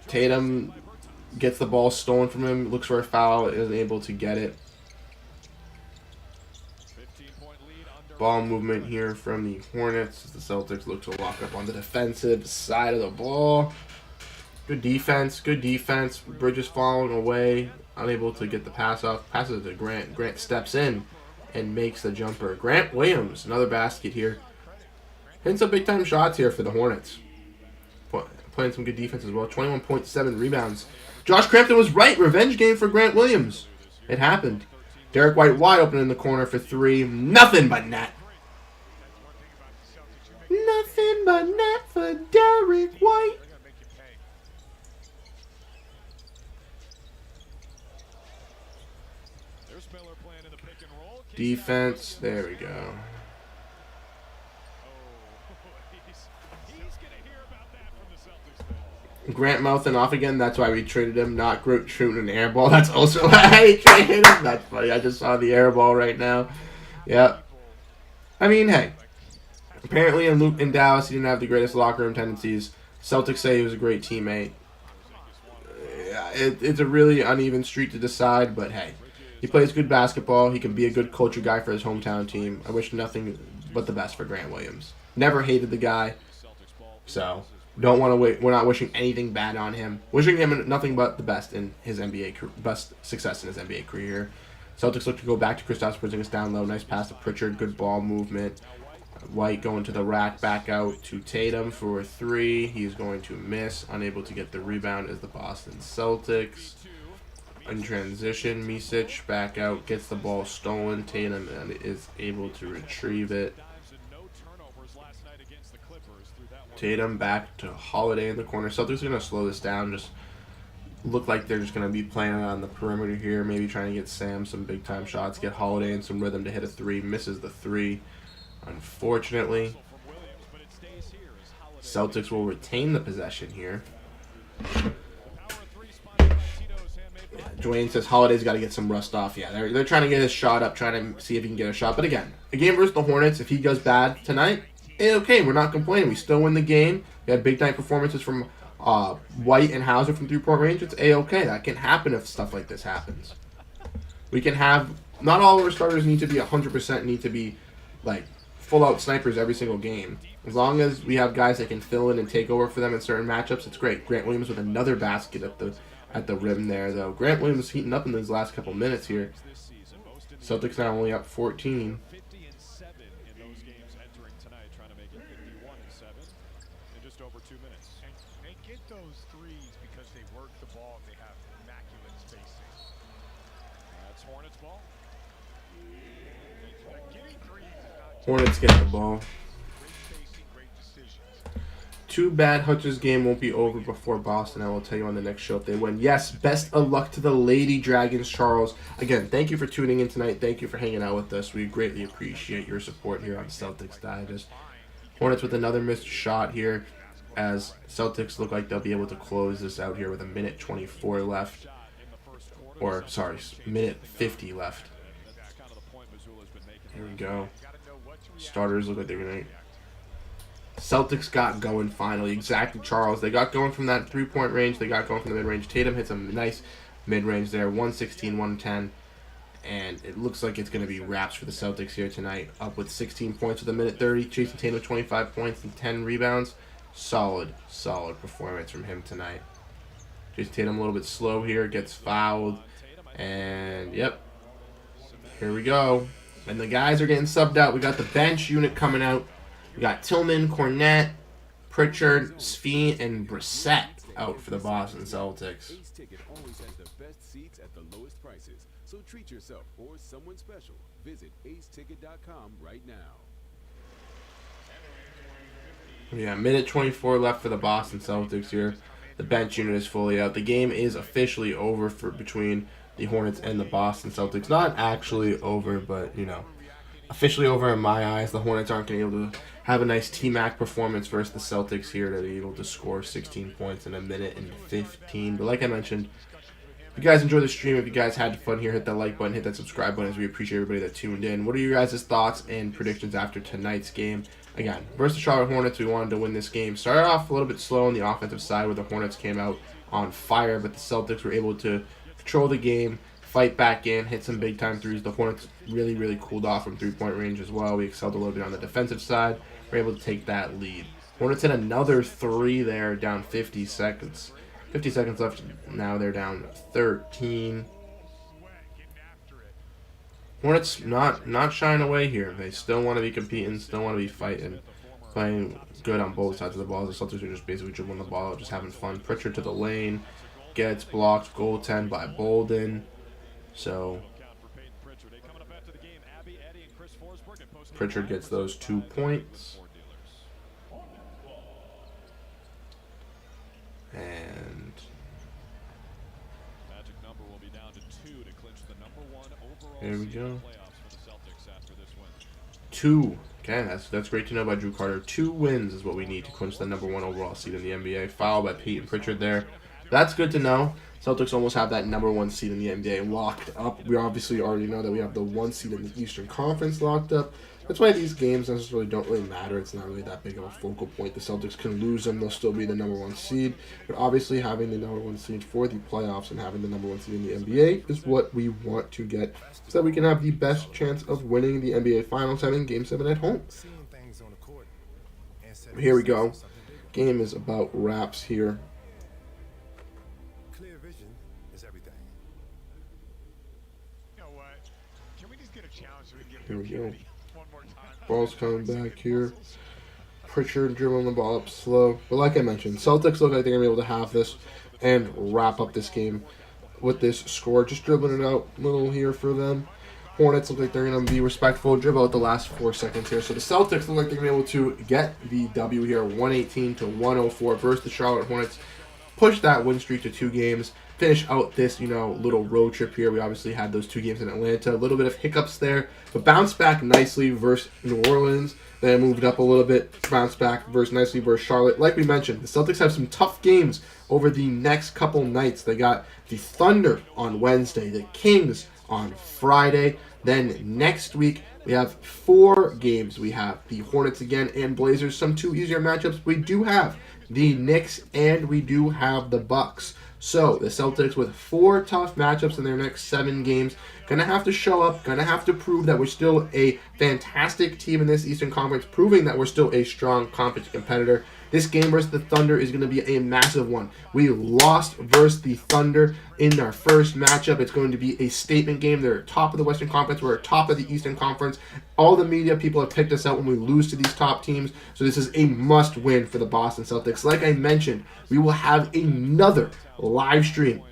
Tatum gets the ball stolen from him. Looks for a foul. Isn't able to get it. Ball movement here from the Hornets. The Celtics look to lock up on the defensive side of the ball. Good defense. Good defense. Bridges falling away. Unable to get the pass off. Passes to Grant. Grant steps in and makes the jumper. Grant Williams. Another basket here. Hitting some big-time shots here for the Hornets. Playing some good defense as well. 21.7 rebounds. Josh Crampton was right. Revenge game for Grant Williams. It happened. Derrick White wide open in the corner for 3. Nothing but net. Nothing but net for Derrick White. Defense. There we go. Grant mouthing off again. That's why we traded him. Not Groot shooting an air ball. That's also why he traded him. That's funny. I just saw the air ball right now. Yeah. I mean, hey. Apparently in Dallas, he didn't have the greatest locker room tendencies. Celtics say he was a great teammate. It's a really uneven street to decide, but hey. He plays good basketball. He can be a good culture guy for his hometown team. I wish nothing but the best for Grant Williams. Never hated the guy. So... don't want to wait. We're not wishing anything bad on him. Wishing him nothing but the best in his best success in his NBA career. Celtics look to go back to Kristaps Porzingis down low. Nice pass to Pritchard. Good ball movement. White going to the rack. Back out to Tatum for a three. He's going to miss. Unable to get the rebound is the Boston Celtics. In transition, Micic back out. Gets the ball stolen. Tatum is able to retrieve it. Tatum back to Holiday in the corner. Celtics are going to slow this down. Just look like they're just going to be playing on the perimeter here. Maybe trying to get Sam some big-time shots. Get Holiday in some rhythm to hit a three. Misses the three, unfortunately. Celtics will retain the possession here. Yeah, Dwayne says Holiday's got to get some rust off. Yeah, they're trying to get his shot up, trying to see if he can get a shot. But again, a game versus the Hornets, if he goes bad tonight, okay, we're not complaining. We still win the game. We had big night performances from White and Hauser from three-point range. It's A-okay. That can happen if stuff like this happens. We can have... not all of our starters need to be 100%, need to be, like, full-out snipers every single game. As long as we have guys that can fill in and take over for them in certain matchups, it's great. Grant Williams with another basket at the rim there, though. Grant Williams heating up in these last couple minutes here. Celtics now only up 14. Over 2 minutes. And they get those threes because they work the ball and they have immaculate spacing. That's Hornets ball. Getting threes is not Hornets get the ball. great spacing, great decisions. Too bad Hutch's game won't be over before Boston. I will tell you on the next show if they win. Yes, best of luck to the Lady Dragons, Charles. Again, thank you for tuning in tonight. Thank you for hanging out with us. We greatly appreciate your support here on Celtics Digest. Hornets with another missed shot here, as Celtics look like they'll be able to close this out here with a minute 24 left. Or, sorry, minute 50 left. Here we go. Starters look like they're going to... Celtics got going finally. Exactly, Charles. They got going from that three-point range. They got going from the mid-range. Tatum hits a nice mid-range there. 116, 110. And it looks like it's going to be wraps for the Celtics here tonight. Up with 16 points with a minute 30. Jason Tatum with 25 points and 10 rebounds. Solid performance from him tonight. Jason Tatum a little bit slow here, gets fouled, and yep, here we go. And the guys are getting subbed out. We got the bench unit coming out. We got Tillman, Cornette, Pritchard, Svi, and Brissett out for the Boston Celtics. Ace Ticket always has the best seats at the lowest prices, so treat yourself or someone special. Visit aceticket.com right now. Yeah, minute 24 left for the Boston Celtics here. The bench unit is fully out. The game is officially over between the Hornets and the Boston Celtics. Not actually over, but, you know, officially over in my eyes. The Hornets aren't going to be able to have a nice T-Mac performance versus the Celtics here to be able to score 16 points in a minute and 15. But like I mentioned, if you guys enjoyed the stream, if you guys had fun here, hit that like button, hit that subscribe button, as we appreciate everybody that tuned in. What are your guys' thoughts and predictions after tonight's game? Again, versus the Charlotte Hornets, we wanted to win this game. Started off a little bit slow on the offensive side where the Hornets came out on fire, but the Celtics were able to control the game, fight back in, hit some big-time threes. The Hornets really, really cooled off from three-point range as well. We excelled a little bit on the defensive side. We were able to take that lead. Hornets hit another three there, down 50 seconds. 50 seconds left. Now they're down 13. Hornets not shying away here. They still want to be competing, still want to be fighting, playing good on both sides of the ball. The Celtics are just basically dribbling the ball out, just having fun. Pritchard to the lane, gets blocked, goaltend by Bolden. So Pritchard gets those 2 points. And here we go. 2. Okay, that's great to know about Drew Carter. 2 wins is what we need to clinch the number 1 overall seed in the NBA. Foul by Peyton Pritchard there. That's good to know. Celtics almost have that number 1 seed in the NBA locked up. We obviously already know that we have the 1 seed in the Eastern Conference locked up. That's why these games necessarily don't really matter. It's not really that big of a focal point. The Celtics can lose them. They'll still be the number 1 seed. But obviously having the number 1 seed for the playoffs and having the number 1 seed in the NBA is what we want to get so that we can have the best chance of winning the NBA Finals, having Game 7 at home. Here we go. Game is about wraps here. Clear vision is everything. You know what? Can we just get a challenge so we can get Here we go. one more time? Ball's coming back here. Pritchard dribbling the ball up slow. But like I mentioned, Celtics look like they're going to be able to have this and wrap up this game with this score. Just dribbling it out a little here for them. Hornets look like they're going to be respectful. Dribble out the last 4 seconds here. So the Celtics look like they're going to be able to get the W here, 118-104 versus the Charlotte Hornets. Push that win streak to 2 games. Finish out this, little road trip here. We obviously had those 2 games in Atlanta. A little bit of hiccups there, but bounced back nicely versus New Orleans. Then moved up a little bit, bounced back nicely versus Charlotte. Like we mentioned, the Celtics have some tough games over the next couple nights. They got the Thunder on Wednesday, the Kings on Friday. Then next week, we have 4 games. We have the Hornets again and Blazers, some 2 easier matchups. We do have the Knicks and we do have the Bucks. So the Celtics with 4 tough matchups in their next 7 games. Going to have to show up, going to have to prove that we're still a fantastic team in this Eastern Conference, proving that we're still a strong, competent competitor. This game versus the Thunder is going to be a massive one. We lost versus the Thunder in our first matchup. It's going to be a statement game. They're top of the Western Conference. We're top of the Eastern Conference. All the media people have picked us out when we lose to these top teams. So this is a must-win for the Boston Celtics. Like I mentioned, we will have another live stream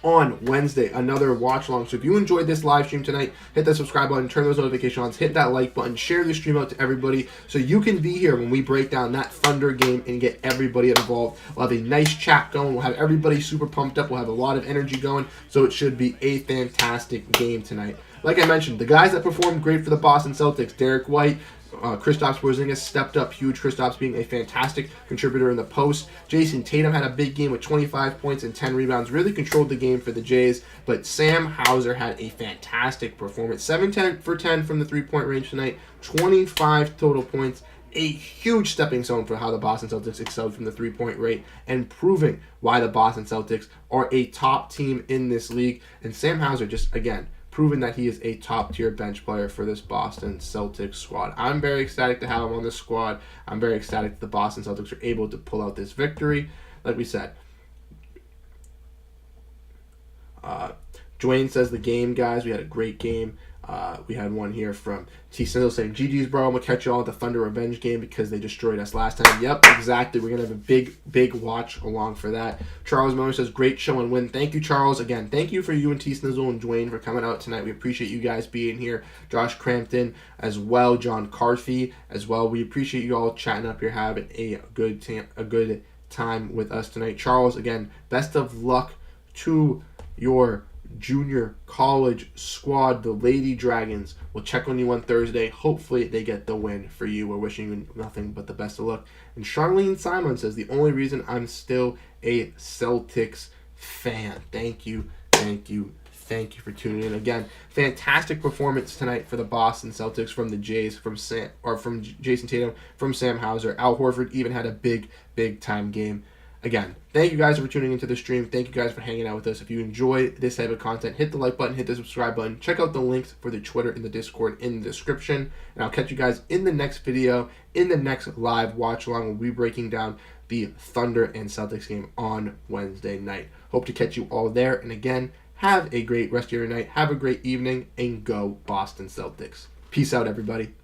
on Wednesday, another watch along. So if you enjoyed this live stream tonight, hit that subscribe button, turn those notifications on, hit that like button, share the stream out to everybody so you can be here when we break down that Thunder game and get everybody involved. We'll have a nice chat going. We'll have everybody super pumped up. We'll have a lot of energy going. So it should be a fantastic game tonight. Like I mentioned, the guys that performed great for the Boston Celtics, Derrick White, Kristaps Porzingis stepped up huge. Kristaps being a fantastic contributor in the post. Jason Tatum had a big game with 25 points and 10 rebounds. Really controlled the game for the Jays. But Sam Hauser had a fantastic performance. 7 for 10 from the 3-point range tonight. 25 total points. A huge stepping stone for how the Boston Celtics excelled from the 3-point rate and proving why the Boston Celtics are a top team in this league. And Sam Hauser just, again, proven that he is a top-tier bench player for this Boston Celtics squad. I'm very ecstatic to have him on this squad. I'm very ecstatic that the Boston Celtics are able to pull out this victory. Like we said, Dwayne says the game, guys. We had a great game. We had one here from T. Sindel saying, GG's, bro. I'm going to catch you all at the Thunder Revenge game because they destroyed us last time. Yep, exactly. We're going to have a big watch along for that. Charles Miller says, great show and win. Thank you, Charles. Again, thank you for you and T. Snizzle and Dwayne for coming out tonight. We appreciate you guys being here. Josh Crampton as well. John Carthy as well. We appreciate you all chatting up here, having a good time with us tonight. Charles, again, best of luck to your junior college squad, the Lady Dragons. We'll check on you on Thursday. Hopefully they get the win for you. We're wishing you nothing but the best of luck. And Charlene Simon says, the only reason I'm still a Celtics fan. Thank you for tuning in. Again, fantastic performance tonight for the Boston Celtics from the Jays, from Jason Tatum, from Sam Hauser. Al Horford even had a big time game. Again, thank you guys for tuning into the stream. Thank you guys for hanging out with us. If you enjoy this type of content, hit the like button, hit the subscribe button. Check out the links for the Twitter and the Discord in the description. And I'll catch you guys in the next video, in the next live watch along. We'll be breaking down the Thunder and Celtics game on Wednesday night. Hope to catch you all there. And again, have a great rest of your night. Have a great evening and go Boston Celtics. Peace out, everybody.